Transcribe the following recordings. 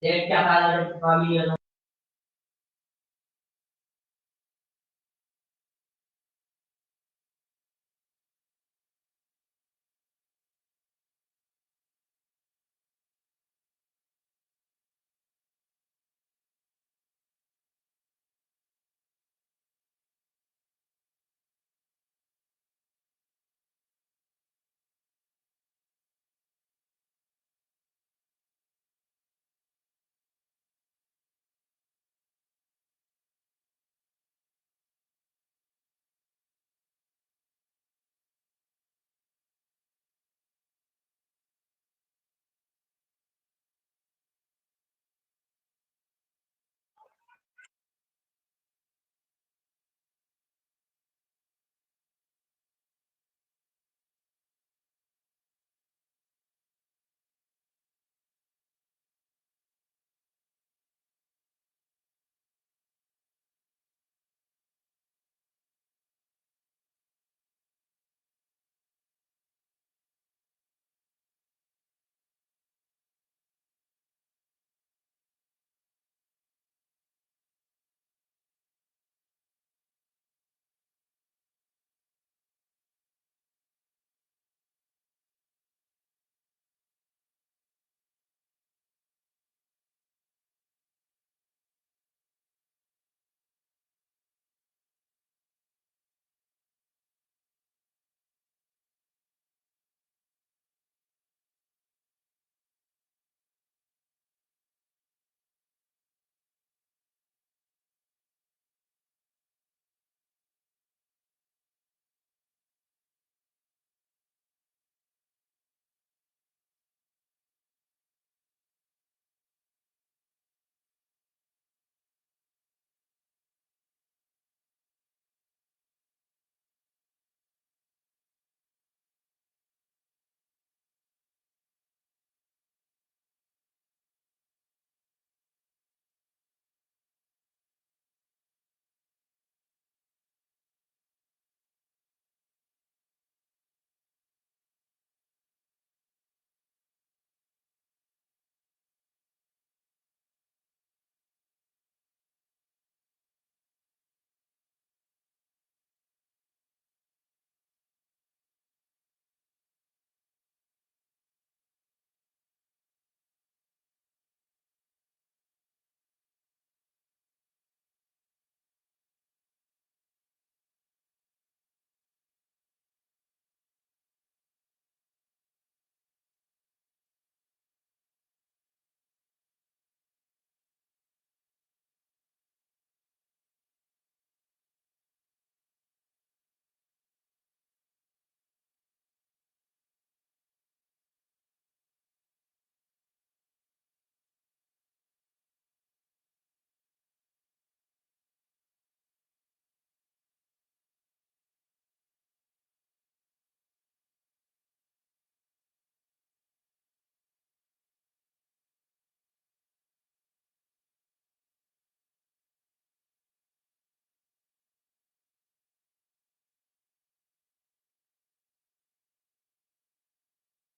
Date क्या था जब कामी है।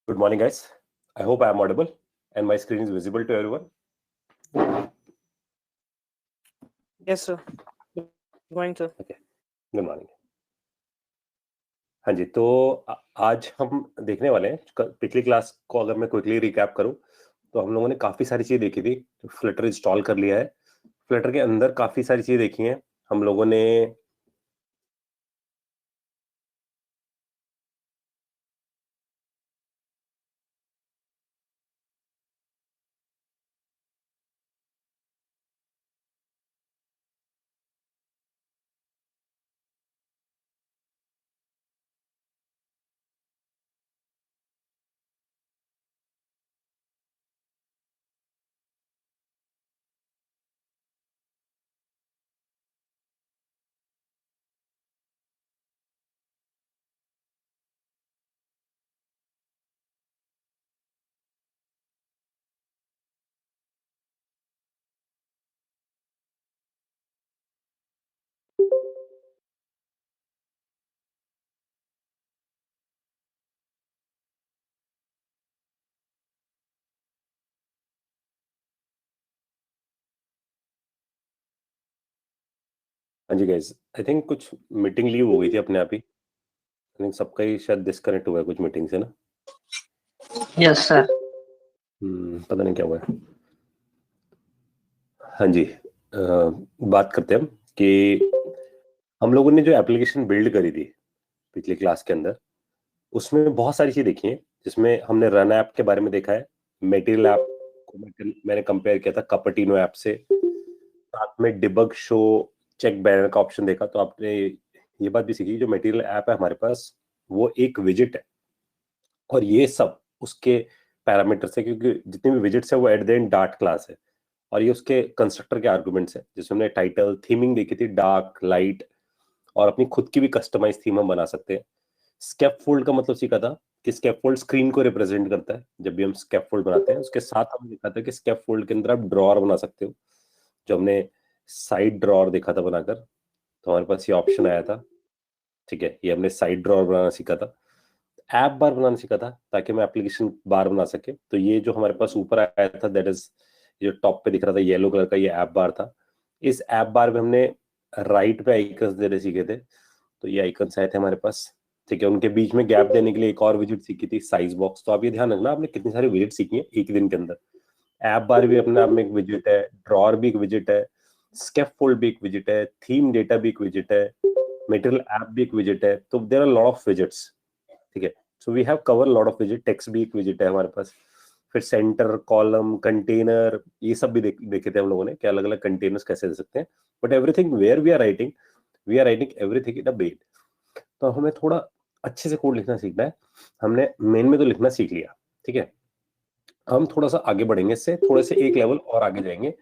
Good morning, guys. I hope I am audible and my screen is visible to everyone. Yes, sir. Good morning, sir. Okay. Good morning. हाँ जी, तो आज हम देखने वाले हैं पिछली क्लास को अगर मैं क्विकली रिकैप करूं तो हम लोगों ने काफी सारी चीजें देखी थी। फ्लटर इंस्टॉल कर लिया है, फ्लटर के अंदर काफी सारी चीजें देखी हैं हम लोगों ने। हाँ जी गाइस, आई थिंक कुछ मीटिंग लीव हो गई थी अपने आप ही। आई थिंक सबका ही शायद डिस्कनेक्ट हुआ है कुछ मीटिंग से ना। Yes sir. पता नहीं क्या हुआ है। हाँ जी, बात करते हैं हम कि हम लोगों ने जो एप्लीकेशन बिल्ड करी थी पिछली क्लास के अंदर, उसमें बहुत सारी चीज देखी है, जिसमें हमने रन ऐप के बारे में देखा है, मेटीरियल ऐप को मैंने कंपेयर किया था कपटिनो ऐप से, साथ में डिबग शो चेक बैनर का ऑप्शन देखा। तो आपने ये बात भी सीखी, जो मटेरियल ऐप है हमारे पास वो एक विजिट है, और ये सब उसके पैरामीटर्स है, क्योंकि जितने भी विजिट्स है वो at the end dart class है, और ये उसके कंस्ट्रक्टर के आर्गुमेंट्स है, जिसमें हमने टाइटल थीमिंग देखी थी, डार्क लाइट, और अपनी खुद की भी कस्टमाइज थीम हम बना सकते हैं। स्कैफोल्ड का मतलब सीखा था कि स्कैफोल्ड स्क्रीन को रिप्रेजेंट करता है जब भी हम स्कैफोल्ड बनाते हैं। उसके साथ हमने देखा था कि स्कैफोल्ड के अंदर आप ड्रॉअर बना सकते हो, जो हमने साइड ड्रॉअर देखा था बनाकर, तो हमारे पास ये ऑप्शन आया था। ठीक है, ये हमने साइड ड्रॉअर बनाना सीखा था, ऐप बार बनाना सीखा था ताकि मैं एप्लीकेशन बार बना सके। तो ये जो हमारे पास ऊपर आया था, दैट इज जो टॉप पे दिख रहा था येलो कलर का, ये ऐप बार था। इस ऐप बार में हमने राइट पे आइकन्स देने सीखे थे, तो ये आइकन्स आए थे हमारे पास। ठीक है, उनके बीच में गैप देने के लिए एक और विजिट सीखी थी, साइज बॉक्स। तो आप ये ध्यान रखना, आपने कितनी सारी विजिट सीखी है एक दिन के अंदर। ऐप बार भी अपने आप में एक विजिट है, ड्रॉअर भी एक विजिट है, स्कैफोल्ड भी एक विजिट है, थीम डेटा भी एक विजिट है, मटेरियल ऐप भी एक विजिट है। तो there are lot of widgets. ठीक है, so we have cover lot of विजिट। टेक्स्ट भी एक विजिट है हमारे पास, फिर सेंटर, कॉलम, कंटेनर, ये सब भी देखे थे हम लोगों ने कि अलग अलग कंटेनर्स कैसे दे सकते हैं। But everything where we are writing everything in a bet. तो हमें थोड़ा अच्छे से कोड लिखना सीखना है। हमने मेन में तो लिखना सीख लिया, ठीक है, हम थोड़ा सा आगे बढ़ेंगे, इससे थोड़े से एक लेवल और आगे जाएंगे।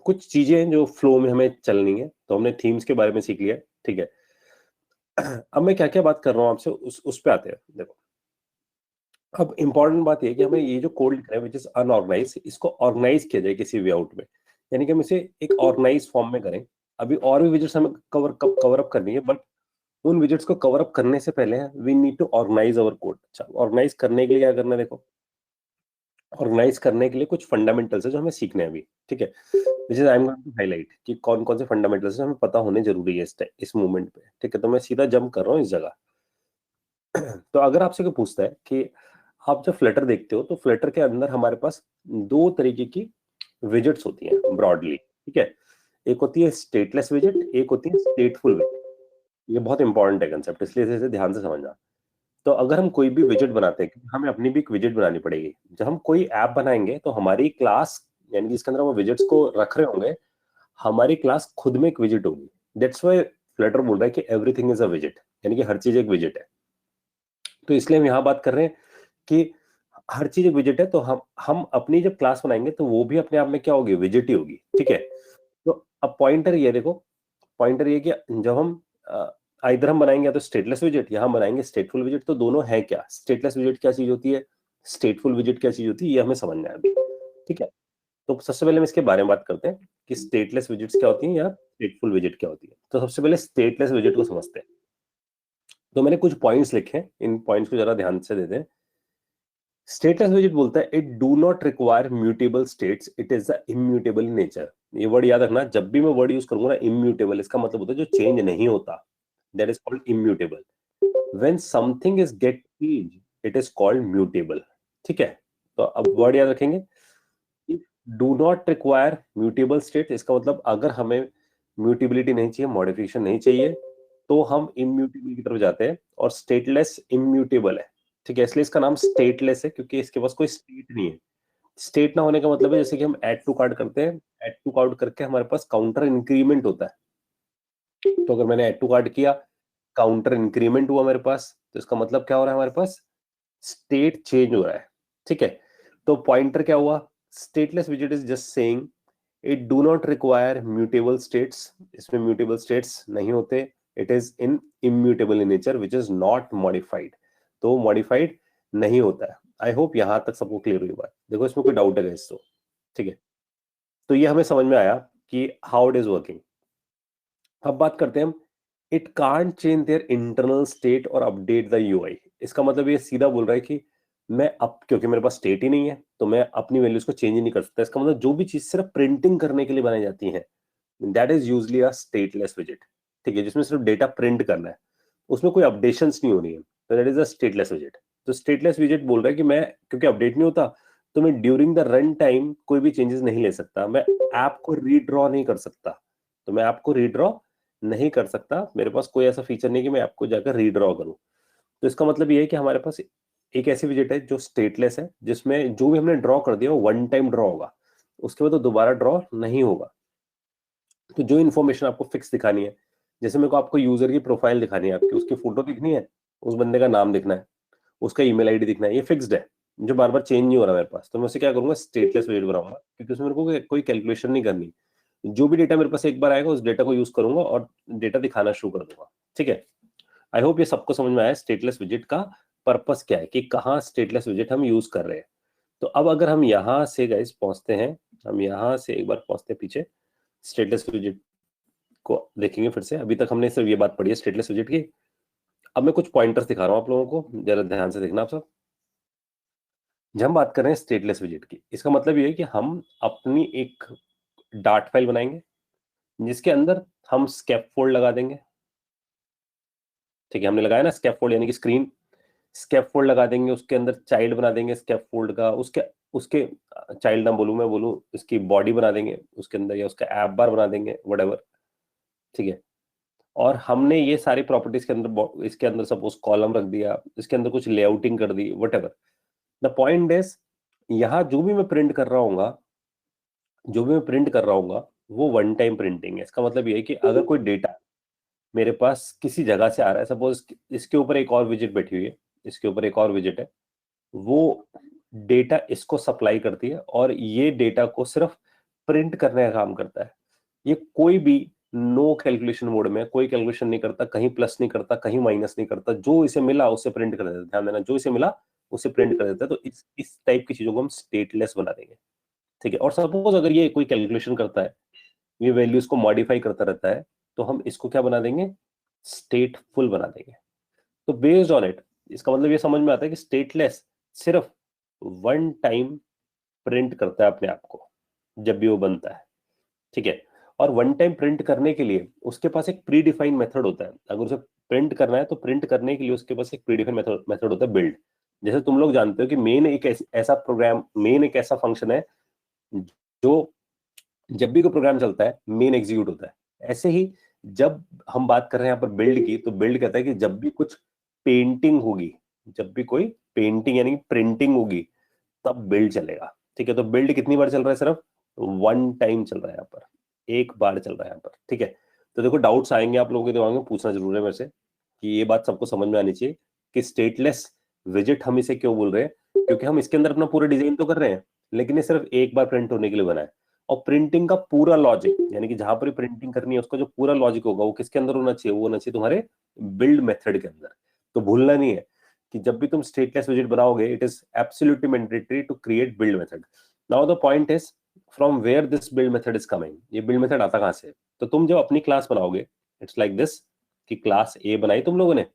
कुछ चीजें हैं जो फ्लो में हमें चलनी है, तो हमने थीम्स के बारे में सीख लिया। ठीक है, अब मैं क्या क्या बात कर रहा हूँ आपसे उस पे आते हैं। देखो, अब इंपॉर्टेंट बात ये है कि हमें ये जो कोड लिख रहे हैं विच इज अनऑर्गेनाइज, इसको ऑर्गेनाइज किया जाए किसी वे आउट में, यानी कि हम इसे एक ऑर्गेनाइज फॉर्म में करें। अभी और भी विजिट्स हमें कवर अप करनी है, बट उन विजिट्स को कवर अप करने से पहले we need to organize our code. अच्छा, ऑर्गेनाइज करने के लिए क्या करना है? देखो, ऑर्गेनाइज करने के लिए कुछ फंडामेंटल्स है जो हमें सीखने हैं अभी। ठीक है, which is I am going to highlight कि कौन कौन से फंडामेंटल्स हमें पता होने जरूरी है इस मूवमेंट पे। ठीक है, तो मैं सीधा जंप कर रहा हूँ इस जगह। तो अगर आपसे कोई पूछता है कि आप जब फ्लटर देखते हो, तो फ्लटर के अंदर हमारे पास दो तरीके की विजिट्स होती हैं ब्रॉडली। ठीक है, एक होती है स्टेटलेस विजिट, एक होती है स्टेटफुल विजिट। ये बहुत इंपॉर्टेंट है कंसेप्ट, इसलिए इसे ध्यान से समझना। तो अगर हम कोई भी विजिट बनाते हैं, हमें अपनी भी एक विजिट बनानी पड़ेगी। जब हम कोई ऐप बनाएंगे तो हमारी क्लास, यानी कि जिसके अंदर हम विजिट्स को रख रहे होंगे, हमारी क्लास खुद में एक विजिट होगी। दैट्स व्हाई फ्लटर बोल रहा है कि एवरीथिंग इज अ विजिट, यानी कि हर चीज एक विजिट है। तो इसलिए हम यहाँ बात कर रहे हैं कि हर चीज एक विजिट है, तो हम अपनी जब क्लास बनाएंगे तो वो भी अपने आप में क्या होगी? विजिट ही होगी। ठीक है, तो अब पॉइंटर ये देखो, पॉइंटर ये कि जब हम इधर हम बनाएंगे या तो स्टेटलेस विजिट, यहाँ बनाएंगे स्टेटफुल विजिट, तो दोनों है क्या? स्टेटलेस विजिट क्या चीज होती है, स्टेटफुल विजिट क्या चीज होती है, ये हमें समझना है अभी। ठीक है, तो सबसे पहले हम इसके बारे में बात करते हैं कि स्टेटलेस विजिट्स क्या होती हैं या स्टेटफुल विजिट क्या होती है। तो सबसे पहले स्टेटलेस विजिट को समझते हैं। तो मैंने कुछ पॉइंट्स लिखे हैं, इन पॉइंट्स को जरा ध्यान से दे दें। स्टेटलेस विजिट बोलता है, it do not require mutable states, it is the immutable nature. ये वर्ड याद रखना, जब भी मैं वर्ड यूज करूंगा ना इम्यूटेबल, इसका मतलब होता है जो चेंज नहीं होता, that is called immutable. When something is get change, it is called mutable. ठीक है, तो अब वर्ड याद रखेंगे, do not require mutable state, इसका मतलब अगर हमें म्यूटेबिलिटी नहीं चाहिए, मॉडिफिकेशन नहीं चाहिए, तो हम इम्यूटेबल की तरफ जाते हैं। और स्टेटलेस इम्यूटेबल है। ठीक है, इसलिए इसका नाम स्टेटलेस है, क्योंकि इसके पास कोई स्टेट नहीं है। स्टेट ना होने का मतलब है, जैसे कि हम ऐड टू कार्ड करते हैं, ऐड टू कार्ड करके हमारे पास काउंटर इंक्रीमेंट होता है। तो अगर मैंने ऐड टू कार्ड किया, काउंटर इंक्रीमेंट हुआ मेरे पास, तो इसका मतलब क्या हो रहा है? हमारे पास स्टेट चेंज हो रहा है। ठीक है, तो पॉइंटर क्या हुआ? Stateless visit is just saying it do not require mutable states, इसमें म्यूटेबल स्टेट्स नहीं होते। It is in immutable in nature which is not modified, तो मॉडिफाइड नहीं होता है। आई होप यहां तक सबको क्लियर हुई बात। देखो, इसमें कोई डाउट है तो ठीक है, तो ये हमें समझ में आया कि हाउ इट इज वर्किंग। अब बात करते हैं हम, it can't change their internal state और अपडेट द यूआई। इसका मतलब ये सीधा बोल रहा है कि मैं अब, क्योंकि मेरे पास स्टेट ही नहीं है, तो मैं अपनी वैल्यूज को चेंज ही नहीं कर सकता। इसका मतलब जो भी चीज सिर्फ प्रिंटिंग करने के लिए बनाई जाती है, that is usually a stateless visit. ठीक है, जिसमें सिर्फ डेटा प्रिंट करना है, उसमें कोई अपडेशंस नहीं हो रही है, तो दैट इज अ स्टेटलेस विजेट। तो स्टेटलेस विजेट बोल रहा है कि मैं क्योंकि अपडेट नहीं होता तो मैं ड्यूरिंग द रन टाइम कोई भी चेंजेस नहीं ले सकता, मैं ऐप को रीड्रॉ नहीं कर सकता, तो मैं ऐप को रीड्रॉ नहीं कर सकता, मेरे पास कोई ऐसा फीचर नहीं कि मैं ऐप को जाकर रीड्रॉ करूं। तो इसका मतलब ये है कि हमारे पास एक ऐसी विजेट है जो स्टेटलेस है, जिसमें जो भी हमने ड्रॉ कर दिया वो वन टाइम ड्रॉ होगा, उसके बाद तो दोबारा ड्रॉ नहीं होगा। तो जो इन्फॉर्मेशन आपको फिक्स दिखानी है, जैसे मेरे को आपको यूजर की प्रोफाइल दिखानी है, आपकी उसकी फोटो दिखनी है, उस बंदे का नाम दिखना है, उसका ईमेल आईडी दिखना है, ये फिक्स्ड है जो बार बार चेंज नहीं हो रहा मेरे पास, तो मैं उसे क्या करूंगा, स्टेटलेस विजेट बनाऊंगा, क्योंकि उसमें मेरे को कोई कैलकुलेशन नहीं करनी, जो भी डेटा मेरे पास एक बार आएगा उस डेटा को यूज करूंगा और डेटा दिखाना शुरू कर दूंगा। ठीक है, आई होप ये सबको समझ में आया स्टेटलेस विजेट का पर्पस क्या है, कि कहाँ स्टेटलेस विजेट हम यूज कर रहे हैं। तो अब अगर हम यहाँ से गाइस पहुंचते हैं, हम यहाँ से एक बार पहुंचते हैं पीछे, स्टेटलेस विजेट को देखेंगे फिर से। अभी तक हमने सिर्फ ये बात पढ़ी है स्टेटलेस विजेट की। अब मैं कुछ पॉइंटर्स दिखा रहा हूं आप लोगों को, जरा ध्यान से देखना आप सब। जब हम बात कर रहे हैं स्टेटलेस विजेट की, इसका मतलब ये है कि हम अपनी एक डाट फाइल बनाएंगे जिसके अंदर हम स्कैफोल्ड लगा देंगे। ठीक है, हमने लगाया ना स्कैफोल्ड, यानी कि स्क्रीन स्कैफोल्ड लगा देंगे, उसके अंदर चाइल्ड बना देंगे स्कैफोल्ड का, उसके उसके चाइल्ड ना बोलूं, मैं बोलूं इसकी बॉडी बना देंगे उसके अंदर, या उसका ऐप बार बना देंगे, व्हाटएवर। ठीक है, और हमने ये सारी प्रॉपर्टीज के अंदर, इसके अंदर सपोज कॉलम रख दिया, इसके अंदर कुछ लेआउटिंग कर दी, व्हाटएवर। द पॉइंट इज, यहाँ जो भी मैं प्रिंट कर रहा हूँ, जो भी मैं प्रिंट कर रहा हूँ वो वन टाइम प्रिंटिंग है। इसका मतलब ये है कि अगर कोई डेटा मेरे पास किसी जगह से आ रहा है, सपोज इसके ऊपर एक और विजिट बैठी हुई है, इसके ऊपर एक और विजिट है, वो डेटा इसको सप्लाई करती है और ये डेटा को सिर्फ प्रिंट करने का काम करता है। ये कोई भी नो कैलकुलेशन मोड में, कोई कैलकुलेशन नहीं करता, कहीं प्लस नहीं करता, कहीं माइनस नहीं करता, जो इसे मिला उसे प्रिंट कर देता है। ध्यान देना, जो इसे मिला उसे प्रिंट कर देता है। तो इस टाइप की चीजों को हम स्टेटलेस बना देंगे। ठीक है, और सपोज अगर ये कोई कैलकुलेशन करता है, ये वैल्यूज को मॉडिफाई करता रहता है, तो हम इसको क्या बना देंगे, स्टेटफुल बना देंगे। तो बेस्ड ऑन इट, इसका मतलब ये समझ में आता है कि स्टेटलेस सिर्फ वन टाइम प्रिंट करता है अपने आप को जब भी वो बनता है। ठीक है, और वन टाइम प्रिंट करने के लिए उसके पास एक प्री डिफाइंड मेथड होता है। अगर उसे प्रिंट करना है तो प्रिंट करने के लिए उसके पास एक प्री डिफाइंड मेथड होता है, बिल्ड। जैसे तुम लोग जानते हो कि मेन एक ऐसा प्रोग्राम, मेन एक ऐसा फंक्शन है जो जब भी कोई प्रोग्राम चलता है मेन एग्जीक्यूट होता है। ऐसे ही जब हम बात कर रहे हैं यहाँ पर बिल्ड की, तो बिल्ड कहता है कि जब भी कुछ पेंटिंग होगी, जब भी कोई पेंटिंग यानी प्रिंटिंग होगी, तब बिल्ड चलेगा। ठीक है, तो बिल्ड कितनी बार चल रहा है, सिर्फ वन टाइम चल रहा है, यहाँ पर एक बार चल रहा है यहाँ पर। ठीक है, तो देखो डाउट्स आएंगे आप लोगों के दिमाग में, पूछना जरूर है मेरे से कि ये बात सबको समझ में आनी चाहिए कि स्टेटलेस विजेट हम इसे क्यों बोल रहे हैं, क्योंकि हम इसके अंदर अपना पूरा डिजाइन तो कर रहे हैं, लेकिन ये सिर्फ एक बार प्रिंट होने के लिए बना है। और प्रिंटिंग का पूरा लॉजिक, यानी कि जहां पर प्रिंटिंग करनी है उसका जो पूरा लॉजिक होगा वो किसके अंदर होना चाहिए, वो होना चाहिए तुम्हारे बिल्ड मेथड के अंदर। तो भूलना नहीं है कि जब भी तुम स्टेटलेस विजेट बनाओगे, it is absolutely mandatory to create build method. Now the point is from where this build method is coming, ये बिल्ड मेथड आता कहां से। तो तुम जब अपनी क्लास बनाओगे, इट्स लाइक दिस, कि क्लास ए बनाई तुम लोगों ने,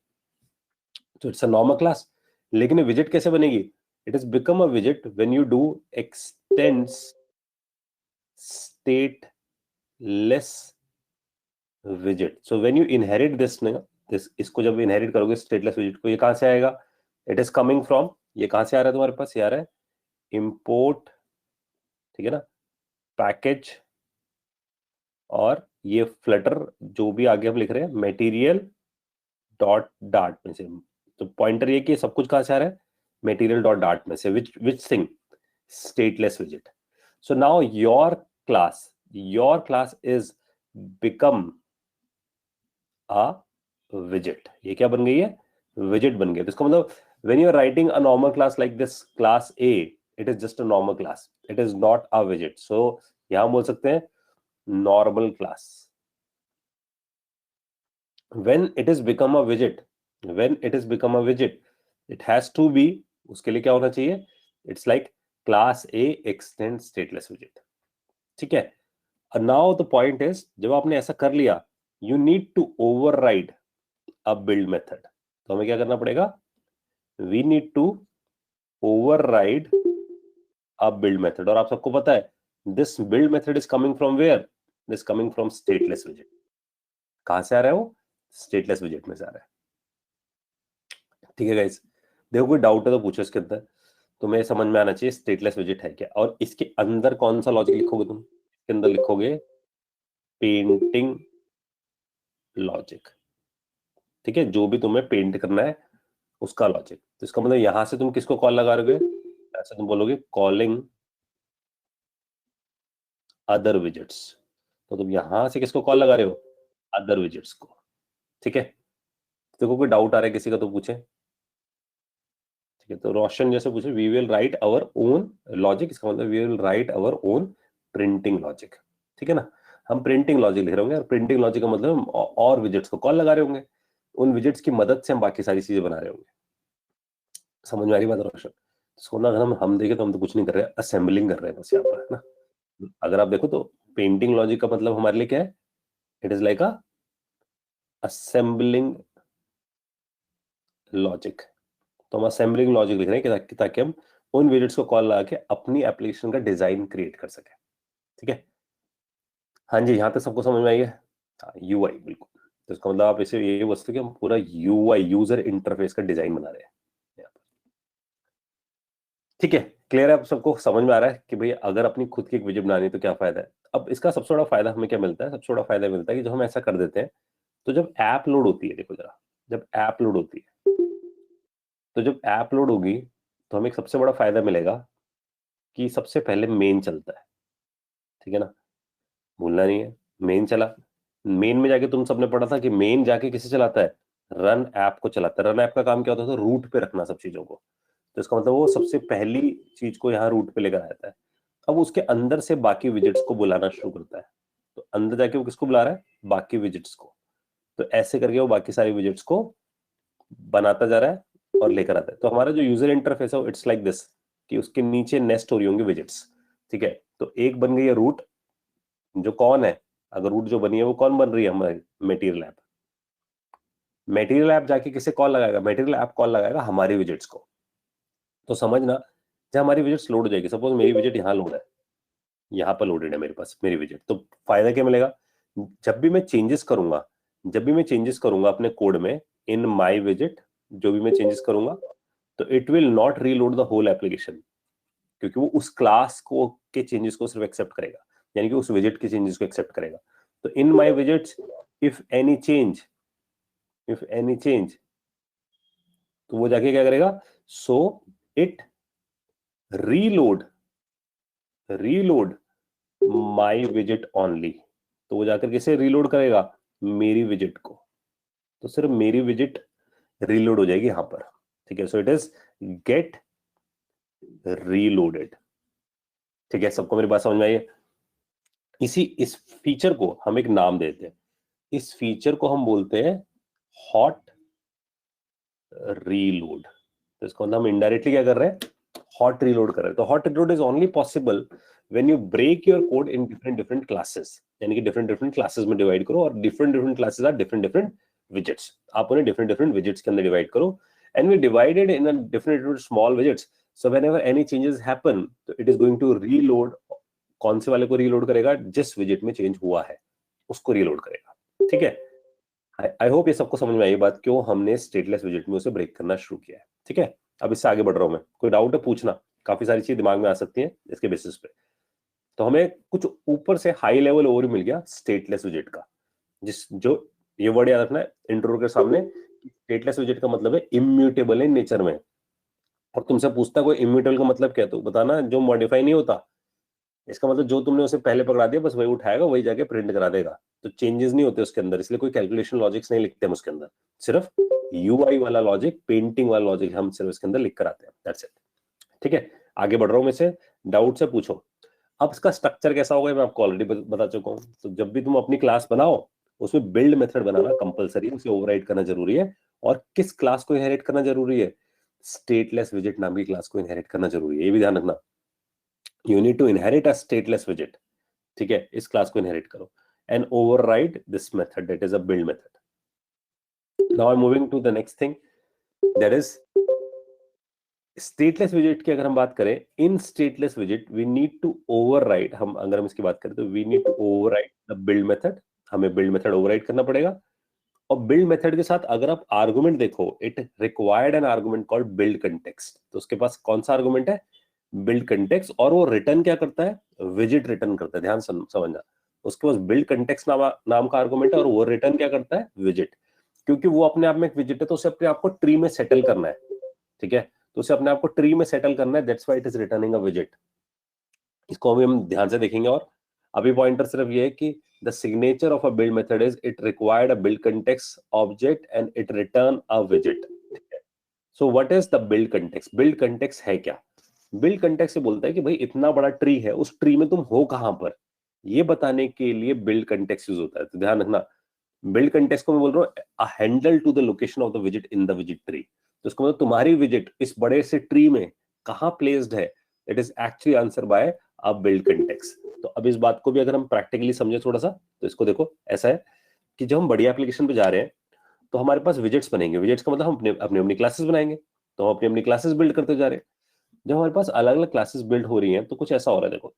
तो इट्स अ नॉर्मल क्लास, लेकिन ये विजेट कैसे बनेगी, it is become a विजेट when you do x tends stateless विजेट। So when you inherit this, इसको जब इनहेरिट करोगे स्टेटलेस विजेट को, ये कहां से आएगा, इट इज कमिंग फ्रॉम, ये कहां से आ रहा है तुम्हारे पास, ये आ रहा है इंपोर्ट, ठीक है ना, पैकेज, और ये फ्लटर जो भी आगे हम लिख रहे हैं मटेरियल डॉट डार्ट में से। तो पॉइंटर ये कि सब कुछ कहां से आ रहा है, मटेरियल डॉट डार्ट में से, विच थिंग, स्टेटलेस विजेट। So now your class is become a विजेट। ये क्या बन गई है, विजेट बन गया। तो इसका मतलब when you are writing a normal class like this, class A, it is just a normal class, it is not a विजेट। सो यहां बोल सकते हैं normal class. when it is become a widget, when it is become a widget, it has to be, उसके लिए क्या होना चाहिए, it's like class A extend stateless widget। ठीक है, and now the point is, जब आपने ऐसा कर लिया, you need to override a build method। तो हमें क्या करना पड़ेगा, we need to override a build method। और आप सबको पता है this build method is coming from where, it is coming from stateless widget। कहां से आ रहा है वो? स्टेटलेस विजेट में से आ रहा है। ठीक है गाइस, देखो कोई डाउट है तो पूछो इसके अंदर, तुम्हें समझ में आना चाहिए स्टेटलेस विजेट है क्या। और इसके अंदर कौन सा लॉजिक लिखोगे तुम? इसके अंदर लिखोगे पेंटिंग लॉजिक। ठीक है, जो भी तुम्हें पेंट करना है उसका लॉजिक। तो इसका मतलब यहां से तुम किसको कॉल लगा रहे हो? ऐसे तुम बोलोगे कॉलिंग अदर विजेट्स। तो तुम यहां से किसको कॉल लगा रहे हो? अदर विजेट्स को। ठीक है, देखो कोई डाउट आ रहा है किसी का तो पूछे। ठीक है, तो रोशन जैसे पूछे we will write our own logic, इसका मतलब we will write our own printing logic. ठीक है ना, हम प्रिंटिंग लॉजिक लिख रहे होंगे, और प्रिंटिंग लॉजिक का मतलब हम और विजेट्स को कॉल लगा रहे होंगे, उन विजेट्स की मदद से हम बाकी सारी चीजें बना रहे होंगे। समझ में आ रही बात रोशन? सोना अगर हम देखें तो हम तो कुछ नहीं कर रहे हैं, असेंबलिंग कर रहे हैं बस यहाँ पर, है ना। अगर आप देखो तो पेंटिंग लॉजिक का मतलब हमारे लिए क्या है? It is like a assembling logic. तो हम असेंबलिंग लॉजिक लिख रहे हैं ताकि हम उन विजेट्स को कॉल लगा के अपनी एप्लीकेशन का डिजाइन क्रिएट कर सके। ठीक है, हाँ जी, यहाँ तक सबको समझ में आई है? यूआई, बिल्कुल। तो इसका मतलब आप इसे ये बोल सकते हो कि हम पूरा यूआई यूजर इंटरफेस का डिजाइन बना रहे हैं यहाँ पर। ठीक है, क्लियर है? आप सबको समझ में आ रहा है कि भाई अगर अपनी खुद की एक विजेट बनानी है तो क्या फायदा है? अब इसका सबसे बड़ा फायदा हमें क्या मिलता है? सबसे बड़ा फायदा मिलता है कि जब हम ऐसा कर देते हैं तो जब ऐप लोड होती है, देखो जरा, जब ऐप लोड होती है, तो जब ऐप लोड होगी तो हमें एक सबसे बड़ा फायदा मिलेगा कि सबसे पहले मेन चलता है। ठीक है ना, भूलना नहीं है, मेन चला। मेन में जाके तुम सबने पढ़ा था कि मेन जाके किसे चलाता है? रन ऐप को चलाता है। रन ऐप का काम क्या होता है? तो रूट पे रखना सब चीजों को। तो इसका मतलब वो सबसे पहली चीज को यहाँ रूट पे लेकर आता है। अब उसके अंदर से बाकी विजिट्स को बुलाना शुरू करता है। तो अंदर जाके वो किसको बुला रहा है? बाकी विजिट्स को। तो ऐसे करके वो बाकी सारी विजिट्स को बनाता जा रहा है और लेकर आता है। तो हमारा जो यूजर इंटरफेस है इट्स लाइक दिस, कि उसके नीचे नेस्ट हो रही होंगी विजिट्स। ठीक है, तो एक बन गई है रूट, जो कौन है? अगर रूट जो बनी है वो कौन बन रही है? हमारी मटेरियल ऐप। मटेरियल ऐप जाके किसे कॉल लगाएगा? मटेरियल ऐप कॉल लगाएगा हमारी विजिट्स को। तो समझना, जब हमारी विजिट्स लोड हो जाएगी, सपोज मेरी विजिट यहाँ लोड है, यहाँ पर लोडेड है मेरे पास मेरी विजिट, तो फायदा क्या मिलेगा? जब भी मैं चेंजेस करूंगा, अपने कोड में, इन माई विजिट जो भी मैं चेंजेस करूंगा, तो it will not reload the whole application, क्योंकि वो उस क्लास को के चेंजेस को सिर्फ एक्सेप्ट करेगा, यानी कि उस विजिट के चेंजेस को एक्सेप्ट करेगा। तो इन माई विजिट्स इफ एनी चेंज, तो वो जाके क्या करेगा? So it reload my visit only. तो वो जाकर किसे रीलोड करेगा? मेरी विजिट को। तो सिर्फ मेरी विजिट रीलोड हो जाएगी यहां पर। ठीक है, so it is get reloaded. ठीक है, सबको मेरी बात समझ में आई है? इस फीचर को हम एक नाम देते हैं, इस फीचर को हम बोलते हैं हॉट रीलोड। तो इसको हम इनडायरेक्टली क्या कर रहे हैं? हॉट रीलोड कर रहे हैं। तो hot reload is only possible when you break your code in different classes, यानी कि डिफरेंट क्लासेस में डिवाइड करो, और different classes are different widgets. आप उन्हें डिफरेंट विजिट्स के अंदर डिवाइड करो, and we divided in a different small widgets. So whenever any changes happen, तो it is going to reload. कौन से वाले को रीलोड करेगा? जिस विजिट में चेंज हुआ है उसको रीलोड करेगा। ठीक है, आई होप ये सबको समझ में आई बात, क्यों हमने स्टेटलेस विजिट में उसे ब्रेक करना शुरू किया है। ठीक है, अब इससे आगे बढ़ रहा हूं मैं, कोई डाउट है पूछना, काफी सारी चीज दिमाग में आ सकती है इसके बेसिस पे। तो हमें कुछ ऊपर से हाई लेवल ओवर मिल गया स्टेटलेस विजिट का, जो ये वर्ड याद रखना है इंट्रो के सामने, स्टेटलेस विजिट का मतलब है इम्यूटेबल इन नेचर में। और तुमसे पूछता कोई इम्यूटेबल का मतलब क्या, तो बताना जो मॉडिफाई नहीं होता। इसका मतलब जो तुमने उसे पहले पकड़ा दिया बस वही उठाएगा, वही जाके प्रिंट करा देगा, तो चेंजेस नहीं होते उसके अंदर, इसलिए कोई कैलकुलेशन लॉजिक्स नहीं लिखते हम उसके अंदर, सिर्फ यूआई वाला लॉजिक, पेंटिंग वाला लॉजिक हम सिर्फ इसके अंदर लिख कर आते हैं, दैट्स इट। ठीक है, आगे बढ़ रहा हूं मैं से, डाउट से पूछो। अब इसका स्ट्रक्चर कैसा होगा मैं आपको ऑलरेडी बता चुका हूं। तो जब भी तुम अपनी क्लास बनाओ, उसमें बिल्ड मेथड बनाना कंपलसरी है, उसे ओवरराइड करना जरूरी है। और किस क्लास को इनहेरिट करना जरूरी है? स्टेटलेस विजिट नाम की क्लास को इनहेरिट करना जरूरी है, ये भी ध्यान रखना। You need to inherit a stateless widget. ठीक है, इस क्लास को इनहेरिट करो and override this method, that is a build method. Now I'm moving to the next thing, that is stateless widget की अगर हम बात करें, in stateless widget we need to override, अगर हम इसकी बात करें तो we need to override the build method. हमें बिल्ड मेथड ओवरराइड करना पड़ेगा। और बिल्ड मेथड के साथ अगर आप आर्गुमेंट देखो, it required an argument called build context. तो उसके पास कौन सा आर्गुमेंट है? Build context. और वो रिटर्न क्या करता है? विजिट रिटर्न करता है। ध्यान समझना, उसके पास बिल्ड कंटेक्स्ट नाम का आर्गुमेंट है और वो रिटर्न क्या करता है? विजिट। क्योंकि वो अपने आप में एक विजिट है, तो उसे अपने आप को ट्री में सेटल करना है, ठीक है? तो उसे अपने आप को ट्री में सेटल करना है, that's why it is returning a visit. इसको अभी हम ध्यान से देखेंगे। और अभी पॉइंटर सिर्फ ये है कि the signature of a build method is it required a build context object and it return a widget। so what is the build context? build context है क्या? build context से बोलता है कि भाई इतना बड़ा ट्री है, उस ट्री में तुम हो कहां पर, ये बताने के लिए build context यूज होता है। तो ध्यान रखना, build context को मैं बोल रहा हूँ a handle to the location of the widget in the widget tree। तो इसका मतलब तुम्हारी widget इस बड़े से ट्री में कहां प्लेस्ड है, it is actually answer by a build context. तो अब इस बात को भी अगर हम प्रैक्टिकली समझे थोड़ा सा, तो इसको देखो, ऐसा है कि जब हम बड़ी एप्लीकेशन पे जा रहे हैं तो हमारे पास विजेट्स बनेंगे। विजेट्स का मतलब हम अपनी अपनी क्लासेस बनाएंगे, तो हम अपनी अपनी क्लासेस बिल्ड करते जा रहे हैं। जब हमारे पास अलग अलग क्लासेस बिल्ड हो रही हैं तो कुछ ऐसा हो रहा है, देखो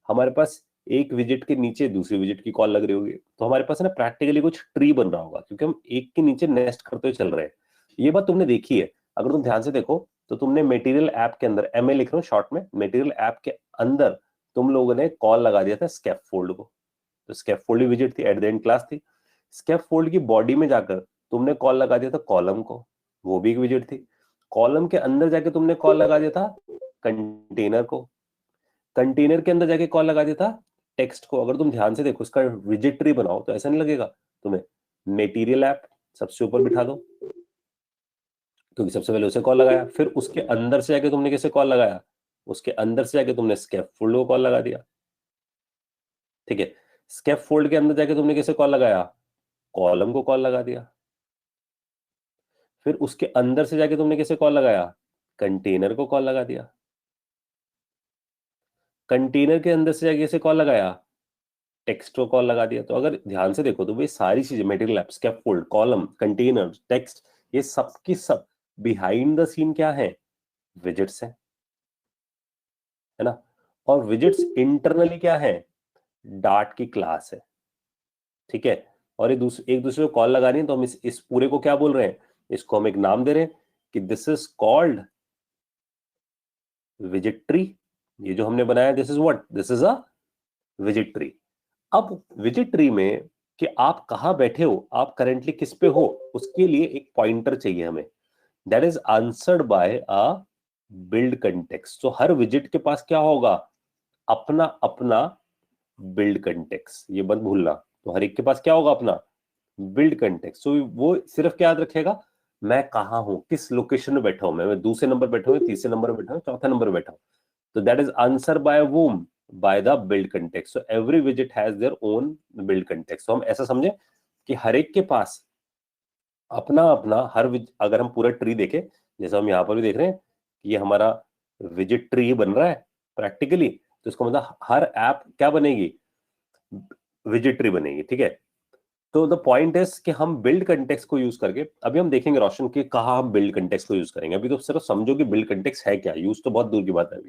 हमारे पास एक विजिट के नीचे दूसरी विजिट की कॉल लग रही होगी, तो हमारे पास ना प्रैक्टिकली कुछ ट्री बन रहा होगा, क्योंकि हम एक के नीचे नेस्ट करते हुए चल रहे हैं। ये बात तुमने देखी है, अगर तुम ध्यान से देखो तो तुमने मटेरियल ऐप के अंदर, एमए लिख रहा हूँ शॉर्ट में, मटेरियल ऐप के अंदर तुम लोगों ने कॉल लगा दिया था स्कैफोल्ड को। तो स्कैफोल्ड विजिट थी, एट द एंड क्लास थी। स्कैफोल्ड की बॉडी में जाकर तुमने कॉल लगा दिया था कॉलम को, वो भी एक विजिट थी। कॉलम के अंदर जाके तुमने कॉल लगा दिया था कंटेनर को, कंटेनर के अंदर जाके कॉल लगा दिया था टेक्स्ट को। अगर तुम ध्यान से देखो, इसका विजिट ट्री बनाओ तो ऐसा नहीं लगेगा तुम्हें? मटेरियल ऐप सबसे ऊपर बिठा दो, क्योंकि सबसे पहले उसे कॉल लगाया, फिर उसके अंदर से जाके तुमने किसे कॉल लगाया? उसके अंदर से जाके तुमने स्कैफोल्ड को कॉल लगा दिया, ठीक है? स्कैफोल्ड के अंदर जाके तुमने किसे कॉल लगाया? कॉलम को कॉल लगा दिया। फिर उसके अंदर से जाके तुमने किसे कॉल लगाया? कंटेनर को कॉल लगा दिया। कंटेनर के अंदर से जाके किसे कॉल लगाया? टेक्स्ट को कॉल लगा दिया। तो अगर ध्यान से देखो तो भाई सारी चीजें, material app, scaffold, column, container, text, ये सब की सब बिहाइंड द सीन क्या है? विजिट्स है ना? और विजिट्स इंटरनली क्या है? डार्ट की क्लास है, ठीक है? और एक दूसरे को कॉल लगा रही है, तो हम इस पूरे को क्या बोल रहे हैं? इसको हम एक नाम दे रहे हैं कि this is called visit tree. ये जो हमने बनाया, this is what? This is a visit tree. अब विजिट ट्री में कि आप कहां बैठे हो, आप करेंटली किस पे हो, उसके लिए एक पॉइंटर चाहिए हमें, that is answered bye a build context. तो हर विजिट के पास क्या होगा? अपना अपना बिल्ड कंटेक्स्ट, ये मत भूलना। तो हर एक के पास क्या होगा? अपना बिल्ड कंटेक्स्ट। तो वो सिर्फ क्या याद रखेगा? मैं कहां हूं, किस लोकेशन में बैठा हूं, मैं दूसरे नंबर बैठा हूं, तीसरे नंबर पे बैठा हूं, चौथा नंबर पे बैठा हूं। तो that is answer by whom? By the build context. So every विजिट has their own build context. तो हम ऐसा समझे कि हर एक के पास अपना अपना अगर हम पूरा ट्री देखें, जैसे हम यहाँ पर भी देख रहे हैं, ये हमारा विजिट ट्री बन रहा है प्रैक्टिकली, तो इसका मतलब हर ऐप क्या बनेगी? विजिट ट्री बनेगी, ठीक है? तो द पॉइंट इज कि हम बिल्ड कंटेक्स्ट को यूज करके, अभी हम देखेंगे रोशन कि कहाँ हम बिल्ड कंटेक्स्ट को यूज करेंगे। अभी तो सिर्फ समझो कि बिल्ड कंटेक्स्ट है क्या, यूज तो बहुत दूर की बात है।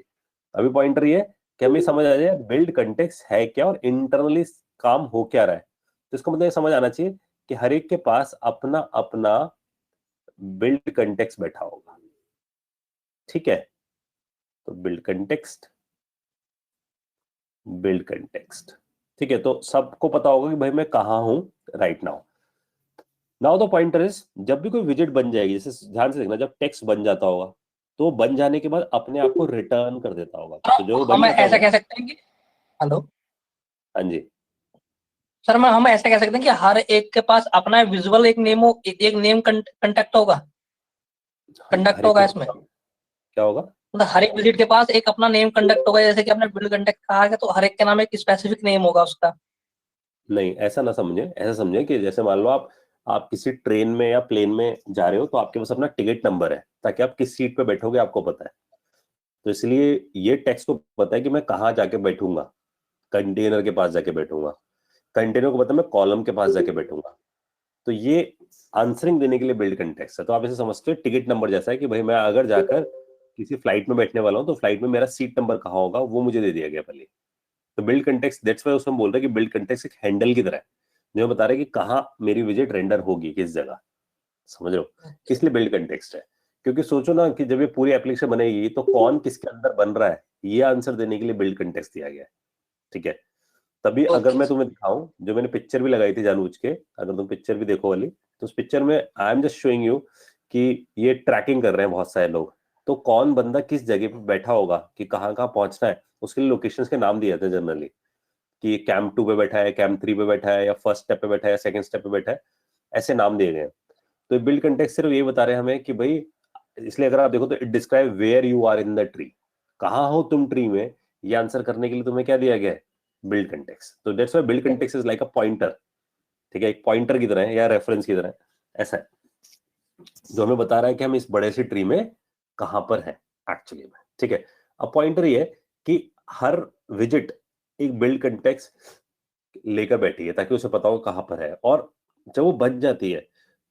अभी पॉइंटर ये कि हमें समझ आ जाए बिल्ड कंटेक्स्ट है क्या और इंटरनली काम हो क्या रहा है। तो इसका मतलब ये समझ आना चाहिए कि हर एक के पास अपना अपना बिल्ड कंटेक्स्ट बैठा होगा, ठीक है? तो बिल्ड कंटेक्स्ट, ठीक है? तो सबको पता होगा कि भाई मैं कहां हूं right now. Now the pointer is, जब भी कोई विजिट बन जाएगी, जैसे ध्यान से देखना, जब टेक्स्ट बन जाता होगा तो बन जाने के बाद अपने आप को रिटर्न कर देता होगा। तो जो बन हम जाता ऐसा होगा, कह सकते हैं कि, हेलो हाँ जी, सर, हम ऐसा कह सकते हैं कि हर एक के पास अपना विजुअल एक नेम एक नेम कंटेक्ट होगा, कंडक्ट हर एक होगा के इसमें। क्या होगा? मतलब हर एक विजिट के पास एक अपना नेम कंडक्ट होगा, जैसे कि आपने बिल्ड कंडक्ट कहा है, तो हर एक के नाम एक स्पेसिफिक नेम होगा उसका। नहीं, ऐसा ना समझे, ऐसा समझे कि जैसे मान लो आप किसी ट्रेन में या प्लेन में जा रहे हो, तो आपके पास अपना टिकट नंबर है, ताकि आप किस सीट पे बैठोगे आपको पता है। तो इसलिए ये टेक्स्ट को पता है कि मैं कहाँ जाके बैठूंगा, कंटेनर के पास जाके बैठूंगा, कंटेनर को पता है मैं कॉलम के पास जाके बैठूंगा। तो ये आंसरिंग देने के लिए बिल्ड कंटेक्स्ट है। तो आप ऐसे समझते हो टिकट नंबर जैसा है कि भाई मैं अगर जाकर किसी फ्लाइट में बैठने वाला हूँ, तो फ्लाइट में मेरा सीट नंबर कहाँ होगा वो मुझे दे दिया गया पहले। तो बिल्ड कंटेक्स्ट, दैट्स व्हाई उसमें बोल रहे हैं कि बिल्ड कंटेक्स्ट एक हैंडल की तरह है। जो बता रहे कि कहाँ मेरी विजिट रेंडर होगी, किस जगह, समझ रहे हो? इसलिए बिल्ड कंटेक्स्ट है, क्योंकि सोचो ना कि जब ये पूरी एप्लीकेशन बनेगी तो कौन किसके अंदर बन रहा है, ये आंसर देने के लिए बिल्ड कंटेक्स्ट दिया गया है, ठीक है? तभी अगर मैं तुम्हें दिखाऊं, जो मैंने पिक्चर भी लगाई थी जानबूझ के, अगर तुम पिक्चर भी देखो वाली, तो उस पिक्चर में आई एम जस्ट शोइंग यू कि ये ट्रैकिंग कर रहे हैं बहुत सारे लोग, तो कौन बंदा किस जगह पे बैठा होगा, कि कहाँ कहाँ पहुंचना है, उसके लिए लोकेशंस के नाम दिए जाते हैं जनरली, कि कैंप 2 पे बैठा है, कैंप 3 पे बैठा है, या फर्स्ट स्टेप पे बैठा है, सेकंड स्टेप पे बैठा है, ऐसे नाम दिए गए हैं। तो बिल्ड कंटेक्स्ट सिर्फ ये बता रहे हैं हमें कि भाई, इसलिए अगर आप देखो तो it describe where you are in the tree, कहाँ हो तुम ट्री में, ये आंसर करने के लिए तुम्हें क्या दिया गया है, बिल्ड कंटेक्स्ट। तो that's why build context is like a pointer, ठीक है, एक पॉइंटर की तरह है या रेफरेंस की तरह है, ऐसा है, जो हमें बता रहा है कि हम इस बड़े से ट्री में कहां पर है एक्चुअली में, ठीक है। अब पॉइंटर ये है कि हर विजिट एक बिल्ड कंटेक्स्ट लेकर बैठी है ताकि उसे पता हो कहां पर है, और जब वो बन जाती है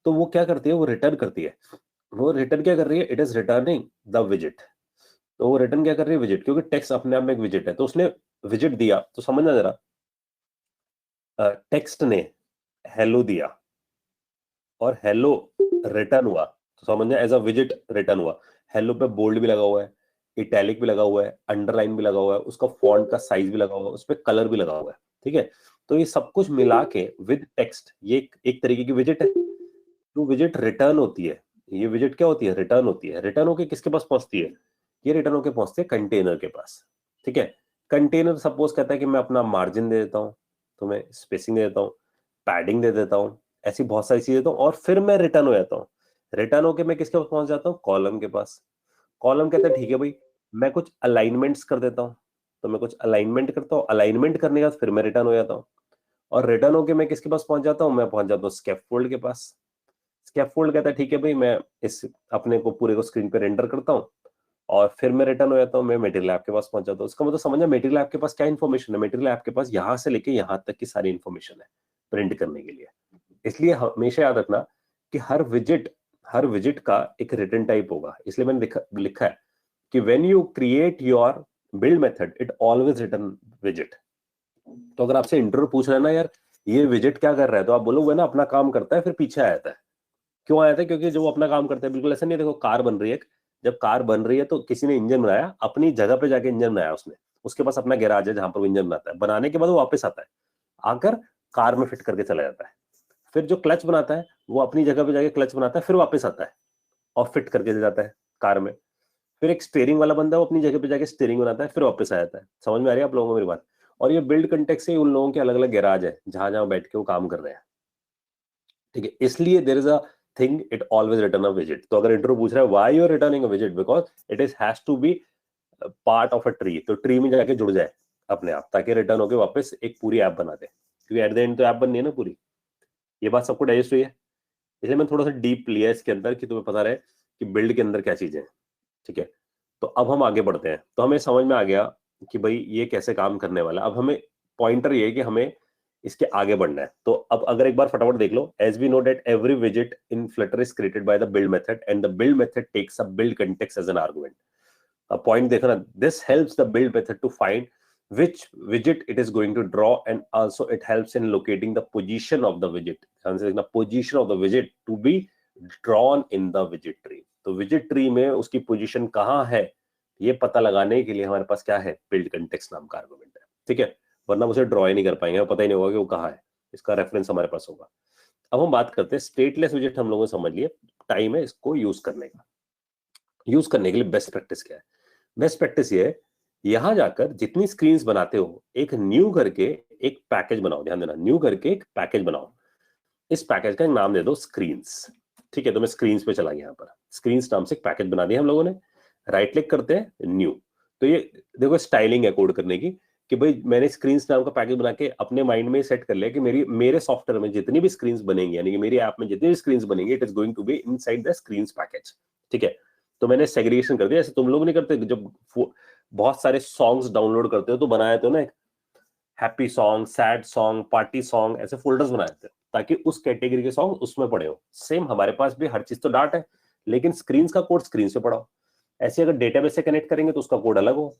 तो वो क्या करती है, वो रिटर्न करती है। वो रिटर्न क्या कर रही है, it is returning the visit. तो वो रिटर्न क्या कर रही है, विजिट, क्योंकि टेक्स्ट अपने आप में एक विजिट है, तो उसने विजिट दिया, तो समझना जरा, टेक्स्ट ने हेलो दिया और हेलो रिटर्न हुआ, तो समझना एज अ विजिट रिटर्न हुआ। हेलो पे बोल्ड भी लगा हुआ है, इटैलिक भी लगा हुआ है, अंडरलाइन भी लगा हुआ है, उसका फॉन्ट का साइज भी लगा हुआ है, उस पर कलर भी लगा हुआ है, ठीक है। तो ये सब कुछ मिला के विद टेक्स्ट, ये एक तरीके की विजिट है। तो विजिट रिटर्न होती है, ये विजिट क्या होती है, रिटर्न होती है। रिटर्न होके किसके पास पहुंचती है, ये रिटर्न होके पहुंचती है कंटेनर के पास, ठीक है। कंटेनर सपोज कहता है कि मैं अपना मार्जिन दे देता हूं, तुम्हें स्पेसिंग दे देता हूं, पैडिंग दे देता हूं, ऐसी बहुत सारी चीजें देता हूं, और फिर मैं रिटर्न हो जाता हूं। रिटर्न होके मैं किसके पास पहुंच जाता हूं, कॉलम के पास। कॉलम कहता है ठीक है भाई, मैं कुछ अलाइनमेंट्स कर देता हूं, तो मैं कुछ अलाइनमेंट करता हूं, अलाइनमेंट करने के बाद फिर मैं रिटर्न हो जाता हूं, और रिटर्न होके मैं किसके पास पहुंच जाता हूं, मैं पहुंच जाता हूं स्कैफोल्ड के पास। स्कैफोल्ड कहता है ठीक है भाई, मैं इस अपने को पूरे को स्क्रीन पे रेंडर करता हूं, और फिर मैं रिटर्न हो जाता हूं, मैं मटेरियल लैब के पास पहुंच जाता हूं। इसका मतलब समझना, मटेरियल लैब के पास क्या इन्फॉर्मेशन है, मटेरियल लैब के पास यहां से लेके यहां तक की सारी इन्फॉर्मेशन है प्रिंट करने के लिए। इसलिए हमेशा याद रखना कि हर विजिट का एक रिटर्न टाइप होगा। इसलिए मैंने लिखा है कि when you create your build method, it always return visit. तो अगर आपसे इंटरव्यू पूछ रहे ना यार ये विजिट क्या कर रहा है, तो आप बोलो वो ना अपना काम करता है फिर पीछे आ जाता है। क्यों आया था, क्योंकि जो वो अपना काम करता है, बिल्कुल ऐसा नहीं है। देखो कार बन रही है, जब कार बन रही है तो किसी ने इंजन बनाया, अपनी जगह पे जाके इंजन बनाया उसने, उसके पास अपना गैराज है जहां पर वो इंजन बनाता है, बनाने के बाद वो वापस आता है, आकर कार में फिट करके चला जाता है। फिर जो क्लच बनाता है वो अपनी जगह पे जाके क्लच बनाता है, फिर वापस आता है और फिट करके जाता है कार में। फिर एक स्टीयरिंग वाला बंदा वो अपनी जगह पे जाके स्टीयरिंग बनाता है, फिर वापस आ जाता है। समझ में आ रही है आप लोगों को मेरी बात? और ये बिल्ड कंटेक्स्ट से उन लोगों के अलग अलग गैराज है जहां जहां बैठ के वो काम कर रहे हैं, ठीक है। इसलिए there is a thing, it always return a विजिट। तो अगर इंटरव्यू पूछ रहा है why you are returning a विजिट, because it is has to be part of a tree, तो ट्री में जाके जुड़ जाए अपने आप, ताकि रिटर्न होके वापस एक पूरी ऐप बना दे, क्योंकि एट द एंड तो ऐप बननी है ना पूरी। ये बात सबको डाइजेस्ट हुई है? इसलिए मैं थोड़ा सा डीप लिया इसके अंदर कि तुम्हें पता रहे कि बिल्ड के अंदर क्या चीजें हैं, ठीक है। तो अब हम आगे बढ़ते हैं, तो हमें समझ में आ गया कि भाई ये कैसे काम करने वाला। अब हमें पॉइंटर ये है कि हमें इसके आगे बढ़ना है। तो अब अगर एक बार फटाफट देख लो, as we know that every विजिट in Flutter is created by the build method and the build method takes a build context as an argument. अब पॉइंट देखना, this helps the build method to find which widget it is going to draw, and also it helps in locating the position of the widget, the position of the widget to be drawn in the widget tree। तो widget tree में उसकी position कहाँ है ये पता लगाने के लिए हमारे पास क्या है, बिल्ड कंटेक्स्ट नाम का आर्गुमेंट है, ठीक है। वरना उसे ड्रॉ ही नहीं कर पाएंगे, पता ही नहीं होगा कि वो कहाँ है, इसका रेफरेंस हमारे पास होगा। अब हम बात करते हैं स्टेटलेस विजिट, हम लोगों ने समझ लिया, टाइम है इसको यूज करने का। यूज करने के लिए बेस्ट प्रैक्टिस क्या है? बेस्ट प्रैक्टिस ये है, यहां जाकर जितनी स्क्रीन्स बनाते हो, एक न्यू करके एक पैकेज बनाओ। ध्यान देना, न्यू करके एक पैकेज बनाओ। इस पैकेज का एक नाम दे दो स्क्रीन्स, ठीक है। तो मैं स्क्रीन्स पे चला गया, यहाँ पर स्क्रीन्स नाम से एक पैकेज बना दिया हम लोगों ने। राइट क्लिक करते हैं, न्यू। तो ये देखो स्टाइलिंग है कोड करने की, कि भाई मैंने स्क्रीन्स नाम का पैकेज बना के अपने माइंड में सेट कर लिया कि मेरे सॉफ्टवेयर में जितनी भी स्क्रीन्स बनेंगी, यानी कि मेरी ऐप में जितनी भी स्क्रीन्स बनेंगी, it is going to be inside the screens package, ठीक है। तो मैंने सेग्रीगेशन कर दिया, जैसे तुम लोग नहीं करते जब बहुत सारे सॉन्ग्स डाउनलोड करते हो तो बनाए थे ना, happy song, sad song, party song, ऐसे फोल्डर्स बनाए थे ताकि उस कैटेगरी के सॉन्ग उसमें पड़े हो। सेम हमारे पास भी हर चीज तो डाट है, लेकिन स्क्रीन का कोड स्क्रीन से पढ़ाओ। ऐसे अगर डेटाबेस से कनेक्ट करेंगे तो उसका कोड अलग हो,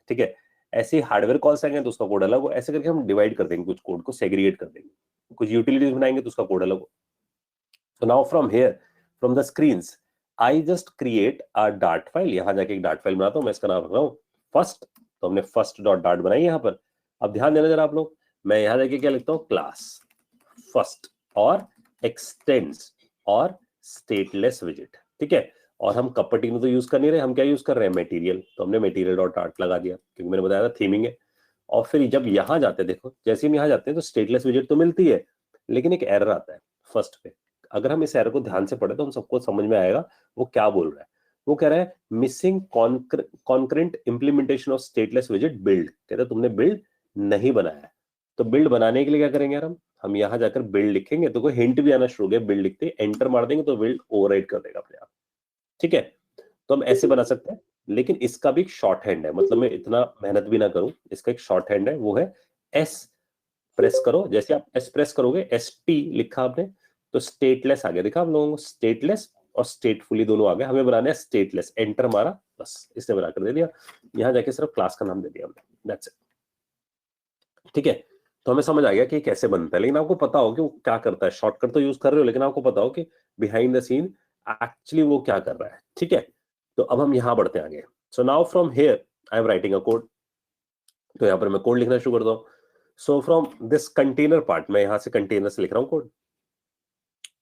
ठीक है। ऐसे ही हार्डवेयर कॉल्स आएंगे तो उसका कोड अलग हो, ऐसे करके हम डिवाइड कर देंगे, कुछ कोड को सेग्रीगेट कर देंगे, कुछ यूटिलिटीज बनाएंगे तो उसका कोड अलग हो। So now from here, from the screens, I just create a dart file. यहाँ जाके एक dart file बनाता हूँ, मैं इसका नाम रख रहा हूँ first। तो हमने first डॉट डार्ट बनाई यहाँ पर। अब ध्यान देना जरा आप लोग, मैं यहाँ जाके क्या लिखता हूँ, क्लास first और extends और stateless widget, ठीक है। और हम कपटी में तो यूज कर नहीं रहे, हम क्या यूज कर रहे हैं, मटेरियल। तो हमने मटेरियल डॉट डार्ट लगा दिया क्योंकि मैंने बताया था थीमिंग है। और फिर जब यहाँ जाते हैं, देखो जैसे हम यहाँ जाते हैं तो स्टेटलेस विजेट तो मिलती है, लेकिन एक एरर आता है फर्स्ट पे। अगर हम इस एरर को ध्यान से पढ़े तो हम सबको समझ में आएगा वो क्या बोल रहा है। वो कह रहा है missing concurrent implementation of stateless विजेट बिल्ड। कहता है तुमने बिल्ड नहीं बनाया। तो बिल्ड बनाने के लिए क्या करेंगे यार, हम यहाँ जाकर बिल्ड लिखेंगे तो कोई हिंट भी आना शुरू हो गया, बिल्ड लिखते एंटर मार देंगे तो बिल्ड ओवरराइट कर देगा अपने आप, ठीक है। तो हम ऐसे बना सकते हैं, लेकिन इसका भी एक शॉर्ट हैंड है, मतलब मैं इतना मेहनत भी ना करूं, इसका एक शॉर्ट हैंड है, वो है एस प्रेस करो। जैसे आप एस प्रेस करोगे, एस टी लिखा आपने तो स्टेटलेस आ गया, देखा आप लोगों को, स्टेटलेस और स्टेटफुली दोनों आ गए। हमें बनाना है स्टेटलेस, एंटर मारा, बस इसने बनाकर दे दिया। यहां जाके सिर्फ क्लास का नाम दे दिया हमने, दैट्स इट, ठीक है। तो हमें समझ आ गया कि कैसे बनता है, लेकिन आपको पता हो कि वो क्या करता है। शॉर्टकट तो यूज कर रहे हो, लेकिन आपको पता हो कि बिहाइंड द सीन एक्चुअली वो क्या कर रहा है, ठीक है। तो अब हम यहां बढ़ते हैं आगे। So now from here I am writing a code. तो यहां पर मैं कोड लिखना शुरू करता हूं। So from this container part, मैं यहां से कंटेनर से लिख रहा हूं कोड।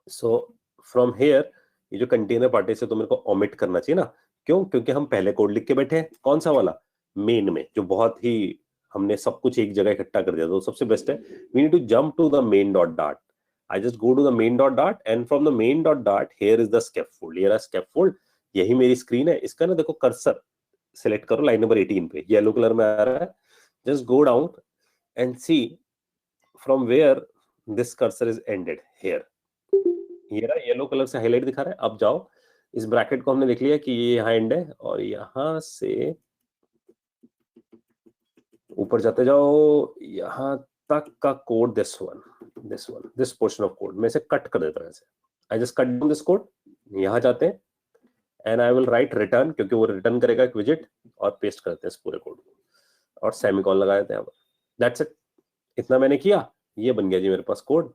सो फ्रॉम हियर, ये जो कंटेनर पार्ट है इसे तो मेरे को ओमिट करना चाहिए ना, क्यों, क्योंकि हम पहले कोड लिख के बैठे हैं, कौन सा वाला, मेन में, जो बहुत ही हमने सब कुछ एक जगह इकट्ठा कर दिया। तो सबसे बेस्ट है we need to jump to the main dot dart. I just go to the main dot dart and from the main dot dart here is the scaffold. ये रहा स्कैफोल्ड, यही मेरी स्क्रीन है। इसका ना देखो कर्सर सिलेक्ट करो line number 18 पे, येलो कलर में आ रहा है। Just go down and see from where this cursor is ended here. ये रहा येलो कलर से हाईलाइट दिखा रहा है। अब जाओ, इस ब्रैकेट को हमने देख लिया कि ये यहाँ एंड है, और यहां से ऊपर जाते जाओ यहां तक का code, this portion of code में से कट कर देता हूं ऐसे। I just cut down this code, यहां जाते हैं and I will write return, क्योंकि वो रिटर्न करेगा एक विजेट, और पेस्ट करते हैं इस पूरे कोड को और सेमीकोलन लगा देते हैं। दैट्स इट, इतना मैंने किया, ये बन गया जी मेरे पास कोड।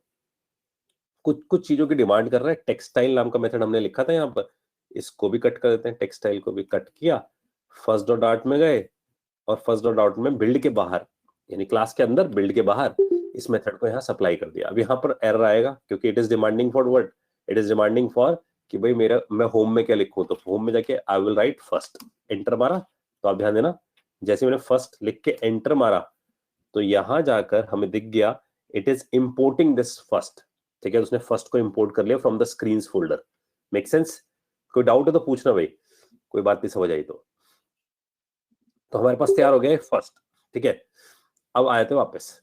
कुछ कुछ चीजों की डिमांड कर रहा है। टेक्सटाइल नाम का मेथड हमने लिखा था यहाँ पर, इसको भी कट कर देते हैं। टेक्सटाइल को भी कट किया, फर्स्ट डॉट डार्ट में गए और फर्स्ट डॉट डार्ट में बिल्ड के बाहर, यानी क्लास के अंदर बिल्ड के बाहर इस मेथड को यहाँ सप्लाई कर दिया। अब यहाँ पर एरर आएगा क्योंकि it is demanding for what, it is demanding for कि भाई मेरा, मैं होम में क्या लिखूं, तो होम में जाके I will write first, enter मारा। तो आप ध्यान देना, जैसे मैंने फर्स्ट लिख के एंटर मारा तो यहां जाकर हमें दिख गया it is importing this first, ठीक है। उसने फर्स्ट को इंपोर्ट कर लिया from the screens folder. Make sense? कोई डाउट है तो पूछना भाई, कोई बात नहीं समझ आई तो हमारे पास तैयार हो गया फर्स्ट, ठीक है। अब आए थे वापस,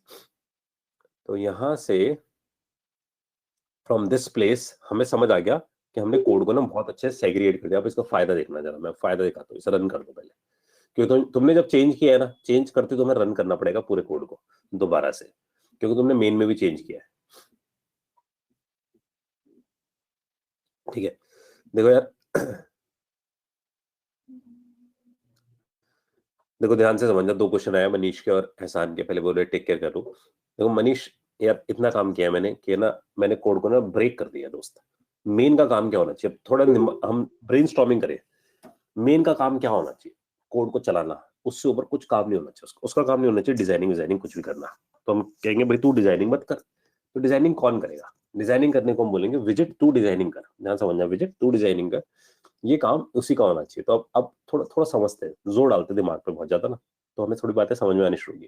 तो यहां से फ्रॉम दिस प्लेस हमें समझ आ गया कि हमने कोड को ना बहुत अच्छे से सेग्रीगेट कर दिया। अब इसका फायदा देखना जरा, मैं फायदा दिखाता हूँ, इसे रन कर दो पहले, क्योंकि तुमने जब चेंज किया है ना, चेंज करते तुम्हें रन करना पड़ेगा पूरे कोड को दोबारा से, क्योंकि तुमने मेन में भी चेंज किया है, ठीक है। देखो यार, देखो ध्यान से समझना, दो क्वेश्चन आया मनीष के और एहसान के। पहले बोल रहे टेक केयर कर लूं। देखो मनीष यार, इतना काम किया मैंने कि ना, मैंने कोड को ना ब्रेक कर दिया दोस्त। मेन का काम क्या होना चाहिए, थोड़ा हम ब्रेनस्टॉर्मिंग करें। मेन का काम क्या होना चाहिए, कोड को चलाना, उससे ऊपर कुछ काम नहीं होना चाहिए। उसका काम नहीं होना चाहिए डिजाइनिंग कुछ भी करना। तो हम कहेंगे भाई तू डिजाइनिंग मत कर, तो डिजाइनिंग कौन करेगा? डिजाइनिंग करने को हम बोलेंगे विजेट तू डिजाइनिंग कर। ध्यान समझना, विजेट तू डिजाइनिंग कर, ये काम उसी का होना चाहिए। तो अब थोड़ा थोड़ा समझते हैं, जोर डालते दिमाग पे बहुत ज्यादा ना, तो हमें थोड़ी बातें समझ में आनी शुरू होगी।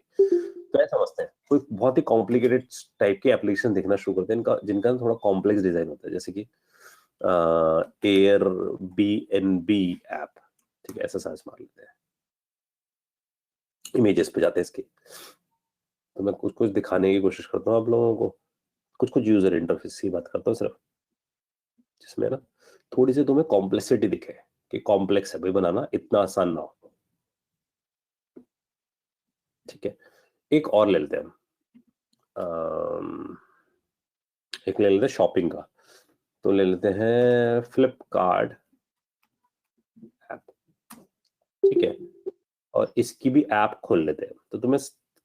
तो ऐसा समझते हैं, कोई बहुत ही कॉम्प्लिकेटेड टाइप के एप्लीकेशन देखना शुरू करते हैं इनका, जिनका थोड़ा कॉम्प्लेक्स डिजाइन होता है, जैसे कि एयरबीएनबी ऐप, ठीक है, ऐसा सर्च मार लेते हैं, इमेजेस पे जाते हैं इसके। तो मैं कुछ कुछ दिखाने की कोशिश करता हूँ आप लोगों को, कुछ कुछ यूजर इंटरफेस की बात करता हूँ सिर्फ, जिसमें ना थोड़ी सी तुम्हें कॉम्प्लेक्सिटी दिखे कि कॉम्प्लेक्स है भाई बनाना, इतना आसान ना हो, ठीक है। एक और ले लेते हैं हम, एक ले लेते हैं शॉपिंग का, तो ले लेते हैं फ्लिपकार्ट ऐप, ठीक है। और इसकी भी ऐप खोल लेते हैं, तो तुम्हें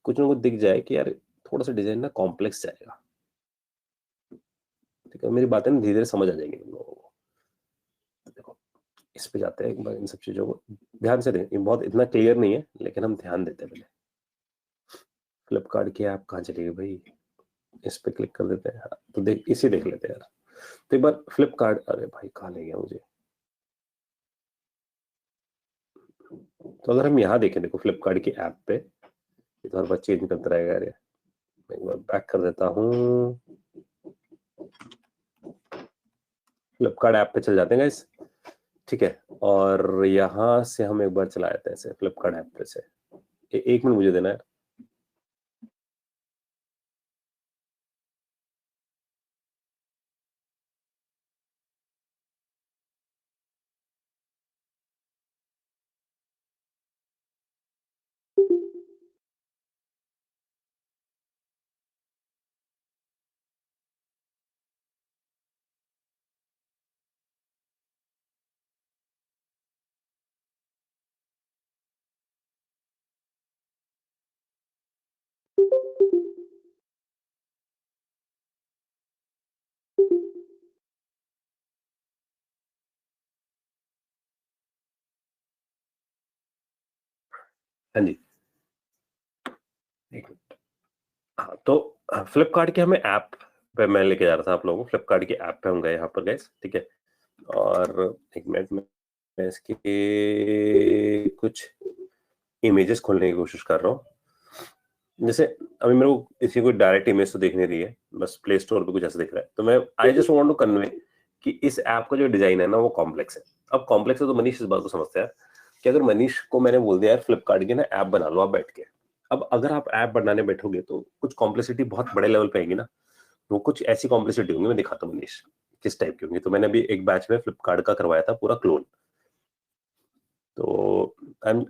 कुछ ना कुछ दिख जाए कि यार थोड़ा सा डिजाइन ना कॉम्प्लेक्स जाएगा। ठीक है, मेरी बातें ना धीरे धीरे समझ आ जाएंगी तुम लोगों को। देखो इस पे जाते हैं एक बार, इन सब चीजों को ध्यान से देखें, बहुत इतना क्लियर नहीं है लेकिन हम ध्यान देते हैं। पहले फ्लिपकार्ट की ऐप कहाँ चली गई भाई, इस पे क्लिक कर देते हैं। तो देख इसे देख लेते हैं यार। तो एक बार फ्लिपकार्ट, अरे भाई कहाँ ले गया मुझे। तो अगर हम यहाँ देखें, देखो फ्लिपकार्ट की ऐप पे, ये तो हर बार चेंज करता रहेगा यार। मैं एक बार बैक कर देता हूँ, फ्लिपकार्ट ऐप पे चल जाते हैं गाइस। ठीक है, और यहाँ से हम एक बार चला जाते हैं ऐसे फ्लिपकार्ट ऐप पे से। एक मिनट मुझे देना है। हाँ जी, एक मिनट। हाँ, तो फ्लिपकार्ट के हमें ऐप पे मैं लेके जा रहा था आप लोगों को। फ्लिपकार्ट की ऐप पे हम गए यहाँ पर गाइस, ठीक है। और एक मिनट में मैं इसकी कुछ इमेजेस खोलने की कोशिश कर रहा हूँ। जैसे अभी मेरे को इसी को डायरेक्ट इमेज तो देख नहीं रही है, बस प्ले स्टोर पे कुछ ऐसा दिख रहा है। तो मैं I just want to convey कि इस ऐप का जो डिजाइन है ना वो कॉम्प्लेक्स है। अब कॉम्प्लेक्स है तो मनीष इस बात को समझते हैं कि अगर मनीष को मैंने बोल दिया यार फ्लिपकार्ट की ना ऐप बना लो आप बैठ के, अब अगर आप ऐप बनाने बैठोगे तो कुछ कॉम्प्लेक्सिटी बहुत बड़े लेवल पे आएगी ना। वो कुछ ऐसी कॉम्प्लेक्सिटी होंगी, मैं दिखाता हूँ मनीष किस टाइप की होंगी। तो मैंने अभी एक बैच में फ्लिपकार्ट का करवाया था पूरा क्लोन। तो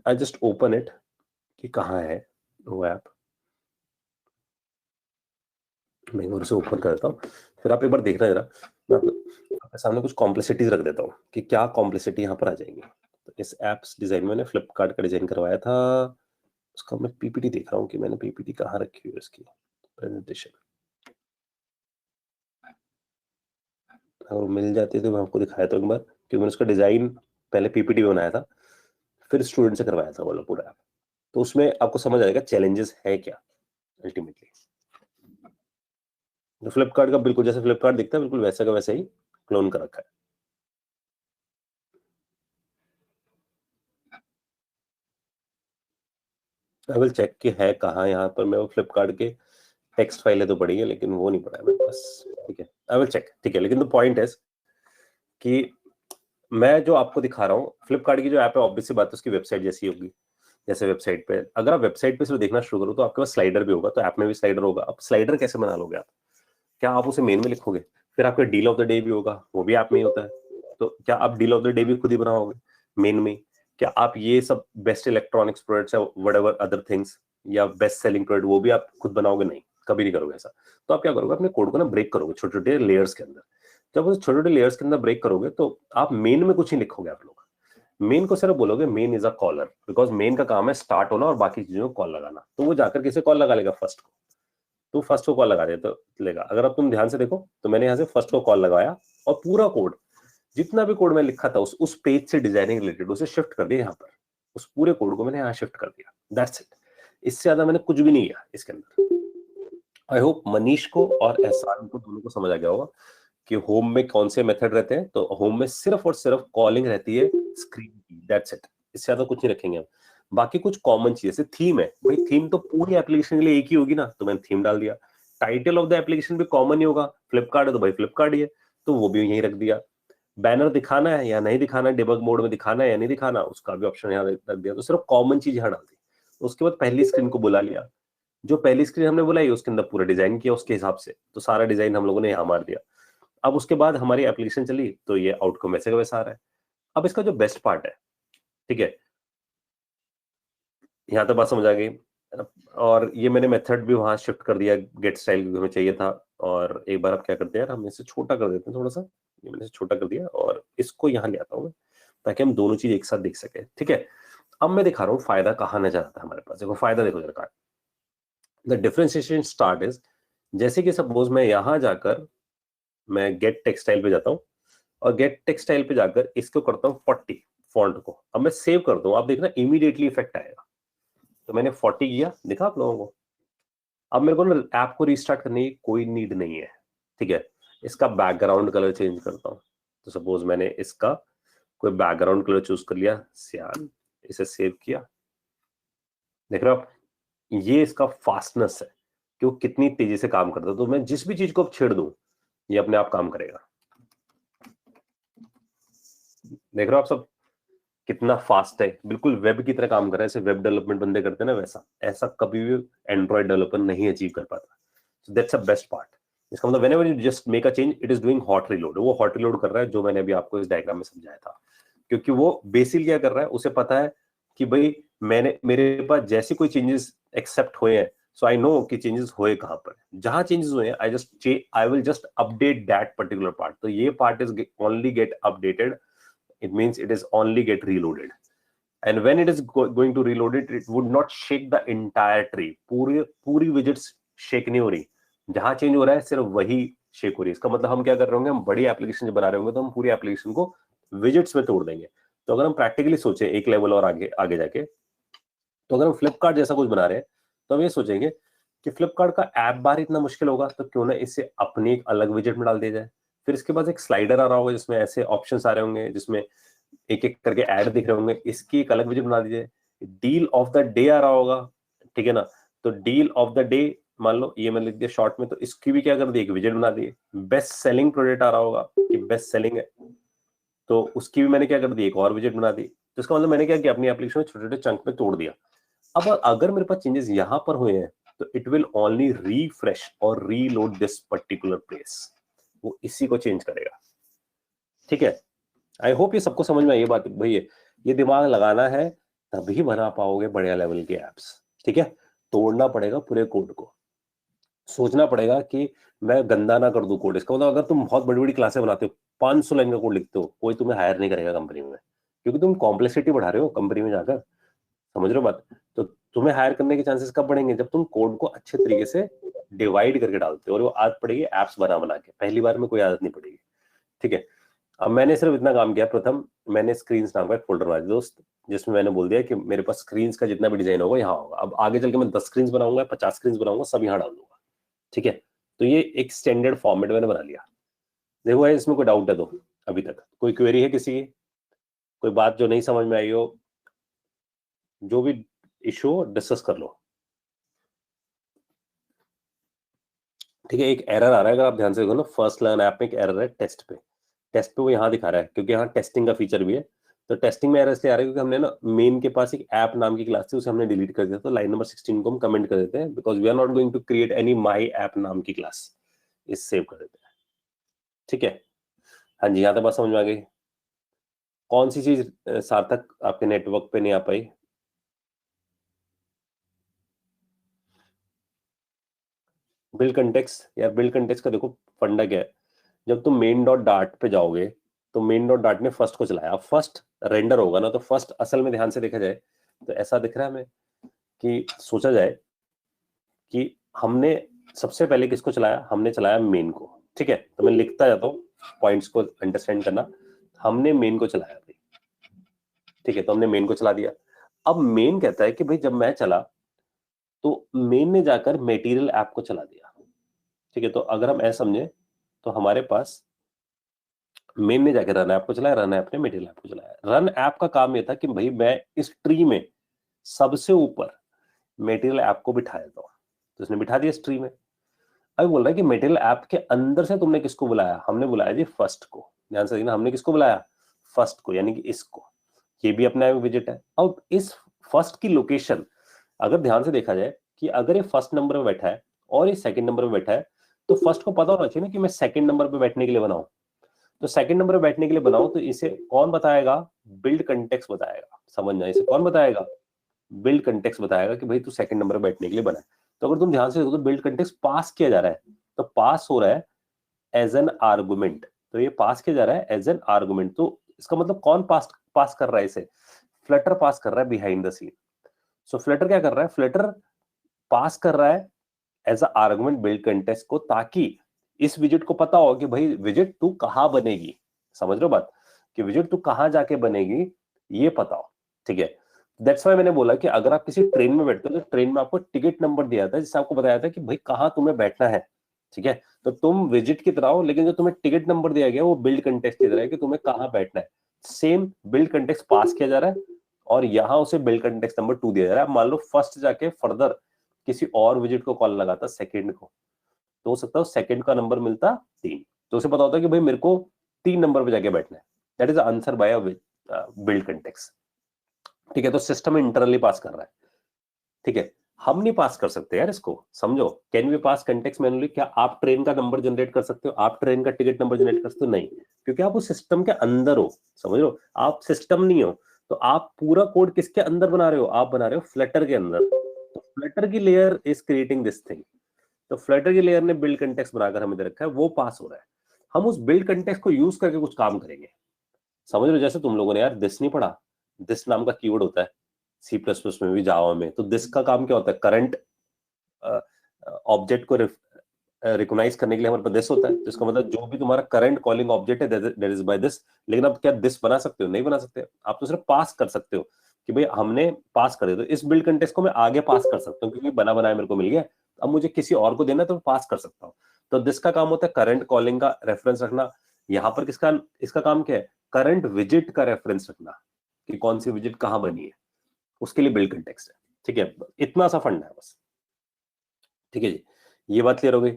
आई जस्ट ओपन इट कि कहाँ है वो ऐप। मैं और से ओपन कर देता हूँ, फिर आप एक बार देखना जरा। मैं आपके सामने कुछ कॉम्प्लेक्सिटीज रख देता हूँ कि क्या कॉम्प्लेक्सिटी यहाँ पर आ जाएंगी। तो इस एप्स डिजाइन में मैंने फ्लिपकार्ट का डिजाइन करवाया था, उसका मैं पीपीटी देख रहा हूँ कि मैंने पीपीटी कहाँ रखी हुई है इसकी प्रेजेंटेशन। अगर मिल जाती तो मैं आपको दिखाया था एक बार, क्योंकि मैंने उसका डिजाइन पहले पीपीटी में बनाया था, फिर स्टूडेंट से करवाया था वाला पूरा ऐप। तो उसमें आपको समझ आएगा चैलेंजेस है क्या अल्टीमेटली। तो फ्लिपकार्ट का बिल्कुल जैसे फ्लिपकार्ट दिखता है बिल्कुल वैसा का वैसा ही क्लोन कर रखा है। आई विल चेक कि है कहाँ यहाँ पर। मैं वो फ्लिपकार्ट के टेक्स्ट फाइलें तो पड़ी है लेकिन वो नहीं पड़ा है मेरे पास। ठीक है, आई विल चेक। ठीक है, लेकिन द पॉइंट है कि मैं जो आपको दिखा रहा हूँ फ्लिपकार्ट की जो ऐप है, ऑब्वियस सी बात है उसकी वेबसाइट जैसी होगी। जैसे वेबसाइट पे अगर आप वेबसाइट पे सिर्फ देखना शुरू करो तो आपके पास स्लाइडर भी होगा, तो ऐप में भी स्लाइडर होगा। अब स्लाइडर कैसे बना लोगे आप? क्या आप उसे मेन में लिखोगे? फिर आपका डील ऑफ द डे भी होगा, वो भी ऐप में ही होता है। तो क्या आप डील ऑफ द डे भी खुद ही बनाओगे मेन में? क्या आप ये सब बेस्ट इलेक्ट्रॉनिक्स प्रोडक्ट्स या व्हाटएवर अदर थिंग्स या बेस्ट सेलिंग प्रोडक्ट वो भी आप खुद बनाओगे? नहीं, कभी नहीं करोगे ऐसा। तो आप क्या करोगे, अपने कोड को ना ब्रेक करोगे छोटे छोटे लेयर्स के अंदर। जब उस छोटे छोटे लेयर्स के अंदर ब्रेक करोगे तो आप मेन में कुछ नहीं लिखोगे। आप लोग मेन को सिर्फ बोलोगे main is a caller, because main का काम है स्टार्ट होना और बाकी चीजों को कॉल लगाना। तो वो जाकर किसे कॉल लगा लेगा? फर्स्ट को। तो फर्स्ट को कॉल लगा दे तो लेगा। अगर अब तुम ध्यान से देखो तो मैंने यहाँ से फर्स्ट को कॉल लगाया और पूरा कोड, जितना भी कोड मैं लिखा था उस पेज से डिजाइनिंग रिलेटेड, उसे शिफ्ट कर दिया यहाँ पर। उस पूरे कोड को मैंने यहाँ शिफ्ट कर दिया, दैट्स इट। इससे ज्यादा मैंने कुछ भी नहीं किया इसके अंदर। आई होप मनीष को और एहसान को दोनों को समझ आ गया होगा कि होम में कौन से मेथड रहते हैं। तो होम में सिर्फ और सिर्फ कॉलिंग रहती है स्क्रीन की, दैट्स इट। इससे ज्यादा कुछ नहीं रखेंगे हम। बाकी कुछ कॉमन चीज जैसे थीम है, भाई थीम तो पूरी एप्लीकेशन के लिए एक ही होगी ना, तो मैंने थीम डाल दिया। टाइटल ऑफ द एप्लीकेशन भी कॉमन ही होगा, फ्लिपकार्ट है तो भाई फ्लिपकार्ट ही है, तो वो भी यहीं रख दिया। बैनर दिखाना है या नहीं दिखाना है, डिबग मोड में दिखाना है या नहीं दिखाना, उसका भी ऑप्शन यहाँ रख दिया। तो सिर्फ कॉमन चीज यहाँ डाल दी। उसके बाद पहली स्क्रीन को बुला लिया, जो पहली स्क्रीन हमने बुलाई उसके अंदर पूरा डिजाइन किया उसके हिसाब से, तो सारा डिजाइन हम लोगों ने यहाँ मार दिया। अब उसके बाद हमारी एप्लीकेशन चली तो ये आउटकम वैसे का वैसा आ रहा है। अब इसका जो बेस्ट पार्ट है, ठीक है, यहाँ तक बात समझ आ गई। और ये मैंने मेथड भी वहां शिफ्ट कर दिया गेट स्टाइल, क्योंकि हमें चाहिए था। और एक बार आप क्या करते हैं यार, हम इसे छोटा कर देते हैं थोड़ा सा। ये मैंने इसे छोटा कर दिया और इसको यहाँ ले आता हूँ मैं, ताकि हम दोनों चीज एक साथ देख सके। ठीक है, अब मैं दिखा रहा हूँ फायदा कहाँ नजर आता है हमारे पास। देखो फायदा देखो जरा, द डिफरेंशिएशन स्टार्ट इज, जैसे कि सपोज मैं यहां जाकर मैं गेट टेक्सटाइल पे जाता हूँ और गेट टेक्सटाइल पे जाकर इसको करता हूँ 40 फॉन्ट को, अब मैं सेव कर दूं, आप देखना इमीडिएटली इफेक्ट आएगा। तो मैंने 40 किया, दिखा आप लोगों को। अब मेरे को ना ऐप को रिस्टार्ट करने की कोई नीड नहीं है, ठीक है। इसका बैकग्राउंड कलर चेंज करता हूँ, तो सपोज मैंने इसका कोई बैकग्राउंड कलर चूज कर लिया सियान, इसे सेव किया। देख रहे हो आप, ये इसका फास्टनेस है कि वो कितनी तेजी से काम करता है। तो मैं जिस भी चीज को अब छेड़ दूं ये अपने आप काम करेगा। देख रहे हो आप सब कितना फास्ट है, बिल्कुल वेब की तरह काम कर रहा है। जैसे वेब डेवलपमेंट बंदे करते हैं ना, वैसा ऐसा कभी भी एंड्रॉइड डेवलपर नहीं अचीव कर पाता। So that's a best part. इसका मतलब whenever you just make a change it is doing hot reload, वो हॉट रीलोड कर रहा है, जो मैंने अभी आपको इस डायग्राम में समझाया था। क्योंकि वो बेसिकली क्या कर रहा है, उसे पता है कि भाई मेरे पास जैसे कोई चेंजेस एक्सेप्ट हुए हैं, सो आई नो कि चेंजेस हुए कहां पर, जहां चेंजेस हुए हैं I will just update that particular part. तो ये part is only get updated, it means it is only get reloaded, and when it is going to reload it would not shake the entire tree। पूरी widgets shake नहीं हो रही, जहां change हो रहा है सिर्फ वही शेक हो रही है। इसका मतलब हम क्या कर रहे होंगे, हम बड़ी एप्लीकेशन जब बना रहे होंगे तो हम पूरी एप्लीकेशन को विजेट्स में तोड़ देंगे। तो अगर हम प्रैक्टिकली सोचे एक लेवल और आगे आगे जाके, तो अगर हम फ्लिपकार्ट जैसा कुछ बना रहे हैं तो हम ये सोचेंगे कि फ्लिपकार्ट का ऐप बार इतना मुश्किल होगा, तो क्यों ना इसे अपनी एक अलग विजेट में डाल दिया जाए। फिर इसके पास एक स्लाइडर आ रहा होगा जिसमें ऐसे ऑप्शंस आ रहे होंगे, जिसमें एक एक करके ऐड दिख रहे होंगे, इसकी एक अलग विजेट बना दीजिए। डील ऑफ द डे आ रहा होगा, ठीक है ना, तो डील ऑफ द डे मान लो ये मैंने लिख दिया शॉर्ट में, तो इसकी भी क्या कर दी, एक विजेट बना दी। बेस्ट सेलिंग प्रोडक्ट आ रहा होगा कि बेस्ट सेलिंग है, तो उसकी भी मैंने क्या कर दी, एक और विजेट बना दी। तो इसका मतलब मैंने क्या किया, अपनी एप्लीकेशन में छोटे छोटे चंक में तोड़ दिया। अब अगर मेरे पास चेंजेस यहां पर हुए हैं तो इट विल ओनली रिफ्रेश और रीलोड दिस पर्टिकुलर प्लेस, वो इसी को चेंज करेगा, ठीक है। आई होप ये सबको समझ में आई ये बात भैया, ये दिमाग लगाना है तभी बना पाओगे बढ़िया लेवल के एप्स, ठीक है। तोड़ना पड़ेगा पूरे कोड को, सोचना पड़ेगा कि मैं गंदा ना कर दूं कोड। इसका मतलब अगर तुम बहुत बड़ी बड़ी क्लासें बनाते हो, 500 लाइन का कोड लिखते हो, कोई तुम्हें हायर नहीं करेगा कंपनी में, क्योंकि तुम कॉम्प्लेक्सिटी बढ़ा रहे हो कंपनी में जाकर, समझ रहे हो बात। तो तुम्हें हायर करने के चांसेस कब बढ़ेंगे, जब तुम कोड को अच्छे तरीके से डिवाइड करके डालते हो, और वो आदत पड़ेगी एप्स बना बना के, पहली बार में कोई आदत नहीं पड़ेगी, ठीक है। अब मैंने सिर्फ इतना काम किया, प्रथम मैंने स्क्रीन्स नाम का एक फोल्डर बनाया दोस्त, जिसमें मैंने बोल दिया कि मेरे पास स्क्रीन्स का जितना भी डिजाइन होगा यहाँ होगा। अब आगे चल के मैं 10 स्क्रीन बनाऊंगा, 50 स्क्रीन बनाऊंगा, सब यहाँ डाल दूंगा, ठीक है। तो ये एक स्टैंडर्ड फॉर्मेट मैंने बना लिया। देखो है इसमें कोई डाउट है तो, अभी तक कोई क्वेरी है किसी की, कोई बात जो नहीं समझ में आई हो, जो भी इशू हो डिस्कस कर लो, ठीक है। एक एरर आ रहा है, अगर आप ध्यान से देखो ना, फर्स्ट लर्न ऐप में एक एरर है टेस्ट पे वो यहाँ दिखा रहा है, क्योंकि यहाँ टेस्टिंग का फीचर भी है। तो टेस्टिंग में एरर इसलिए आ रहा है क्योंकि हमने ना मेन के पास एक ऐप नाम की क्लास थी, उसे हमने डिलीट कर दिया। तो लाइन नंबर 16 को हम कमेंट कर देते हैं, because we are not going to create any my app नाम की क्लास, इस सेव कर देते हैं, ठीक है। हाँ जी, यहाँ तक बात समझ में आ गई। कौन सी चीज सार्थक आपके नेटवर्क पे नहीं आ पाई? बिल्ड कंटेक्स्ट, यार बिल्ड कंटेक्स्ट का देखो फंडा क्या है, जब तुम मेन डॉट डार्ट पे जाओगे तो मेन डॉट डार्ट ने फर्स्ट को चलाया, अब फर्स्ट रेंडर होगा ना, तो फर्स्ट असल में ध्यान से देखा जाए तो ऐसा दिख रहा है हमें कि सोचा जाए कि हमने सबसे पहले किसको चलाया, हमने चलाया मेन को, ठीक है। तो मैं लिखता जाता हूँ पॉइंट्स को अंडरस्टैंड करना, हमने मेन को चलाया भाई, ठीक है। तो हमने मेन को चला दिया। अब मेन कहता है कि भाई जब मैं चला तो मेन ने जाकर मटेरियल ऐप को चला दिया, ठीक है। तो अगर हम ऐसा समझे तो हमारे पास मेन ने जाकर रन ऐप को चलाया, रन ऐप ने मटेरियल ऐप को चलाया। रन ऐप का काम यह था कि भाई मैं इस ट्री में सबसे ऊपर मटेरियल ऐप को बिठा देता हूं, तो उसने बिठा दिया इस ट्री में। अभी बोल रहा है कि मटेरियल ऐप के अंदर से तुमने किसको बुलाया, हमने बुलाया जी फर्स्ट को, ध्यान से देखना, हमने किसको बुलाया, फर्स्ट को, यानी कि इसको, ये भी अपना विजिट है। अब इस फर्स्ट की लोकेशन अगर ध्यान से देखा जाए कि अगर ये फर्स्ट नंबर पे बैठा है और ये सेकंड नंबर पे बैठा है, तो फर्स्ट को पता होना चाहिए ना कि मैं सेकंड नंबर पे बैठने के लिए बनाऊं। तो सेकंड नंबर पे बैठने के लिए बनाऊं तो इसे कौन बताएगा, बिल्ड कंटेक्स्ट बताएगा, समझना, इसे कौन बताएगा, बिल्ड कंटेक्स्ट बताएगा कि भाई तू सेकंड नंबर पे बैठने के लिए बना है। तो अगर तुम ध्यान से देखो तो बिल्ड कंटेक्स्ट पास किया जा रहा है, तो पास हो रहा है एज एन आर्गुमेंट, तो ये पास किया जा रहा है एज एन आर्गुमेंट। तो इसका मतलब कौन पास कर रहा है इसे, फ्लटर पास कर रहा है behind the scene. So Flutter क्या कर रहा है, फ्लटर पास कर रहा है as a argument build context को, ताकि इस विजिट को पता हो कि भाई विजिट तू कहां बनेगी, समझ रहे हो बात, कि विजिट तू कहां जाके बनेगी ये पता हो, ठीक है। दैट्स व्हाई मैंने बोला कि अगर आप किसी ट्रेन में बैठते हो तो ट्रेन में आपको टिकट नंबर दिया था जिससे आपको बताया था कि भाई कहां तुम्हें बैठना है, ठीक है। तो तुम विजिट की तरह हो, लेकिन जो तुम्हें टिकट नंबर दिया गया वो बिल्ड कंटेक्स्ट की तरह है कि तुम्हें कहां बैठना है। सेम बिल्ड कंटेक्स्ट पास किया जा रहा है और यहां उसे बिल्ड कंटेक्स्ट नंबर 2 दिया जा रहा है। मान लो फर्स्ट जाके फर्दर किसी और विजिट को कॉल लगाता सेकंड को, तो हो सकता है सेकंड का नंबर मिलता 3, तो उसे पता होता कि भाई मेरे को 3 नंबर पे जाके बैठना है। That is answer bye a build context, ठीक है। तो सिस्टम इंटरनली पास कर रहा है, ठीक है। हम नहीं पास कर सकते यार इसको, समझो। Can we pass context manually? क्या आप ट्रेन का नंबर जनरेट कर सकते हो, आप ट्रेन का टिकट नंबर जनरेट कर सकते हो? नहीं, क्योंकि आप उस सिस्टम के अंदर हो, समझ लो। आप सिस्टम नहीं हो, तो आप पूरा कोड किसके अंदर बना रहे हो, आप बना रहे हो फ्लटर के अंदर। तो फ्लटर की layer is creating this thing. तो फ्लटर की लेयर ने बिल्ड कंटेक्स्ट बनाकर हमें दे रखा है, वो पास हो रहा है। हम उस बिल्ड कंटेक्स्ट को यूज करके कुछ काम करेंगे, समझ लो। जैसे तुम लोगों ने यार दिस नहीं पढ़ा, दिस नाम का कीवर्ड होता है सी प्लस प्लस में भी, जावा में। तो दिस का काम क्या होता है, करंट ऑब्जेक्ट को रिकॉग्नाइज करने के लिए हमारे पास दिस होता है। तो इसका मतलब जो भी तुम्हारा करंट कॉलिंग ऑब्जेक्ट है दैट इज बाय दिस। लेकिन अब क्या दिस बना सकते हो? नहीं बना सकते। आप तो सिर्फ पास कर सकते हो कि भाई हमने पास कर दिया। तो इस बिल्ड कंटेक्स्ट को मैं आगे पास कर सकता हूँ क्योंकि बना बनाया मेरे को मिल गया। अब मुझे किसी और को देना है तो मैं पास कर सकता हूँ। तो दिस का काम होता है करंट कॉलिंग का रेफरेंस रखना। यहाँ पर किसका, इसका काम क्या है, करंट विजिट का रेफरेंस रखना कि कौन सी विजिट कहां बनी है, उसके लिए बिल्ड कंटेक्स्ट है, ठीक है। इतना सा फंड है बस, ठीक है जी। ये बात क्लियर हो गई?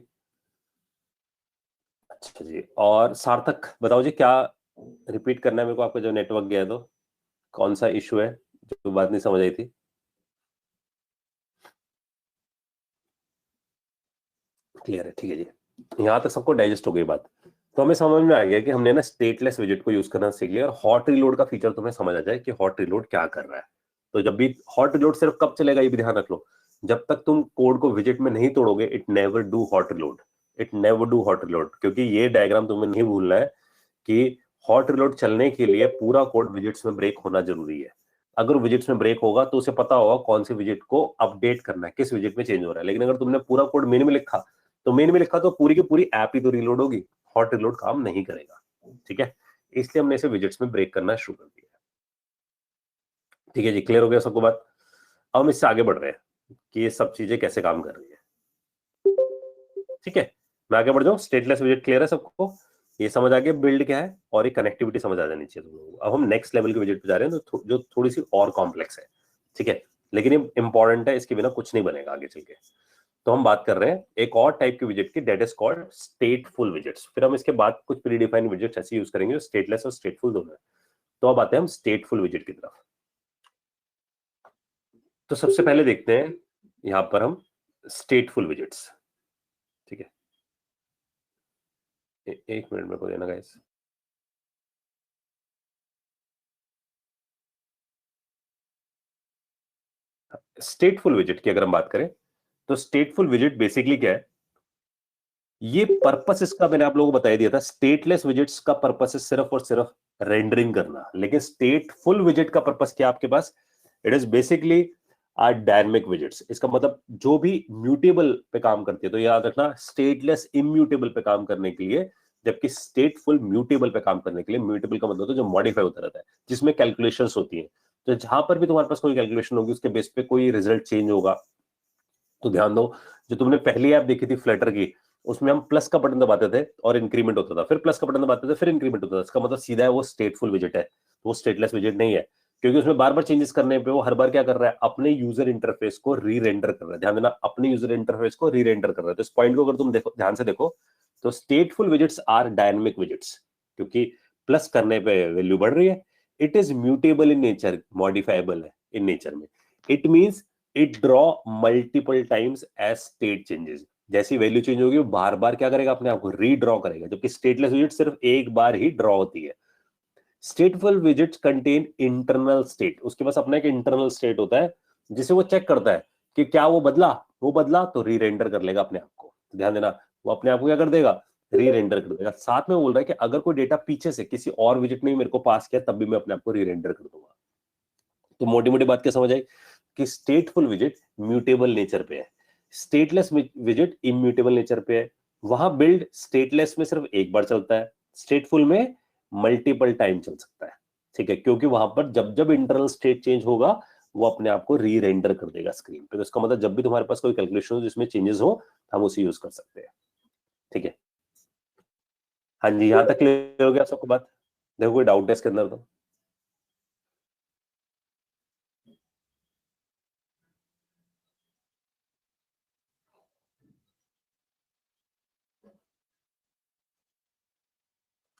अच्छा जी, और सार्थक बताओ जी, क्या रिपीट करना है मेरे को? आपका जो नेटवर्क गया है तो कौन सा इशू है, जो बात नहीं समझ आई थी? क्लियर है, ठीक है जी। यहाँ तक सबको डाइजेस्ट हो गई बात। तो हमें समझ में आ गया कि हमने ना स्टेटलेस विजिट को यूज करना सीख लिया, और हॉट रिलोड का फीचर तुम्हें समझ आ जाए कि हॉट रिलोड क्या कर रहा है। तो जब भी हॉट रिलोड सिर्फ कब चलेगा ये भी ध्यान रख लो, जब तक तुम कोड को विजिट में नहीं तोड़ोगे, it never do hot reload, it never do hot reload. क्योंकि ये डायग्राम तुम्हें नहीं भूलना है कि हॉट रिलोड चलने के लिए पूरा कोड विजिट्स में ब्रेक होना जरूरी है। अगर विजिट्स में ब्रेक होगा तो उसे पता होगा कौन सी विजिट को अपडेट करना है, किस विजिट में चेंज हो रहा है। लेकिन अगर तुमने पूरा कोड मेन में लिखा, तो मेन में लिखा तो पूरी की पूरी ऐप ही तो रिलोड होगी, हॉट रिलोड काम नहीं करेगा, ठीक है। इसलिए हमने इसे विजिट्स में ब्रेक करना शुरू कर दिया, ठीक है जी। क्लियर हो गया सबको बात? अब हम इससे आगे बढ़ रहे हैं कि ये सब चीजें कैसे काम कर रही है, ठीक है। मैं आगे बढ़ जाऊं। स्टेटलेस विजिट क्लियर है सबको? ये समझ आ गया बिल्ड क्या है, और ये कनेक्टिविटी समझ आ जानी चाहिए तुम लोगों को। अब हम नेक्स्ट लेवल के विजिट पे जा रहे हैं जो थोड़ी सी और कॉम्प्लेक्स है, ठीक है। लेकिन ये इंपॉर्टेंट है, इसके बिना कुछ नहीं बनेगा आगे चल के। तो हम बात कर रहे हैं एक और टाइप की विजिट की, दैट इज कॉल्ड स्टेटफुल विजिट्स। फिर हम इसके बाद कुछ प्रीडिफाइंड विजिट्स ऐसे यूज करेंगे जो स्टेटलेस और स्टेटफुल दोनों है। तो अब आते हैं हम स्टेटफुल विजिट की तरफ। तो सबसे पहले देखते हैं यहां पर हम स्टेटफुल विजिट्स, ठीक है। एक मिनट में को देना गाइस। स्टेटफुल विजिट की अगर हम बात करें तो स्टेटफुल विजिट बेसिकली क्या है, ये पर्पस इसका मैंने आप लोगों को बता दिया था। स्टेटलेस विजिट्स का पर्पस है सिर्फ और सिर्फ रेंडरिंग करना, लेकिन स्टेटफुल विजिट का पर्पस क्या आपके पास, it is basically dynamic widgets. इसका मतलब जो भी म्यूटेबल पे काम करती है। तो याद रखना, स्टेटलेस इम्यूटेबल पे काम करने के लिए, जबकि स्टेटफुल म्यूटेबल पे काम करने के लिए। म्यूटेबल का मतलब होता है जो मॉडिफाई होता रहता है, जिसमें कैलकुलेशंस होती है। तो जहां पर भी तुम्हारे पास कोई कैलकुलेशन होगी उसके बेस पे कोई रिजल्ट चेंज होगा। तो ध्यान दो, जो तुमने पहली ऐप देखी थी फ्लटर की, उसमें हम प्लस का बटन दबाते थे और इंक्रीमेंट होता था, फिर प्लस का बटन दबाते थे फिर इंक्रीमेंट होता था। इसका मतलब सीधा है वो स्टेटफुल विजिट है, वो स्टेटलेस विजिट नहीं है। क्योंकि उसमें बार बार चेंजेस करने पे वो हर बार क्या कर रहा है, अपने यूजर इंटरफेस को री रेंडर कर रहा है। ध्यान देना, अपने यूजर इंटरफेस को री रेंडर कर रहा है। तो इस पॉइंट को अगर तुम देखो, ध्यान से देखो, तो stateful widgets are dynamic widgets, क्योंकि प्लस करने पे वैल्यू बढ़ रही है। It is mutable in nature, modifiable है इन नेचर में। It means it draw multiple times as state changes. जैसी वैल्यू चेंज होगी वो बार बार क्या करेगा, अपने आप को रीड्रॉ करेगा। जबकि स्टेटलेस विजिट सिर्फ एक बार ही ड्रॉ होती है। स्टेटफुल विजिट्स कंटेन इंटरनल स्टेट, उसके पास अपना एक इंटरनल स्टेट होता है जिसे वो चेक करता है कि क्या वो बदला, वो बदला तो री रेंडर कर लेगा अपने आप को। ध्यान देना, वो अपने आप को क्या कर देगा, री रेंडर कर देगा। साथ में बोल रहा है कि अगर कोई डेटा पीछे से किसी और विजिट ने मेरे को पास किया तब भी मैं अपने आप को री रेंडर कर दूंगा। तो मोटी मोटी बात क्या समझ आई कि स्टेटफुल विजिट म्यूटेबल नेचर पे है, स्टेटलेस विजिट इम्यूटेबल नेचर पे है। वहां बिल्ड स्टेटलेस में सिर्फ एक बार चलता है, स्टेटफुल में मल्टीपल टाइम चल सकता है, ठीक है, क्योंकि वहां पर जब जब इंटरनल स्टेट चेंज होगा वो अपने आप को री रेंडर कर देगा स्क्रीन पे। तो इसका मतलब जब भी तुम्हारे पास कोई कैलकुलेशन हो जिसमें चेंजेस हो हम उसे यूज कर सकते हैं, ठीक है। हाँ जी, यहां तक क्लियर हो गया सबको बात? देखो कोई डाउट है इसके अंदर तो?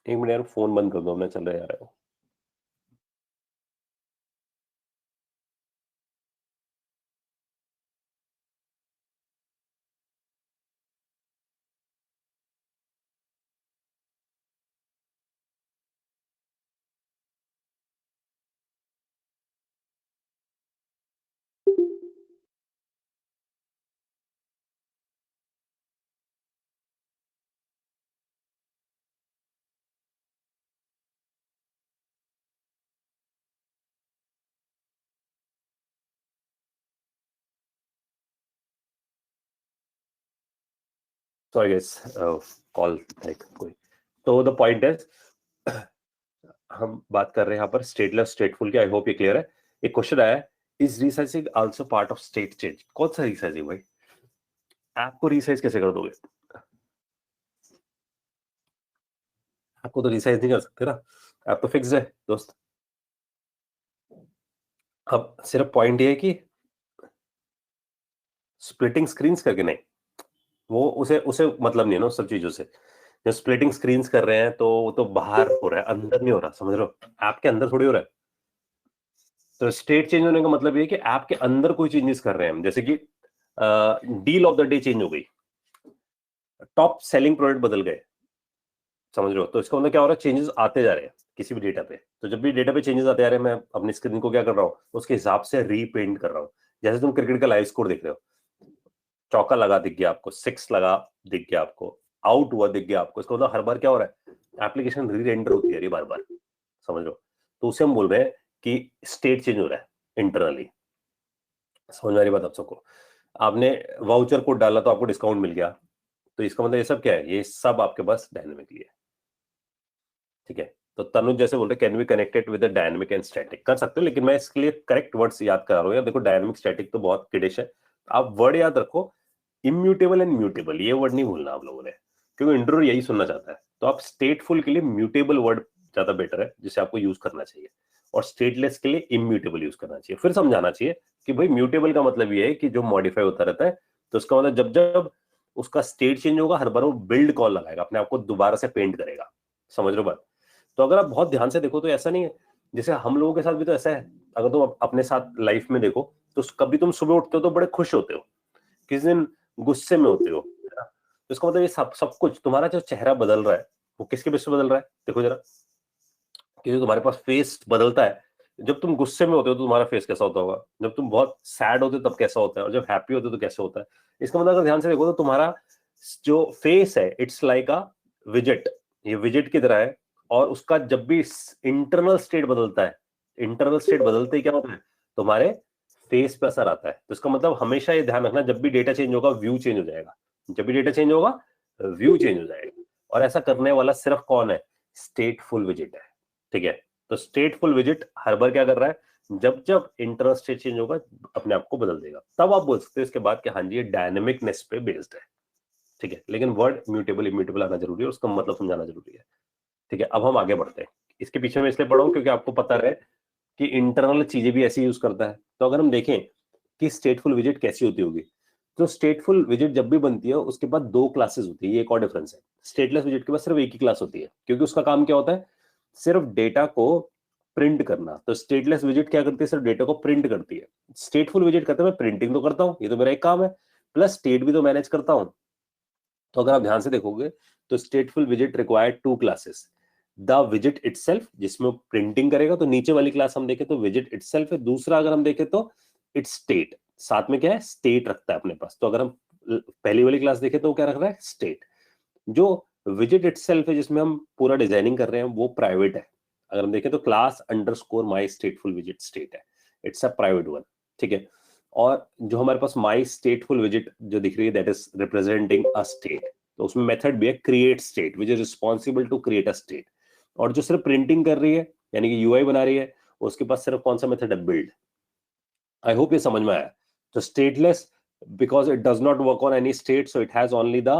एक मिनट यार, फोन बंद कर दो, मैं चल रहा है यार। सॉरी गाइस, कॉल कोई। तो द पॉइंट है, हम बात कर रहे हैं यहाँ पर स्टेटलेस स्टेटफुल की। आई होप ये क्लियर है। एक क्वेश्चन आया है, is resizing also part of state change? कौन सा रीसाइजिंग भाई? ऐप को रीसाइज कैसे कर दोगे? आपको तो रीसाइज नहीं कर सकते ना, ऐप तो फिक्स है दोस्त। अब सिर्फ पॉइंट ये है कि स्प्लिटिंग स्क्रीन्स करके नहीं, वो उसे उसे मतलब नहीं है ना उस सब चीजों से। जब स्प्लिटिंग स्क्रीन्स कर रहे हैं तो वो तो बाहर हो रहा है, अंदर नहीं हो रहा, समझ रहे हो? ऐप के अंदर थोड़ी हो रहा है। तो स्टेट चेंज होने का मतलब ये है कि ऐप के अंदर कोई चेंजेस कर रहे हैं हम, जैसे कि deal of the day change हो गई, टॉप सेलिंग प्रोडक्ट बदल गए, समझ रहे हो? तो इसका मतलब क्या हो रहा है, चेंजेस आते जा रहे हैं किसी भी डेटा पे। तो जब भी डेटा पे चेंजेस आते जा रहे हैं, मैं अपनी स्क्रीन को क्या कर रहा हूँ, उसके हिसाब से रीपेंट कर रहा हूँ। जैसे तुम क्रिकेट का लाइव स्कोर देख रहे हो, चौका लगा दिख गया आपको, सिक्स लगा दिख गया आपको, आउट हुआ दिख गया आपको, इसका मतलब हर बार क्या हो रहा है, एप्लीकेशन री रेंडर होती है बार बार, समझ रहे हो? तो उसे हम बोल रहे हैं कि स्टेट चेंज हो रहा है इंटरनली। समझ में आ रही बात आप सबको? आपने वाउचर कोड डाला तो आपको डिस्काउंट मिल गया, तो इसका मतलब ये सब क्या है, ये सब आपके पास डायनेमिकली है, ठीक है। तो तनुज जैसे बोल रहे can be connected with dynamic and static, कर सकते हो, लेकिन मैं इसके लिए करेक्ट वर्ड्स याद करा रहा हूँ यार। देखो डायनेमिक स्टैटिक तो बहुत किडिश है, आप वर्ड याद रखो, इम्यूटेबल एंड म्यूटेबल, ये वर्ड नहीं भूलना आप लोगों ने, क्योंकि इंटरव्यू यही सुनना चाहता है। तो आप स्टेटफुल के लिए म्यूटेबल वर्ड ज्यादा बेटर है जिसे आपको यूज करना चाहिए, और स्टेटलेस के लिए इम्यूटेबल यूज करना चाहिए। फिर समझाना चाहिए कि भाई म्यूटेबल का मतलब ये है कि जो मॉडिफाई होता रहता है, तो उसका मतलब जब जब उसका स्टेट चेंज होगा हर बार वो बिल्ड कॉल लगाएगा, अपने आप को दोबारा से पेंट करेगा, समझ रहे हो बात? तो अगर आप बहुत ध्यान से देखो तो ऐसा नहीं है, जैसे हम लोगों के साथ भी तो ऐसा है। अगर तुम अपने साथ लाइफ में देखो तो कभी तुम सुबह उठते हो तो बड़े खुश होते हो, किस दिन गुस्से में होते हो, है ना? तो इसका मतलब ये सब कुछ तुम्हारा जो चेहरा बदल रहा है वो किसके बेस पे बदल रहा है, देखो जरा। कि जो तुम्हारे पास फेस बदलता है, जब तुम गुस्से में होते हो तो तुम्हारा फेस कैसा होता होगा, जब तुम बहुत सैड होते हो तब कैसा होता है, और जब हैप्पी होते हो तो कैसे होता है। इसका मतलब अगर ध्यान से देखो तो तुम्हारा जो फेस है इट्स लाइक अ विजेट, ये विजेट की तरह है। और उसका जब भी इंटरनल स्टेट बदलता है, इंटरनल स्टेट बदलते ही क्या होता है, तुम्हारे फेस पे असर आता है। तो इसका मतलब हमेशा ये ध्यान रखना, जब भी डेटा चेंज होगा व्यू चेंज हो जाएगा, जब भी डेटा चेंज होगा व्यू चेंज हो जाएगा। और ऐसा करने वाला सिर्फ कौन है, स्टेटफुल विजिट है, ठीक है। तो स्टेटफुल विजिट हर बार क्या कर रहा है, जब जब इंटरनल स्टेट चेंज होगा अपने आप को बदल देगा, तब आप बोल सकते हो इसके बाद कि हाँ जी ये डायनेमिकनेस पे बेस्ड है, ठीक है। लेकिन वर्ड म्यूटेबल इम्यूटेबल आना जरूरी है, उसका मतलब समझाना जरूरी है, ठीक है। अब हम आगे बढ़ते हैं। इसके पीछे मैं इसलिए पढ़ा हूं क्योंकि आपको पता रहे कि इंटरनल चीजें भी ऐसी यूज करता है। तो अगर हम देखें कि स्टेटफुल विजिट कैसी होती होगी, तो स्टेटफुल विजिट जब भी बनती है उसके बाद दो क्लासेस होती है, ये एक और डिफरेंस है। स्टेटलेस विजिट के बाद सिर्फ एक ही क्लास होती है, क्योंकि उसका काम क्या होता है, सिर्फ डेटा को प्रिंट करना। तो स्टेटलेस विजिट क्या करती है, सिर्फ डेटा को प्रिंट करती है। स्टेटफुल विजिट करते हैं मैं प्रिंटिंग तो करता हूं, ये तो मेरा एक काम है, प्लस स्टेट भी तो मैनेज करता हूं। तो अगर आप ध्यान से देखोगे तो स्टेटफुल विजिट रिक्वायर टू क्लासेस, द विजिट इटसेल्फ जिसमें प्रिंटिंग करेगा, तो नीचे वाली क्लास हम देखें तो विजिट इटसेल्फ है। दूसरा अगर हम देखें तो इट्स स्टेट, साथ में क्या है, स्टेट रखता है अपने पास। तो अगर हम पहली वाली क्लास देखें तो वो क्या रख रहा है, स्टेट। जो विजिट इटसेल्फ है जिसमें हम पूरा डिजाइनिंग कर रहे हैं वो प्राइवेट है। अगर हम देखें तो क्लास अंडरस्कोर माई स्टेटफुल विजिट स्टेट है। इट्स अ प्राइवेट वन, ठीक है। और जो हमारे पास माई स्टेटफुल विजिट जो दिख रही है that is representing a state, तो उसमें मेथड भी है create state which is responsible to create a state. और जो सिर्फ प्रिंटिंग कर रही है यानी कि यूआई बना रही है, उसके पास सिर्फ कौन सा मेथड है, बिल्ड। आई होप ये समझ में आया। तो stateless because it does not work on any state, so it has only the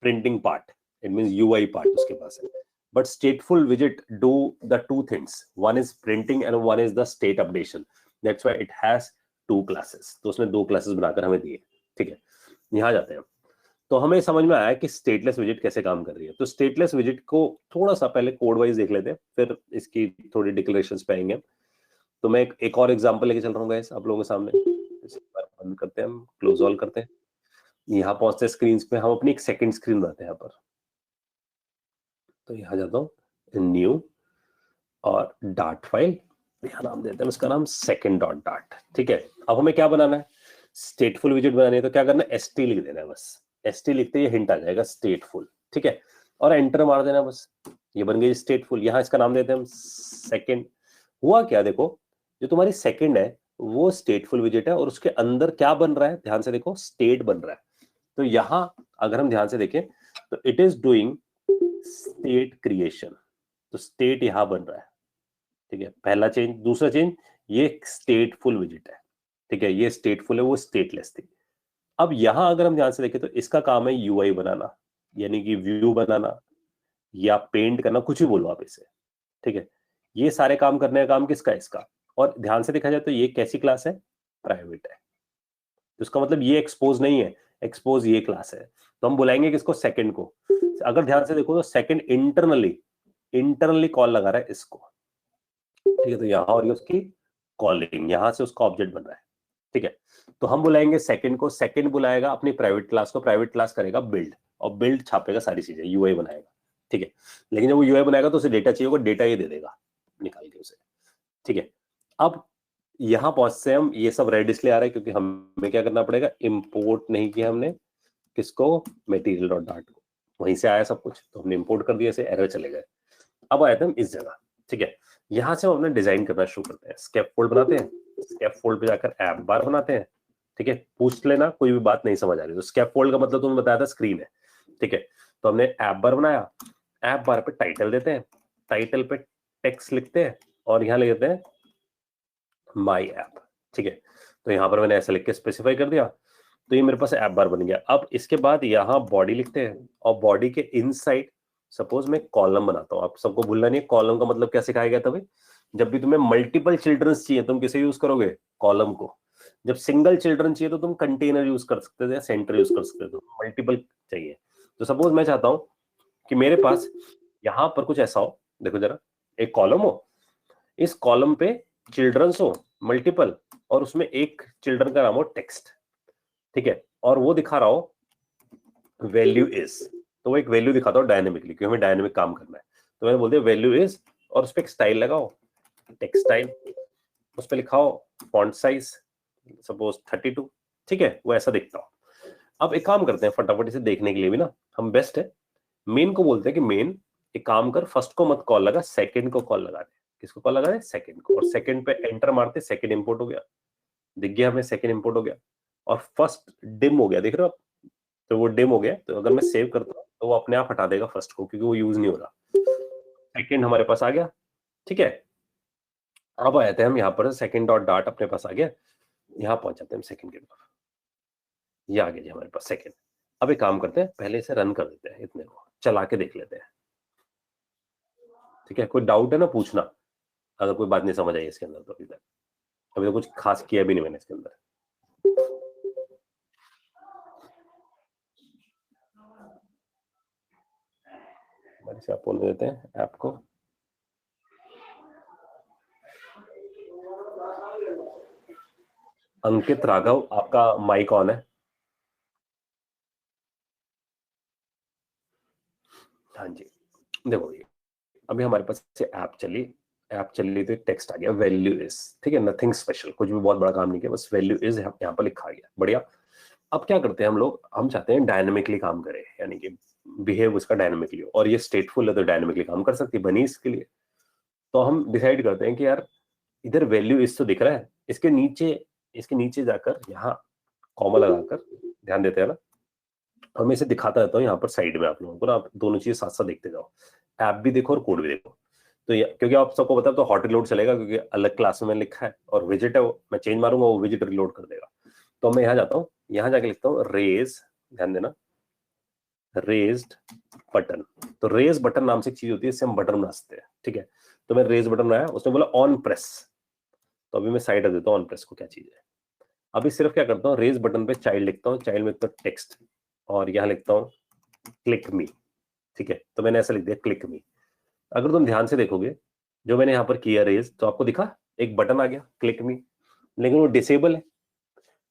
printing part, it means UI part उसके पास है। But stateful widget do the two things, one is printing and one is the state updation, that's why it has two classes। तो उसने दो classes बनाकर हमें दिए, ठीक है। यहाँ जाते हैं, तो हमें समझ में आया कि स्टेटलेस विजिट कैसे काम कर रही है। तो स्टेटलेस विजिट को थोड़ा सा पहले कोड वाइज देख लेते हैं, फिर इसकी थोड़ी डिक्लेरेशंस पे आएंगे। तो मैं एक और एग्जांपल लेके चल रहा हूँ गाइस आप लोगों के सामने। बंद करते हैं, हम क्लोज ऑल करते हैं। यहाँ पहुंचते हैं स्क्रीन पे, हम अपनी एक सेकंड स्क्रीन बनाते हैं यहाँ पर। तो यहाँ जाता हूँ न्यू और डार्ट फाइल, यहाँ नाम देते हैं उसका नाम सेकंड डॉट डार्ट, ठीक है। अब हमें क्या बनाना है, स्टेटफुल विजिट बनानी है। तो क्या करना है, एसटी लिख देना है, बस एसटी लिखते ही हिंट आ जाएगा स्टेटफुल, ठीक है। और एंटर मार देना, बस ये बन गई स्टेटफुल। यहाँ इसका नाम देते हैं हम सेकंड। हुआ क्या, देखो जो तुम्हारी सेकंड है वो स्टेटफुल विजिट है और उसके अंदर क्या बन रहा है, ध्यान से देखो, स्टेट बन रहा है। तो यहां अगर हम ध्यान से देखें तो it is doing state creation, तो स्टेट यहां बन रहा है, ठीक है। पहला चेंज। दूसरा चेंज, ये स्टेटफुल विजिट है, ठीक है, ये स्टेटफुल है, वो स्टेटलेस थी। अब यहां अगर हम ध्यान से देखें तो इसका काम है यूआई बनाना, यानी कि व्यू बनाना या पेंट करना, कुछ भी बोलो आप इसे, ठीक है। ये सारे काम करने का काम किसका है, इसका। और ध्यान से देखा जाए तो ये कैसी क्लास है, प्राइवेट है। तो इसका मतलब ये एक्सपोज नहीं है, एक्सपोज ये क्लास है। तो हम बुलाएंगे किसको, सेकंड को। अगर ध्यान से देखो तो सेकंड इंटरनली कॉल लगा रहा है इसको, ठीक है। तो यहां और ये उसकी कॉलिंग, यहां से उसका ऑब्जेक्ट बन रहा है, ठीक है। तो हम बुलाएंगे सेकंड को, सेकंड बुलाएगा अपनी प्राइवेट क्लास को, प्राइवेट क्लास करेगा बिल्ड, और बिल्ड छापेगा सारी चीजें, यूआई बनाएगा, ठीक है। लेकिन जब वो यूआई बनाएगा तो उसे डेटा चाहिए होगा, डेटा ये दे देगा निकाल के उसे, ठीक है। अब यहां पहुंचते हम, ये सब रेड इसलिए आ रहा है क्योंकि हमें क्या करना पड़ेगा, इंपोर्ट नहीं किया हमने किसको, मटेरियल डॉट डार्ट को, वहीं से आया सब कुछ, तो हमने इंपोर्ट कर दिया, ऐसे एरर चले गए। अब आए थे हम इस जगह, ठीक है। यहां से हम अपना डिजाइन करना शुरू करते हैं, स्केप फोल्ड बनाते हैं, स्केप फोल्ड पे जाकर ऐप बार बनाते हैं, ठीक है। पूछ लेना कोई भी बात नहीं समझ आ रही तो स्केप फोल्ड का मतलब तुमने बताया था स्क्रीन है, ठीक है। तो हमने ऐप बार बनाया, ऐप बार पे टाइटल देते हैं, टाइटल पे टेक्स्ट लिखते हैं और यहाँ लिख देते हैं माई ऐप, ठीक है। तो यहाँ पर मैंने ऐसा लिख के स्पेसिफाई कर दिया, तो ये मेरे पास ऐप बार बन गया। अब इसके बाद यहाँ बॉडी लिखते हैं और बॉडी के इनसाइड सपोज मैं कॉलम बनाता हूँ। आप सबको भूलना नहीं, कॉलम का मतलब क्या सिखाया गया था भाई, जब भी तुम्हें मल्टीपल चिल्ड्रंस चाहिए तुम किसे यूज करोगे, कॉलम को। जब सिंगल चिल्ड्रन चाहिए तो तुम कंटेनर यूज कर सकते थे, सेंटर यूज कर सकते थे। मल्टीपल चाहिए तो सपोज मैं चाहता हूं कि मेरे पास यहां पर कुछ ऐसा हो, देखो जरा, एक कॉलम हो, इस कॉलम पे चिल्ड्रंस हो मल्टीपल, और उसमें एक चिल्ड्रन का नाम हो टेक्स्ट, ठीक है। और वो दिखा रहा हो वैल्यू इज, तो वो एक वैल्यू दिखाता हो डायनेमिकली, क्योंकि हमें डायनेमिक काम करना है। तो मैंने बोल दिया वैल्यू इज, और उस पर एक स्टाइल लगाओ, टेक्स्ट स्टाइल, उस पर लिखाओ फॉन्ट साइज सपोज 32, ठीक है, वो ऐसा दिखता हो। अब एक काम करते हैं फटाफट इसे देखने के लिए भी ना, हम बेस्ट है मेन को बोलते हैं कि मेन एक काम कर, फर्स्ट को मत कॉल लगा, सेकंड को कॉल लगा दे। किसको कॉल लगा दे, सेकंड को। और सेकंड पे एंटर मारते, सेकंड इंपोर्ट हो गया, दिख गया हमें, सेकंड इंपोर्ट हो गया। और फर्स्ट डिम हो गया, देख रहे हो आप, तो वो डिम हो गया। तो अगर मैं सेव करता हूँ तो वो अपने आप हटा देगा फर्स्ट को, क्योंकि वो यूज नहीं हो रहा। सेकंड हमारे पास आ गया, ठीक है। अब आए थे हम यहाँ पर, सेकंड डॉट डार्ट अपने पास आ गया, यहाँ पहुंच जाते हैं हम सेकंड के तरफ, ये आ गया जी हमारे पास सेकंड। अब एक काम करते हैं, पहले इसे रन कर देते हैं, इतने को चला के देख लेते हैं, ठीक है। कोई डाउट है ना पूछना, अगर कोई बात नहीं समझ आई इसके अंदर तो। अभी तो कुछ खास किया भी नहीं मैंने इसके अंदर। से आप बोल देते हैं ऐप को, अंकित राघव, आपका माइक ऑन है। हाँ जी, देखो ये अभी हमारे पास से ऐप चली तो टेक्स्ट आ गया वैल्यू इज, ठीक है, नथिंग स्पेशल, कुछ भी बहुत बड़ा काम नहीं किया, बस वैल्यू इज यहाँ पर लिखा गया, बढ़िया। अब क्या करते हैं हम लोग, हम चाहते हैं डायनेमिकली काम करे, यानी कि बिहेव उसका डायनेमिकली हो, और ये स्टेटफुल है तो डायनेमिकली काम कर सकती है, बनी इसके लिए। तो हम डिसाइड करते हैं कि यार इधर वैल्यू इस तो दिख रहा है, इसके नीचे जाकर यहाँ कॉमा लगाकर ध्यान देते हैं ना, और मैं इसे दिखाता रहता हूँ यहाँ पर साइड में आप लोगों को ना, आप दोनों चीजें साथ साथ देखते जाओ, ऐप भी देखो और कोड भी देखो। तो क्योंकि आप सबको पता है तो हॉट रिलोड चलेगा, क्योंकि अलग क्लास में मैंने लिखा है, और विजिट है वो मैं चेंज मारूंगा वो विजिट रिलोड कर देगा। तो मैं यहाँ जाता हूँ, यहाँ जाके लिखता हूँ रेज, ध्यान देना, रेज्ड बटन। तो रेज बटन नाम से एक चीज होती है, इससे हम बटन बना सकते हैं, ठीक है। तो मैं रेज बटन बनाया, उसने बोला ऑन प्रेस, तो अभी मैं साइड रख देता हूँ ऑन प्रेस को क्या चीज है। अभी सिर्फ क्या करता हूँ, रेज बटन पे चाइल्ड लिखता हूँ, चाइल्ड में लिखता हूँ टेक्स्ट, और यहाँ लिखता हूँ क्लिक मी, ठीक है। तो मैंने ऐसा लिख दिया क्लिक मी। अगर तुम ध्यान से देखोगे जो मैंने यहाँ पर किया रेज, तो आपको दिखा एक बटन आ गया क्लिक मी, लेकिन वो डिसेबल है।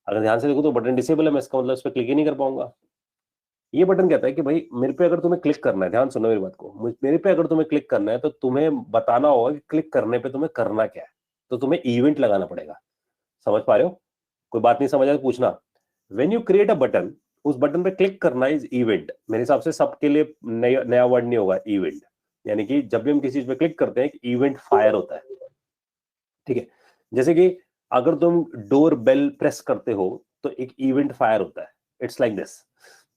अगर ध्यान से देखो तो बटन डिसेबल है, मैं इसका मतलब इस पर क्लिक ही नहीं कर पाऊंगा। ये बटन कहता है कि भाई मेरे पे अगर तुम्हें क्लिक करना है, ध्यान सुनो मेरी बात को, मेरे पे अगर तुम्हें क्लिक करना है तो तुम्हें बताना होगा कि क्लिक करने पे तुम्हें करना क्या है, तो तुम्हें इवेंट लगाना पड़ेगा। समझ पा रहे हो? कोई बात नहीं समझ आए तो पूछना। When you create a button, उस बटन पे क्लिक करना इज इवेंट। मेरे हिसाब से सबके लिए नया वर्ड नहीं होगा इवेंट, यानी कि जब भी हम किसी चीज पे क्लिक करते हैं इवेंट फायर होता है, ठीक है। जैसे कि अगर तुम डोर बेल प्रेस करते हो तो एक इवेंट फायर होता है, इट्स लाइक दिस।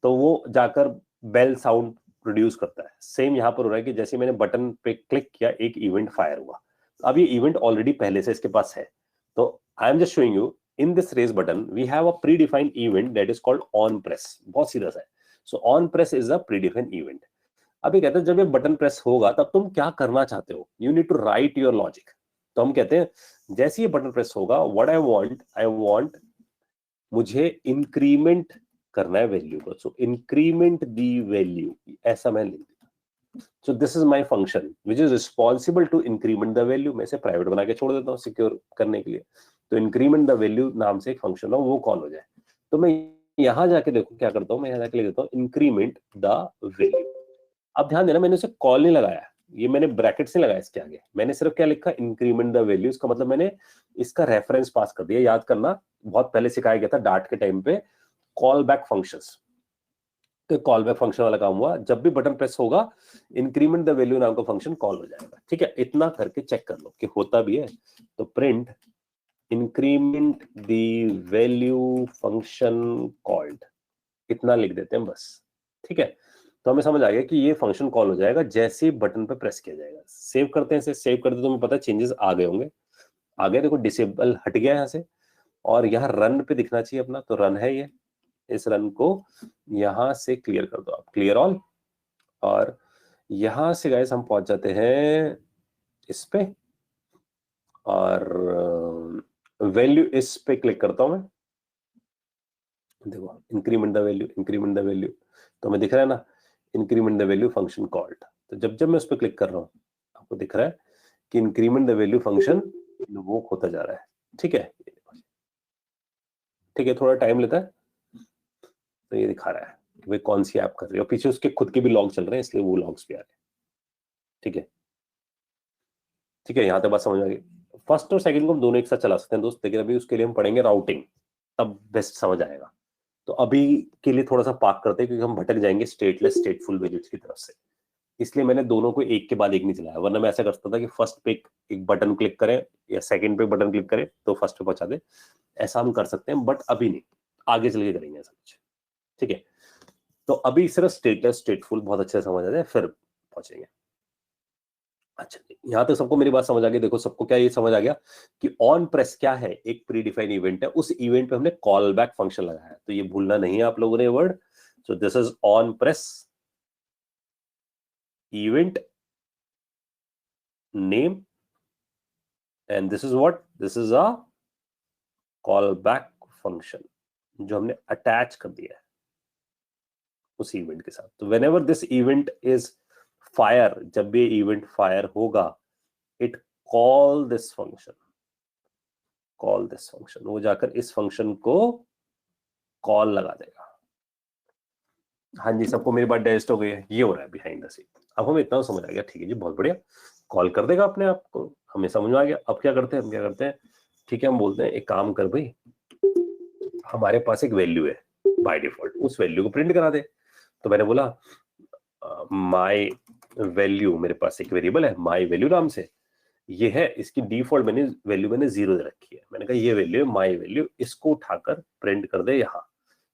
तो वो जाकर बेल साउंड प्रोड्यूस करता है। सेम यहां पर हो रहा है कि जैसे मैंने बटन पे क्लिक किया एक इवेंट फायर हुआ। अब ये इवेंट ऑलरेडी पहले से इसके पास है, तो I am just showing you in this raise button we have a predefined event that is called on press। बहुत सीधा सा है। so on press is a predefined event। अभी कहते हैं जब ये बटन प्रेस होगा तब तुम क्या करना चाहते हो, you need to write your logic। तो हम कहते हैं जैसे ये बटन प्रेस होगा what I want मुझे इंक्रीमेंट करना है वैल्यू को, सो इंक्रीमेंट दी वैल्यू, ऐसा मैं लिख दिया। So this is my function which is responsible to increment the value. मैं इसे प्राइवेट बना के छोड़ देता हूँ सिक्योर करने के लिए। तो इंक्रीमेंट द वैल्यू नाम से एक फंक्शन हो, वो कॉल हो जाए। तो मैं यहां जाके देखो क्या करता हूं, मैं यहां जाके लिख देता हूं इंक्रीमेंट द वैल्यू। अब ध्यान देना मैंने उसे कॉल नहीं लगाया, ये मैंने ब्रैकेट्स नहीं लगाया इसके आगे, मैंने सिर्फ क्या लिखा इंक्रीमेंट द वैल्यू। इसका मतलब मैंने इसका रेफरेंस पास कर दिया। याद करना बहुत पहले सिखाया गया था डार्ट के टाइम पे कॉल बैक फंक्शंस। तो कॉल बैक फंक्शन वाला काम हुआ, जब भी बटन प्रेस होगा इंक्रीमेंट द वैल्यू नाम का फंक्शन कॉल हो जाएगा, ठीक है। इतना करके चेक कर लो कि होता भी है। तो print increment the value function called, इतना लिख देते हैं बस, ठीक है। तो हमें समझ आ गया कि ये फंक्शन कॉल हो जाएगा जैसे ही बटन पे प्रेस किया जाएगा। सेव करते हैं, इसे सेव करते तो हमें पता चेंजेस आ गए होंगे। आ गए, देखो डिसेबल हट गया यहाँ से, और यहाँ रन पे दिखना चाहिए अपना, तो रन है ये। इस रन को यहां से क्लियर कर दो आप, क्लियर ऑल। और यहां से गाइस हम पहुंच जाते हैं इस पे, और वैल्यू इस पे क्लिक करता हूं मैं। देखो increment the value, increment the value, तो हमें दिख रहा है ना increment the value function called. तो जब जब मैं उस पर क्लिक कर रहा हूँ आपको दिख रहा है कि increment the value function invoke होता जा रहा है, ठीक है। ठीक है, थोड़ा टाइम लेता है। तो ये दिखा रहा है कि भाई कौन सी ऐप कर रही है, और पीछे उसके खुद के भी लॉग चल रहे हैं, इसलिए वो लॉग्स भी आ रहे हैं, ठीक है। ठीक है, यहाँ तक बात समझ आ गई। फर्स्ट और सेकंड को हम दोनों एक साथ चला सकते हैं दोस्त, लेकिन अभी उसके लिए हम पढ़ेंगे राउटिंग, तब बेस्ट समझ आएगा। तो अभी के लिए थोड़ा सा पार्क करते हैं, क्योंकि हम भटक जाएंगे स्टेटलेस स्टेटफुल वेरिएबल्स की तरफ से। इसलिए मैंने दोनों को एक के बाद एक नहीं चलाया, वरना मैं ऐसा करता था कि फर्स्ट पे एक बटन क्लिक करें या सेकंड पे बटन क्लिक करें तो फर्स्ट पे पहुंचा दे। ऐसा हम कर सकते हैं, बट अभी नहीं, आगे चल के करेंगे ऐसा कुछ, ठीक है। तो अभी सिर्फ स्टेटलेस स्टेटफुल बहुत अच्छे से समझ आ जाए, फिर पहुंचेंगे। अच्छा, यहां तक सबको मेरी बात समझ आ गई। देखो सबको क्या ये समझ आ गया कि ऑन प्रेस क्या है, एक प्रीडिफाइंड इवेंट है, उस इवेंट पे हमने कॉल बैक फंक्शन लगाया है। तो ये भूलना नहीं है आप लोगों ने word. So this is on press event name, and this is what, this is a call back function जो हमने अटैच कर दिया है उस इवेंट के साथ। तो whenever this event is fire, जब भी इवेंट फायर होगा, it call this function, call this function, वो जाकर इस फंक्शन को कॉल लगा देगा। हाँ जी, सबको मेरी बात डाइजेस्ट हो गई है, ये हो रहा है बिहाइंड द सीन। अब हमें इतना समझ आ गया, ठीक है जी, बहुत बढ़िया, कॉल कर देगा अपने आप को, हमें समझ में आ गया। अब क्या करते हैं, हम क्या करते हैं, ठीक है, हम बोलते हैं एक काम कर भाई, हमारे पास एक वैल्यू है बाय डिफॉल्ट, उस वैल्यू को प्रिंट करा दे। तो मैंने बोला माय वैल्यू, मेरे पास एक वेरिएबल है माय वैल्यू नाम से, ये है इसकी डिफॉल्ट वैल्यू मैंने 0 दे रखी है। मैंने कहा ये वैल्यू है माई वैल्यू, इसको उठाकर प्रिंट कर दे यहाँ।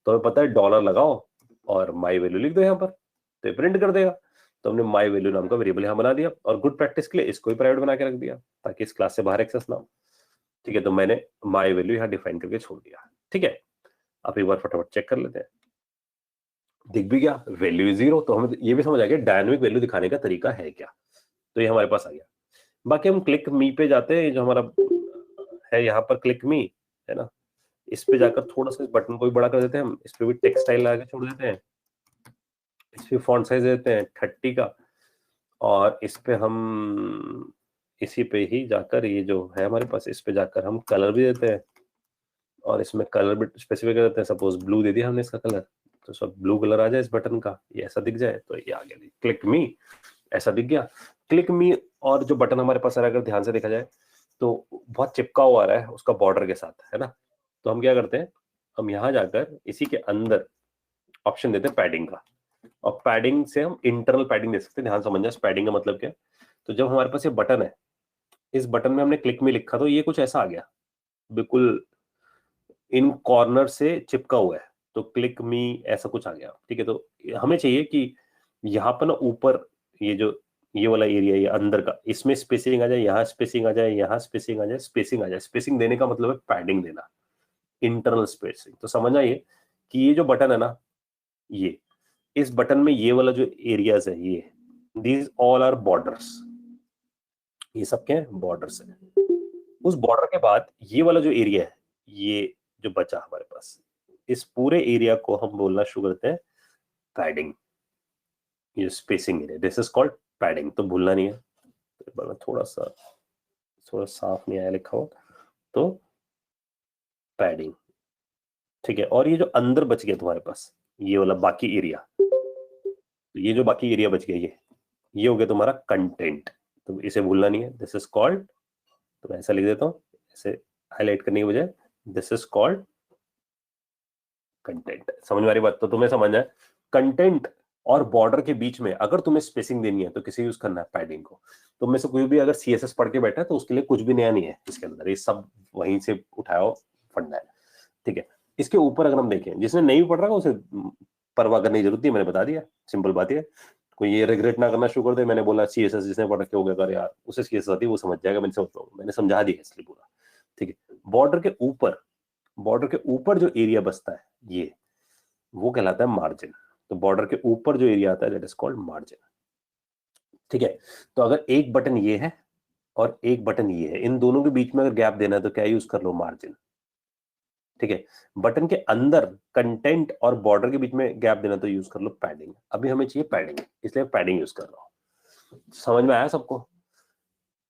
तो हमें पता है डॉलर लगाओ और माई वैल्यू लिख दो यहाँ पर, तो प्रिंट कर देगा। तो हमने माई वैल्यू नाम का वेरिएबल यहाँ बना दिया और गुड प्रैक्टिस के लिए इसको भी प्राइवेट बना के रख दिया ताकि इस क्लास से बाहर एक्सेस ना हो। ठीक है, तो मैंने माई वैल्यू यहाँ डिफाइन करके छोड़ दिया। ठीक है, अब एक बार फटाफट चेक कर लेते हैं। दिख भी गया वैल्यू 0, तो हमें ये भी समझ आ गया डायनामिक वैल्यू दिखाने का तरीका है क्या। तो ये हमारे पास आ गया। बाकी हम क्लिक मी पे जाते हैं, जो हमारा है यहाँ पर क्लिक मी है ना, इस पे जाकर थोड़ा सा इस बटन को भी बड़ा कर देते हैं हम। इस पे भी टेक्स्ट स्टाइल लगा के छोड़ देते हैं, इस पे फॉन्ट साइज देते हैं 30 का, और इस पे हम इसी पे ही जाकर ये जो है हमारे पास, इस पे जाकर हम कलर भी देते हैं और इसमें कलर भी स्पेसिफिक कर देते हैं। सपोज ब्लू दे दिया हमने इसका कलर, तो सब ब्लू कलर आ जाए इस बटन का, ये ऐसा दिख जाए, तो ये आ गया क्लिक मी, ऐसा दिख गया क्लिक मी। और जो बटन हमारे पास अगर ध्यान से देखा जाए तो बहुत चिपका हुआ आ रहा है उसका बॉर्डर के साथ, है ना। तो हम क्या करते हैं, हम यहाँ जाकर इसी के अंदर ऑप्शन देते हैं पैडिंग का, और पैडिंग से हम इंटरनल पैडिंग दे सकते हैं। ध्यान समझना पैडिंग का मतलब क्या है। तो जब हमारे पास ये बटन है, इस बटन में हमने क्लिक मी लिखा तो ये कुछ ऐसा आ गया, बिल्कुल इन कॉर्नर से चिपका हुआ है, तो क्लिक मी ऐसा कुछ आ गया। ठीक है, तो हमें चाहिए कि यहाँ पर ना ऊपर ये जो ये वाला एरिया, ये अंदर का, इसमें स्पेसिंग आ जाए, यहाँ स्पेसिंग आ जाए, यहाँ स्पेसिंग आ जाए, स्पेसिंग आ जाए। स्पेसिंग देने का मतलब है पैडिंग देना, इंटरनल स्पेसिंग। तो समझना ये कि ये जो बटन है ना, ये इस बटन में ये वाला जो एरियाज है, ये दीज ऑल आर बॉर्डर्स, ये सब क्या है, बॉर्डर्स है। उस बॉर्डर के बाद ये वाला जो एरिया है, ये जो बचा हमारे पास, इस पूरे एरिया को हम बोलना शुरू करते हैं पैडिंग। ये spacing area, this is called padding, तो भूलना नहीं है। तो थोड़ा साफ नहीं आया लिखा हो, तो पैडिंग। ठीक है, और ये जो अंदर बच गया तुम्हारे पास, ये वाला बाकी एरिया, तो ये जो बाकी एरिया बच गया, ये हो गया तुम्हारा कंटेंट। तो इसे भूलना नहीं है, दिस इज कॉल्ड, तो मैं ऐसा लिख देता हूँ, ऐसे हाईलाइट करने की बजाय, दिस इज कॉल्ड कंटेंट। समझ में आ रही बात। तो तुम्हें समझना है कंटेंट और बॉर्डर के बीच में अगर तुम्हें स्पेसिंग देनी है तो किसे यूज करना है, पैडिंग को। तुम में से कोई भी अगर CSS पढ़ के बैठा है तो उसके लिए कुछ भी नया नहीं है इसके अंदर, ये सब वहीं से उठाओ फंडा है। ठीक है, इसके ऊपर अगर हम देखें, जिसने नहीं भी पढ़ रहा है उसे परवाह करने की जरूरत नहीं, मैंने बता दिया, सिंपल बात है। कोई ये रिग्रेट ना करना शुरू कर दे, मैंने बोला CSS जिसने पढ़ के हो गया कर यार, उसे CSS आती है वो समझ जाएगा, मैंने समझा दिया इसलिए पूरा। ठीक है, बॉर्डर के ऊपर जो एरिया बचता है, ये वो कहलाता है मार्जिन। तो बॉर्डर के ऊपर जो एरिया आता है दैट इज कॉल्ड मार्जिन। ठीक है, तो अगर एक बटन ये है और एक बटन ये है, इन दोनों के बीच में अगर गैप देना है तो क्या यूज कर लो, मार्जिन। ठीक है, बटन के अंदर कंटेंट और बॉर्डर के बीच में गैप देना तो यूज कर लो पैडिंग। अभी हमें चाहिए पैडिंग, इसलिए पैडिंग यूज कर रहा हूं। समझ में आया सबको।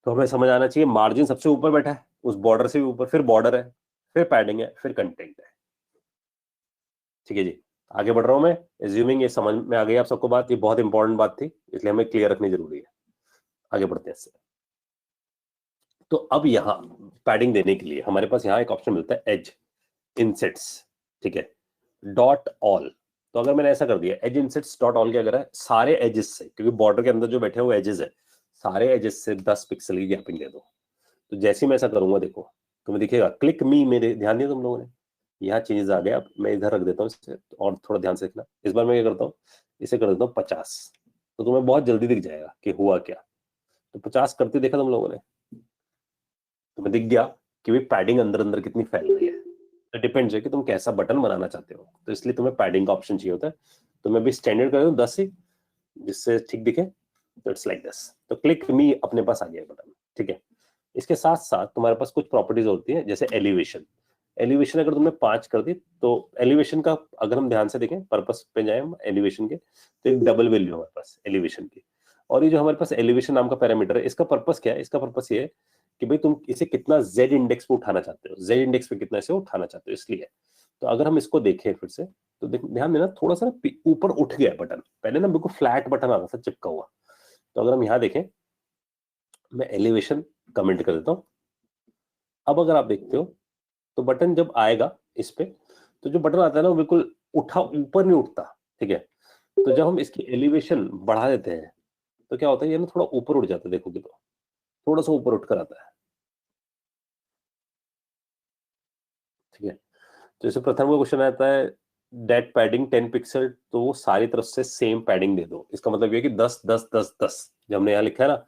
तो हमें समझ आना चाहिए मार्जिन सबसे ऊपर बैठा है, उस बॉर्डर से भी ऊपर, फिर बॉर्डर है, फिर पैडिंग है, फिर कंटेंट है। ठीक है जी, आगे बढ़ रहा हूं मैं, एज्यूमिंग ये समझ में आ गई आप सबको बात। ये बहुत इंपॉर्टेंट बात थी, इसलिए हमें क्लियर रखनी जरूरी है। आगे बढ़ते हैं इससे। तो अब यहाँ पैडिंग देने के लिए हमारे पास यहाँ एक ऑप्शन मिलता है एज इनसेट्स। ठीक है, डॉट ऑल। तो अगर मैंने ऐसा कर दिया एज इनसेट्स डॉट ऑल, क्या करा है, सारे एजेस से, क्योंकि बॉर्डर के अंदर जो बैठे हुए एजेस है, सारे एजेस से 10 पिक्सल की गैपिंग दे दो। तो जैसे ही मैं ऐसा करूंगा, देखो तुम्हें दिखेगा क्लिक मी, मेरे ध्यान दिया तुम लोगों ने, यहाँ चेंजेस आ गया। मैं इधर रख देता हूँ इसे, और थोड़ा ध्यान से देखना। इस बार मैं क्या करता हूँ, इसे कर देता हूँ 50, तो तुम्हें बहुत जल्दी दिख जाएगा कि हुआ क्या। तो 50 करते देखा तुम लोगों ने, तुम्हें दिख गया कि भाई पैडिंग अंदर अंदर कितनी फैल रही है। तो डिपेंड्स है कि तुम कैसा बटन बनाना चाहते हो, तो इसलिए तुम्हें पैडिंग का ऑप्शन चाहिए होता है। तो मैं भी स्टैंडर्ड कर दूं 10 से, जिससे ठीक दिखे। तो इट्स लाइक दिस। तो क्लिक मी अपने पास आ गया बटन। ठीक है, इसके साथ साथ तुम्हारे पास कुछ प्रॉपर्टीज होती है, जैसे एलिवेशन। एलिवेशन अगर तुमने 5 कर दी, तो एलिवेशन का अगर हम ध्यान से देखें, पर्पस पे जाए हम एलिवेशन के, तो एक डबल वैल्यू हमारे पास एलिवेशन की। और ये जो हमारे पास एलिवेशन नाम का पैरामीटर है, इसका पर्पस क्या है, इसका पर्पस ये है कि भाई तुम इसे कितना Z इंडेक्स पे उठाना चाहते हो, Z इंडेक्स पे कितना इसे उठाना चाहते हो, इसलिए। तो अगर हम इसको देखें फिर से, तो ध्यान देना थोड़ा सा ऊपर उठ गया बटन, पहले ना बिल्कुल फ्लैट बटन आ रहा था चिपका हुआ। तो अगर हम यहाँ देखें, मैं एलिवेशन कमेंट कर देता हूँ। अब अगर आप देखते हो तो बटन जब आएगा इस पे, तो जो बटन आता है ना वो बिल्कुल उठा ऊपर नहीं उठता। ठीक है, तो जब हम इसकी एलिवेशन बढ़ा देते हैं तो क्या होता है, ये ना थोड़ा ऊपर उठ जाता है, देखोगे तो थोड़ा सा ऊपर उठकर आता है, ठीक है। तो जैसे प्रथम का क्वेश्चन आता है डेट पैडिंग 10 पिक्सल, तो वो सारी तरफ से सेम पैडिंग दे दो। इसका मतलब ये कि 10 10 10 10, जो हमने यहाँ लिखा है ना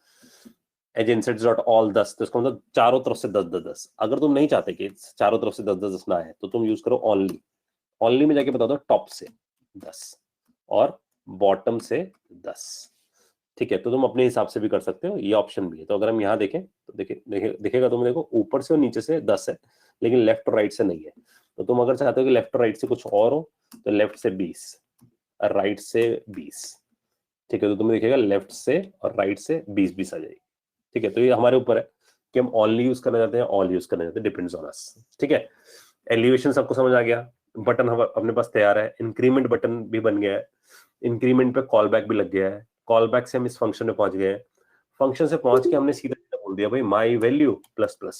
एज इंसर्ट्स डॉट ऑल 10, तो इसका मतलब चारों तरफ से 10 10 10। अगर तुम नहीं चाहते कि चारों तरफ से 10 10 10 ना है, तो तुम यूज करो ओनली। ओनली में जाके बता दो टॉप से 10 और बॉटम से 10, ठीक है। तो तुम अपने हिसाब से भी कर सकते हो, ये ऑप्शन भी है। तो अगर हम यहाँ देखें तो दिखेगा तुम्हें, देखो ऊपर से और नीचे से 10 है, लेकिन लेफ्ट और राइट से नहीं है। तो तुम अगर चाहते हो कि लेफ्ट और राइट से कुछ और हो, तो लेफ्ट से 20 और राइट से 20, ठीक है। तो तुम्हें दिखेगा लेफ्ट से और राइट से 20 20 आ जाएगी, ठीक है। तो ये हमारे ऊपर है कि हम ऑनली यूज करना चाहते हैं, ऑल यूज करना चाहते हैं, डिपेंड्स ऑन अस, ठीक है। एलिवेशन सबको समझ आ गया, बटन हम अपने पास तैयार है, इंक्रीमेंट बटन भी बन गया है, इंक्रीमेंट पे कॉल बैक भी लग गया है, कॉल बैक से हम इस फंक्शन में पहुंच गए हैं, फंक्शन से पहुंच के हमने सीधा सीधा बोल दिया भाई माई वैल्यू प्लस प्लस,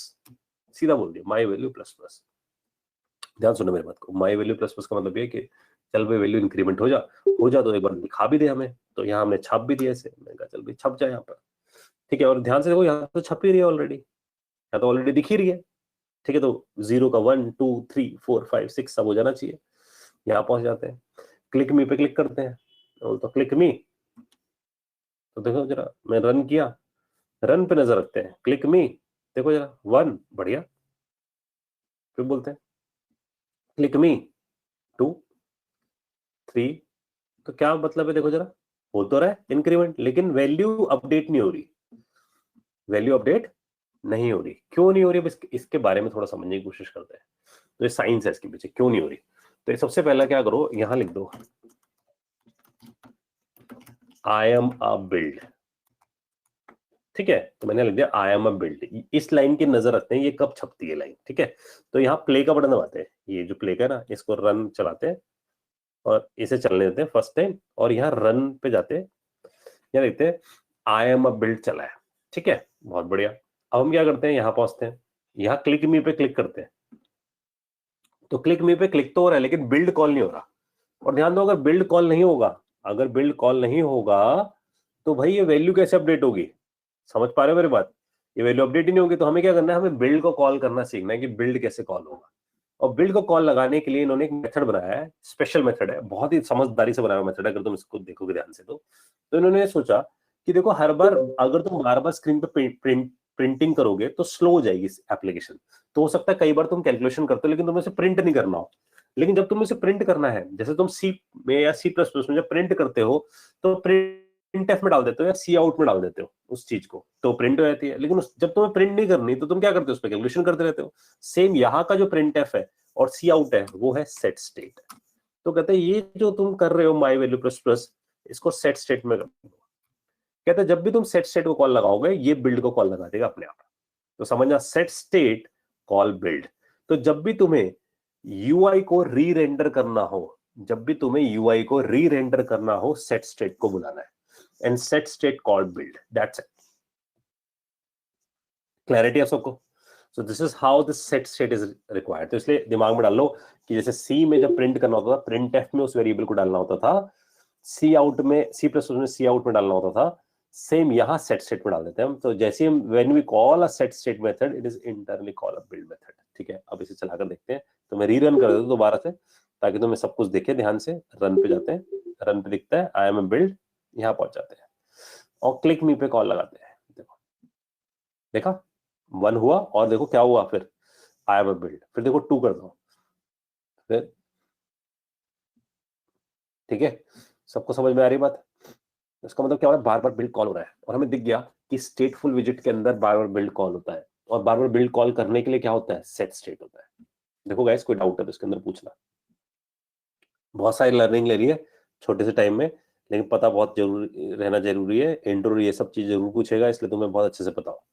सीधा बोल दिया माई वैल्यू प्लस प्लस। ध्यान सुनो मेरी बात को, माई वैल्यू प्लस प्लस का मतलब ये कि चल भाई वैल्यू इंक्रीमेंट हो जा तो एक बार दिखा भी दे हमें। तो यहाँ हमने छाप भी दिया इसे, मैंने कहा चल भाई छप जाए यहाँ पर, ठीक है। और ध्यान से देखो यहाँ तो छप ही रही है ऑलरेडी, यहाँ तो ऑलरेडी दिख ही रही है, ठीक है। तो 0 का 1 2 3 4 5 6 सब हो जाना चाहिए। यहाँ पहुंच जाते हैं, क्लिक मी पे क्लिक करते हैं, तो क्लिक मी, तो देखो जरा मैं रन किया, रन पे नजर रखते हैं, क्लिक मी, देखो जरा 1, बढ़िया। फिर बोलते हैं क्लिक मी 2 3, तो क्या मतलब है देखो जरा, हो तो रहा है इंक्रीमेंट, लेकिन वैल्यू अपडेट नहीं हो रही, वैल्यू अपडेट नहीं हो रही। क्यों नहीं हो रही, इसके बारे में थोड़ा समझने की कोशिश करते हैं। तो ये साइंस है इसके पीछे, क्यों नहीं हो रही। तो ये सबसे पहला क्या करो, यहां लिख दो आई एम अ बिल्ड, ठीक है। तो मैंने लिख दिया आई एम अ बिल्ड। इस लाइन की नजर रखते हैं, ये कब छपती है लाइन, ठीक है। तो यहाँ प्ले का बटन दबाते हैं, ये जो प्ले का है ना, इसको रन चलाते हैं और इसे चलने देते हैं फर्स्ट टाइम, और यहाँ रन पे जाते हैं, यहाँ देखते हैं आई एम अ बिल्ड चला है, ठीक है, बहुत बढ़िया। अब हम क्या करते हैं, यहाँ पहुंचते हैं, यहाँ क्लिक मी पे क्लिक करते हैं। तो क्लिक मी पे क्लिक तो हो रहा है, लेकिन बिल्ड कॉल नहीं हो रहा। और ध्यान दो, अगर बिल्ड कॉल नहीं होगा, अगर बिल्ड कॉल नहीं होगा तो भाई ये वैल्यू कैसे अपडेट होगी, समझ पा रहे हो मेरी बात। ये वैल्यू अपडेट ही नहीं होगी, तो हमें क्या करना है, हमें बिल्ड को कॉल करना सीखना है कि बिल्ड कैसे कॉल होगा। और बिल्ड को कॉल लगाने के लिए इन्होंने एक मेथड बनाया है, स्पेशल मेथड है, बहुत ही समझदारी से बनाया हुआ मेथड है, अगर तुम इसको देखोगे ध्यान से तो इन्होंने सोचा कि देखो हर बार अगर तुम बार बार स्क्रीन पे प्रिंटिंग करोगे तो स्लो हो जाएगी एप्लीकेशन। तो हो सकता है कई बार तुम कैलकुलेशन करते हो लेकिन तुम्हें इसे प्रिंट नहीं करना हो, लेकिन जब तुम्हें इसे प्रिंट करना है, जैसे तुम सी में या सी प्लस प्लस में जब प्रिंट करते हो, तो प्रिंट एफ में डाल देते हो या सी आउट में डाल देते हो उस चीज को, तो प्रिंट हो जाती है। लेकिन जब तुम्हें प्रिंट नहीं करनी तो तुम क्या करते हो, उस पर कैलकुलेशन करते रहते हो। सेम यहाँ का जो प्रिंट एफ है और सी आउट है वो है सेट स्टेट। तो कहते हैं ये जो तुम कर रहे हो माई वैल्यू प्लस प्लस, इसको सेट स्टेट में कर दो। कहते हैं जब भी तुम सेट स्टेट को कॉल लगाओगे, ये बिल्ड को कॉल लगा देगा अपने आप। तो समझना, सेट स्टेट कॉल बिल्ड। तो जब भी तुम्हें यूआई को री रेंडर करना हो, जब भी तुम्हें यूआई को री रेंडर करना हो, सेट स्टेट को बुलाना है, and set state call build, that's it. Clarity है सबको। सो this is how the set state is required. तो इसलिए दिमाग में डाल लो कि जैसे सी में जब प्रिंट करना होता था, प्रिंट एफ में उस वेरिएबल को डालना होता था, सी आउट में, सी प्लस में सी आउट में डालना होता था, सेम यहां सेट स्टेट में डाल देते हैं हम। तो जैसे हम when we call a set state method, it is internally call a build method, ठीक है। अब इसे चलाकर देखते हैं, तो मैं रीरन कर देता हूं दोबारा से ताकि तुम्हें सब कुछ दिखे ध्यान से। रन पे जाते हैं, रन पे दिखता है आई एम अ बिल्ड, यहां पहुंच जाते हैं और क्लिक मी पे कॉल लगाते हैं। देखो, देखा 1 हुआ, और देखो क्या हुआ फिर, आई एम अ बिल्ड। फिर देखो 2 कर दो, फिर ठीक है। सबको समझ में आ रही बात। इसका मतलब क्या हो रहा है, बार बार बिल्ड कॉल हो रहा है, और हमें दिख गया कि स्टेटफुल विजिट के अंदर बार बार बिल्ड कॉल होता है, और बार बार बिल्ड कॉल करने के लिए क्या होता है, सेट स्टेट होता है। देखो गाइस, कोई डाउट है तो इसके अंदर पूछना। बहुत सारी लर्निंग ले रही है छोटे से टाइम में, लेकिन पता बहुत जरूरी रहना जरूरी है। इंट्रो ये सब चीज जरूर पूछेगा, इसलिए तुम्हें बहुत अच्छे से पता हो।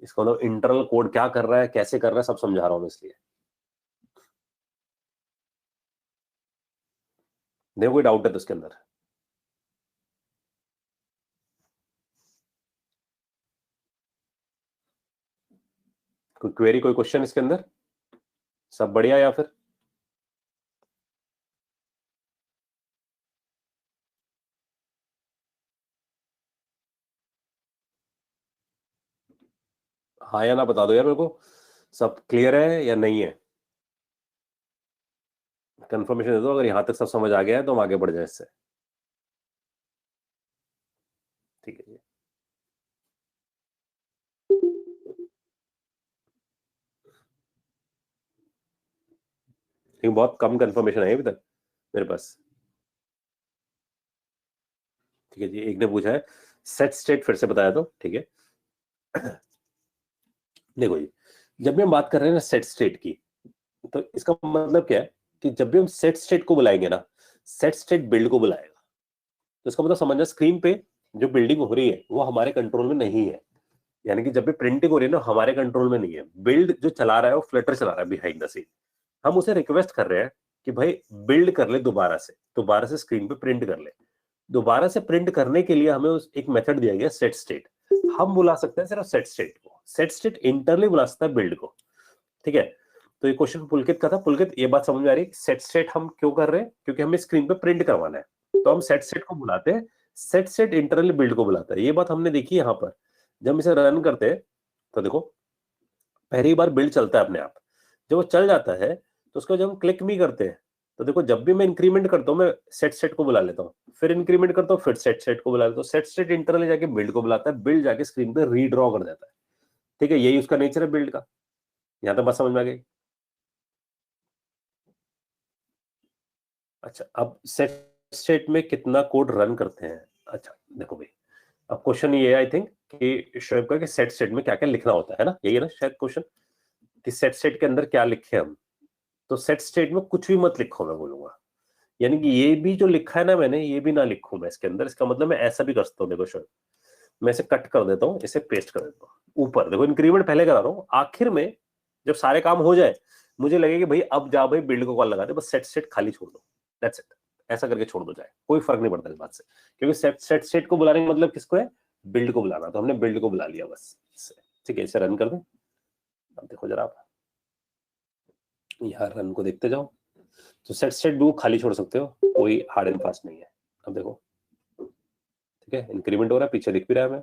इसका मतलब इंटरनल कोड क्या कर रहा है, कैसे कर रहा है, सब समझा रहा हूं मैं इसलिए। देखो कोई डाउट है तो इसके अंदर। कोई क्वेरी, कोई क्वेश्चन इसके अंदर, सब बढ़िया या फिर हाँ या ना बता दो यार मेरे को, सब क्लियर है या नहीं है, कंफर्मेशन दे दो। अगर यहाँ तक सब समझ आ गया है तो हम आगे बढ़ जाए इससे। ठीक है जी। लेकिन बहुत कम कंफर्मेशन है अभी तक मेरे पास। ठीक है जी, एक ने पूछा है सेट स्टेट, फिर से बताया तो ठीक है। देखो जी, जब भी हम बात कर रहे हैं ना सेट स्टेट की, तो इसका मतलब क्या है कि जब भी हम सेट स्टेट को बुलाएंगे ना, सेट स्टेट बिल्ड को बुलाएगा। तो इसका मतलब समझना, स्क्रीन पे जो बिल्डिंग हो रही है वो हमारे कंट्रोल में नहीं है। यानी कि जब भी प्रिंटिंग हो रही है ना, हमारे कंट्रोल में नहीं है। बिल्ड जो चला रहा है वो फ्लटर चला रहा है बिहाइंड द सीन। हम उसे रिक्वेस्ट कर रहे हैं कि भाई बिल्ड कर ले, दोबारा से स्क्रीन पे प्रिंट कर ले। दोबारा से प्रिंट करने के लिए हमें एक मेथड दिया गया सेट स्टेट। हम बुला सकते हैं सिर्फ सेट स्टेट को, सेट स्टेट इंटरनली बुला सकता है बिल्ड को। ठीक है, तो ये क्वेश्चन पुलकित का था। पुलकित, ये बात समझ में आ रही है सेट स्टेट हम क्यों कर रहे हैं? क्योंकि हमें स्क्रीन पे प्रिंट करवाना है, तो हम सेट स्टेट को बुलाते हैं, सेट स्टेट इंटरनली बिल्ड को बुलाता है। ये बात हमने देखी यहाँ पर। जब हम इसे रन करते हैं तो देखो पहली बार बिल्ड चलता है अपने आप। जब वो चल जाता है तो उसको जब हम क्लिक भी करते हैं तो देखो जब भी मैं इंक्रीमेंट करता हूँ मैं सेट स्टेट को बुला लेता हूँ, फिर इंक्रीमेंट करता हूँ, फिर सेट स्टेट को बुला लेता हूँ। सेट स्टेट इंटरनली जाके बिल्ड को बुलाता है, बिल्ड जाके स्क्रीन पे रीड्रॉ कर देता है। ठीक है, यही उसका नेचर है बिल्ड का। यहां तक बात समझ में आ गई? अच्छा, अब सेट स्टेट में कितना कोड रन करते हैं? अच्छा देखो भाई, अब क्वेश्चन ये आई थिंक कि शोएब का कि सेट स्टेट में क्या क्या लिखना होता है ना, यही है ना शायद क्वेश्चन, कि सेट स्टेट के अंदर क्या लिखे हम। तो सेट स्टेट में कुछ भी मत लिखो मैं बोलूंगा, यानी कि ये भी जो लिखा है ना मैंने, ये भी ना लिखूं मैं इसके अंदर। इसका मतलब मैं ऐसा भी कर सकता हूँ, देखो शोएब, मैं इसे कट कर देता हूँ, इसे पेस्ट कर देता हूँ ऊपर। देखो इंक्रीमेंट पहले करा रहा हूँ, आखिर में जब सारे काम हो जाए मुझे लगे कि भाई अब जा भाई बिल्ड को कॉल लगा दे, बस सेट स्टेट खाली छोड़ दो, दैट्स इट। ऐसा करके छोड़ दो जाए, कोई फर्क नहीं पड़ता इस बात से, क्योंकि सेट स्टेट को बुलाने का मतलब किसको है? बिल्ड को बुलाना। तो हमने बिल्ड को बुला लिया बस। ठीक है, इसे रन कर दें। अब देखो जरा आप यहाँ रन को देखते जाओ, तो सेट स्टेट भी खाली छोड़ सकते हो, कोई हार्ड एंड फास्ट नहीं है। अब देखो ठीक है, इंक्रीमेंट हो रहा है, पीछे दिख भी रहा है मैं।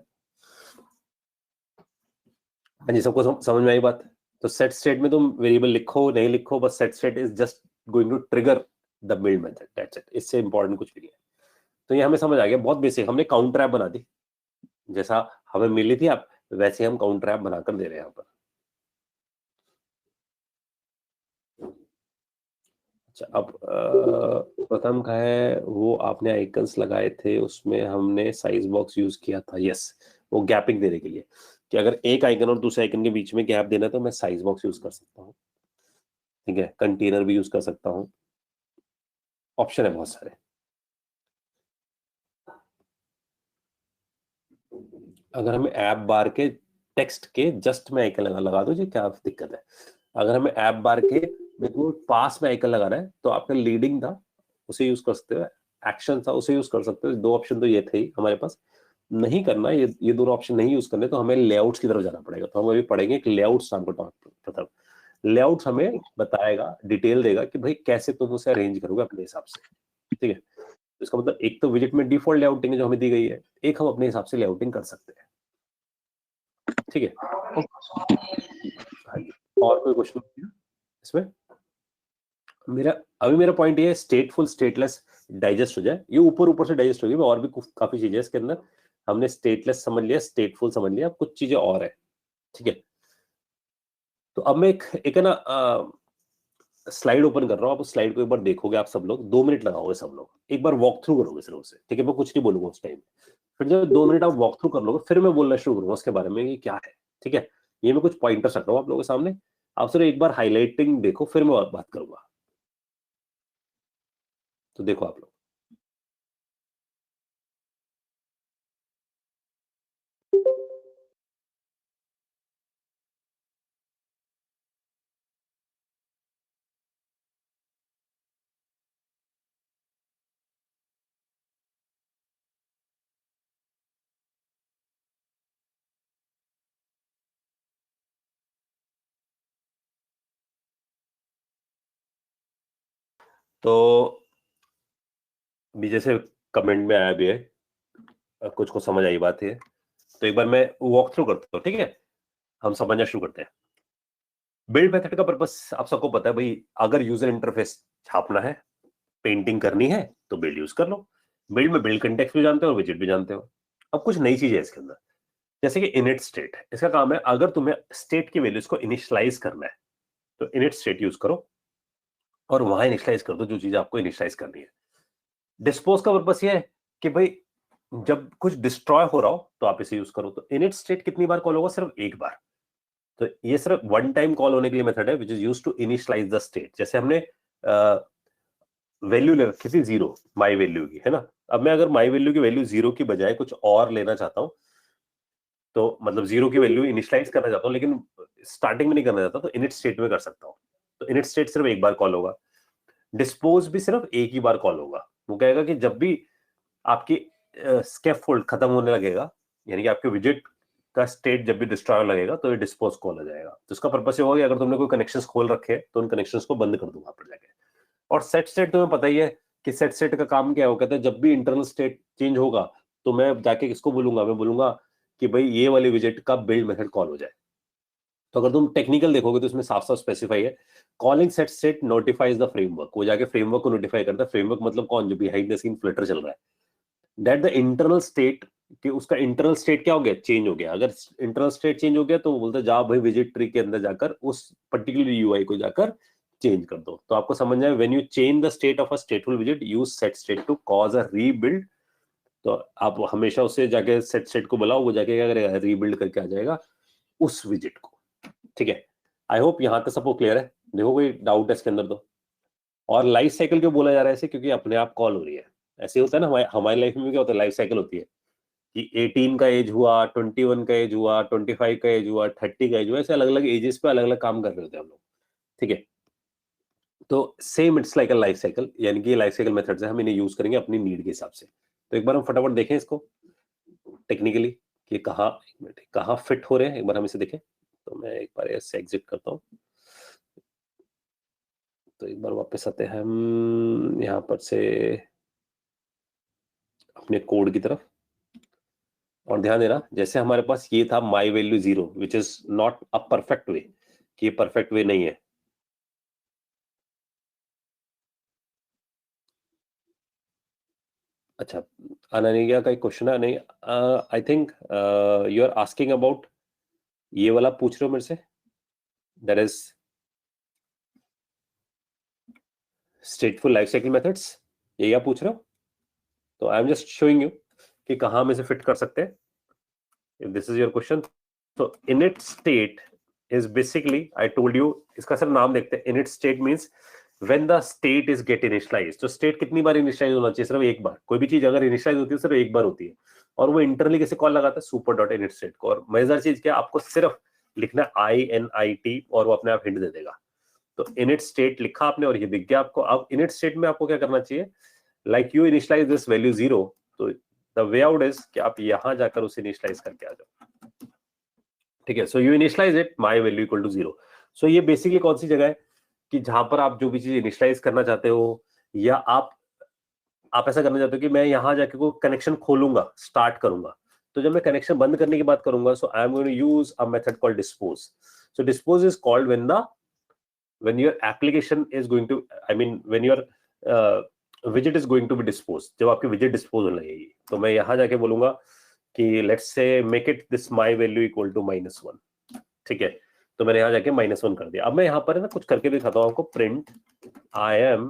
हाँ जी, सबको समझ में आई बात? तो सेट स्टेट में तुम वेरिएबल लिखो नहीं लिखो, बस set state is just going to trigger the build method, that's it. इससे इंपॉर्टेंट कुछ भी नहीं है। तो ये हमें समझ आ गया, बहुत बेसिक। हमने काउंटर ऐप बना दी, जैसा हमें मिली थी आप वैसे हम काउंटर ऐप बनाकर दे रहे हैं यहाँ पर। अच्छा, अब प्रथम का है वो आपने आइकन्स लगाए थे, उसमें हमने साइज बॉक्स यूज किया था। यस, वो गैपिंग देने के लिए, कि अगर एक आइकन और दूसरे आइकन के बीच में गैप देना तो मैं साइज बॉक्स यूज कर सकता हूँ। ठीक है, कंटेनर भी यूज कर सकता हूँ, ऑप्शन है बहुत सारे। अगर हमें ऐप बार के टेक्स्ट के जस्ट में आइकन लगा दो जी, क्या दिक्कत है? अगर हमें ऐप बार के बिल्कुल पास में आइकन लगाना है तो आपका लीडिंग था उसे यूज कर सकते हो, एक्शन था उसे यूज कर सकते हो। दो ऑप्शन तो ये थे ही हमारे पास। नहीं करना ये दोनों ऑप्शन नहीं यूज करने तो हमें लेआउट्स की तरफ जाना पड़ेगा। तो हम अभी पढ़ेंगे कि लेआउट्स नाम का टॉपिक। लेआउट्स हमें बताएगा, डिटेल देगा कि भाई कैसे तुम उसे अरेंज करोगे अपने हिसाब से। ठीक है, इसका मतलब एक तो विजिट में डिफॉल्ट लेआउटिंग है जो हमें दी गई है, एक हम अपने हिसाब से लेआउटिंग कर सकते हैं। ठीक है, हाँ जी। और कोई क्वेश्चन इसमें? मेरा पॉइंट ये है स्टेटफुल स्टेटलेस डाइजेस्ट हो जाए, ये ऊपर ऊपर से डाइजेस्ट होगी। और भी काफी चीजें इसके अंदर। हमने स्टेटलेस समझ लिया, स्टेटफुल समझ लिया, अब कुछ चीजें और है। ठीक है, तो अब मैं एक है ना स्लाइड ओपन कर रहा हूँ। आप उस स्लाइड को एक बार देखोगे, आप सब लोग 2 मिनट लगाओगे, सब लोग एक बार वॉक थ्रू करोगे सिर्फ उसे। ठीक है, मैं कुछ नहीं बोलूंगा उस टाइम। फिर जब 2 मिनट आप वॉक थ्रू कर लोगे फिर मैं बोलना शुरू करूंगा उसके बारे में ये क्या है। ठीक है, ये मैं कुछ पॉइंटर्स रख रहा हूँ आप लोगों के सामने, आप सिर्फ एक बार हाईलाइटिंग देखो फिर मैं बात करूंगा। तो देखो आप लोग, तो भी जैसे कमेंट में आया भी है, कुछ को समझ आई बात है, तो एक बार मैं वॉक थ्रू करता हूँ। ठीक है, हम समझना शुरू करते हैं। बिल्ड मेथड का पर्पस आप सबको पता है भाई, अगर यूजर इंटरफेस छापना है, पेंटिंग करनी है तो बिल्ड यूज कर लो। बिल्ड में बिल्ड कंटेक्स्ट भी जानते हो और विजेट भी जानते हो। अब कुछ नई चीज है इसके अंदर, जैसे कि इनिट स्टेट। इसका काम है अगर तुम्हें स्टेट की वैल्यूज को इनिशियलाइज करना है तो इनिट स्टेट यूज करो और वहां इनिशियलाइज कर दो जो चीज आपको इनिशियलाइज करनी है। डिस्पोज का पर्पस ये है कि भाई जब कुछ डिस्ट्रॉय हो रहा हो तो आप इसे यूज करो। तो इनिट स्टेट कितनी बार कॉल होगा? सिर्फ एक बार। तो ये सिर्फ वन टाइम कॉल होने के लिए मेथड है which is used to initialise the state. जैसे हमने वैल्यू ले रखी थी 0 माई वैल्यू की, है ना। अब मैं अगर माई वैल्यू की वैल्यू 0 की बजाय कुछ और लेना चाहता हूं, तो मतलब 0 की वैल्यू इनिशियलाइज करना चाहता हूं लेकिन स्टार्टिंग में नहीं करना चाहता, तो इनिट स्टेट में कर सकता हूं। तो इनिट स्टेट सिर्फ एक बार कॉल होगा। डिस्पोज भी सिर्फ एक ही बार कॉल होगा। वो कहेगा कि जब भी आपकी स्कैफोल्ड खत्म होने लगेगा, यानी कि आपके विजेट का स्टेट जब भी डिस्ट्रॉय लगेगा तो ये डिस्पोज कॉल हो जाएगा। तो इसका पर्पस ये होगा कि अगर तुमने कोई कनेक्शंस खोल रखे तो उन कनेक्शंस को बंद कर दो वहां पर जाके। और सेट स्टेट तुम्हें पता ही है कि सेट स्टेट का काम क्या है। वो कहते हैं जब भी इंटरनल स्टेट चेंज होगा तो मैं जाके किसको बोलूंगा? मैं बोलूंगा कि भाई ये वाली विजेट का बिल्ड मेथड कॉल हो जाए। तो अगर तुम टेक्निकल देखोगे तो इसमें साफ साफ स्पेसिफाई है, calling set state notifies the framework. वो जाके फ्रेमवर्क को नोटिफाई करता है। फ्रेमवर्क मतलब कौन? जो बिहाइंड द सीन फ्लटर चल रहा है। दैट द इंटरनल स्टेट, कि उसका इंटरनल स्टेट क्या हो गया? चेंज हो गया। अगर इंटरनल स्टेट चेंज हो गया तो वो बोलते हैं जाओ भाई विजिट ट्री के अंदर जाकर उस पर्टिकुलर यूआई को जाकर चेंज कर दो। तो आपको समझ आए, when you change the state of a stateful विजिट use set state to cause a rebuild. तो आप हमेशा उससे जाके सेट स्टेट को बुलाओ, वो जाके क्या करेगा? रीबिल्ड करके आ जाएगा उस विजिट को। ठीक है, आई होप यहां तक सबको क्लियर है। देखो कोई डाउट है इसके अंदर तो। और लाइफ साइकिल क्यों बोला जा रहा है ऐसे? क्योंकि अपने आप कॉल हो रही है। ऐसे होता है ना हमारी लाइफ में, क्या होता है? लाइफ साइकिल होती है कि 18 का एज हुआ, 21 का एज हुआ, 25 का एज हुआ, 30 का एज हुआ। ऐसे अलग अलग एजेस पे अलग अलग काम कर रहे होते हैं हम लोग। ठीक है, तो same it's like a life cycle, यानी कि लाइफ साइकिल मेथड्स है, हम इन्हें यूज करेंगे अपनी नीड के हिसाब से। तो एक बार हम फटाफट देखें इसको टेक्निकली कि कहाँ फिट हो रहे हैं। एक बार हम इसे देखें। तो मैं एक बार इससे एग्जिट करता हूँ। तो एक बार वापस आते हैं हम यहाँ पर से अपने कोड की तरफ। और ध्यान देना, जैसे हमारे पास ये था my value 0 which is not a perfect way, कि ये परफेक्ट वे नहीं है। अच्छा, अनन्या का एक क्वेश्चन है। नहीं, I think you are asking about ये वाला पूछ रहे हो मेरे से, that is stateful life cycle methods, ये आप पूछ रहे हो? तो I am just showing you कि कहाँ में से फिट कर सकते हैं, if this is your question। so init state is basically, I told you, इसका सिर्फ नाम देखते हैं। init state means when the state is get initialized। तो state कितनी बार इनिशियलाइज होना चाहिए? सिर्फ एक बार। कोई भी चीज अगर इनिशियलाइज होती है सिर्फ एक बार होती है। और वो इंटरनली कैसे कॉल लगाता है? सुपर डॉट इनिट स्टेट को। और मजेदार चीज क्या, आपको सिर्फ लिखना INIT और वो अपने आप हिंट दे देगा। तो इनिट स्टेट लिखा आपने और ये दिख गया आपको। अब इनिट स्टेट में आपको क्या करना चाहिए? Like you initialise this value 0, तो द वे आउट इज कि आप यहां जाकर उसे इनिशियलाइज करके आ जाओ। ठीक है, so you initialise it my value equal to 0। So ये बेसिकली कौन सी जगह है कि जहां पर आप जो भी चीज इनिशियलाइज करना चाहते हो, या आप ऐसा करना चाहते हो कि मैं यहां जाके कोई कनेक्शन खोलूंगा, स्टार्ट करूंगा। तो जब मैं कनेक्शन बंद करने की बात करूंगा, so I am going to use a method called dispose. So dispose is called when your application is going to, I mean when your widget is going to be disposed, जब आपकी widget dispose होने लगेगी, तो मैं यहां जाके बोलूंगा कि let's say make it this my value equal to -1। ठीक है, तो मैंने यहां जाके -1 कर दिया। अब मैं यहां पर ना कुछ करके दिखाता हूं आपको। print I am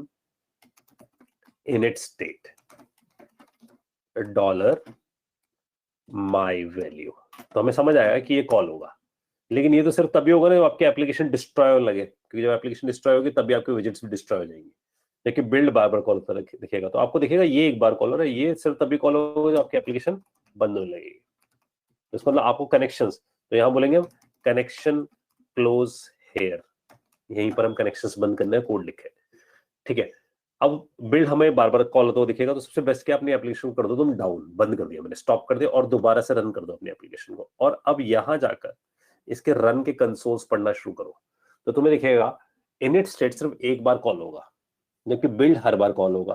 init state $my value। तो हमें समझ आएगा कि ये कॉल होगा। लेकिन ये तो सिर्फ तभी होगा ना जब आपकी एप्लीकेशन डिस्ट्रॉय होने लगे, क्योंकि जब एप्लीकेशन डिस्ट्रॉय होगी तभी आपके विजेट्स भी डिस्ट्रॉय हो जाएंगे। लेकिन बिल्ड बार बार कॉल होता दिखेगा। तो आपको दिखेगा ये एक बार कॉल हो रहा है, ये सिर्फ तभी कॉल होगा जब आपकी एप्लीकेशन बंद होने लगेगी। इसका मतलब आपको कनेक्शंस, तो यहाँ बोलेंगे हम कनेक्शन क्लोज हेयर, यहीं पर हम कनेक्शंस बंद करने का कोड लिखे। ठीक है, अब बिल्ड हमें बार बार कॉल होता दिखेगा। तो सबसे बेस्ट क्या, अपनी एप्लीकेशन कर दो तुम डाउन, बंद कर दिया मैंने, स्टॉप कर दिया, और दोबारा से रन कर दो अपनी एप्लीकेशन को। और अब यहां जाकर इसके रन के कंसोल्स पढ़ना शुरू करो। तो तुम्हें दिखेगा इनिट स्टेट सिर्फ एक बार कॉल होगा, जबकि बिल्ड हर बार कॉल होगा,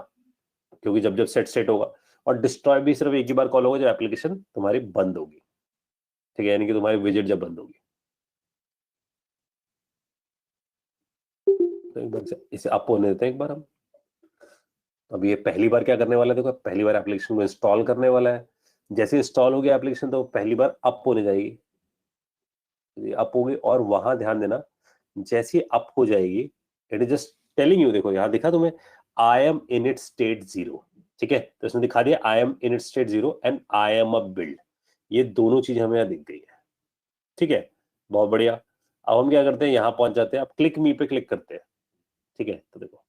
क्योंकि जब जब सेट स्टेट होगा। और डिस्ट्रॉय भी सिर्फ एक ही बार कॉल होगा जब एप्लीकेशन तुम्हारी बंद होगी। ठीक है, यानी कि तुम्हारी विजिट जब बंद होगी। तो एक बार इसे अप होने देते हैं एक बार हम। अब ये पहली बार क्या करने वाला है, देखो पहली बार एप्लीकेशन को इंस्टॉल करने वाला है। जैसे इंस्टॉल हो गया एप्लीकेशन तो पहली बार अप होने जाएगी, अप होगी, और वहां ध्यान देना जैसे ही अप हो जाएगी it is just telling you, देखो यहाँ दिखा तुम्हें I am in it state 0, ठीक है, तो इसने दिखा दिया I am in it state 0 and I am a build, ये दोनों चीजें हमें यहाँ दिख गई है, ठीक है, बहुत बढ़िया। अब हम क्या करते हैं, यहाँ पहुंच जाते हैं, अब क्लिक मी पे क्लिक करते हैं, ठीक है, तो देखो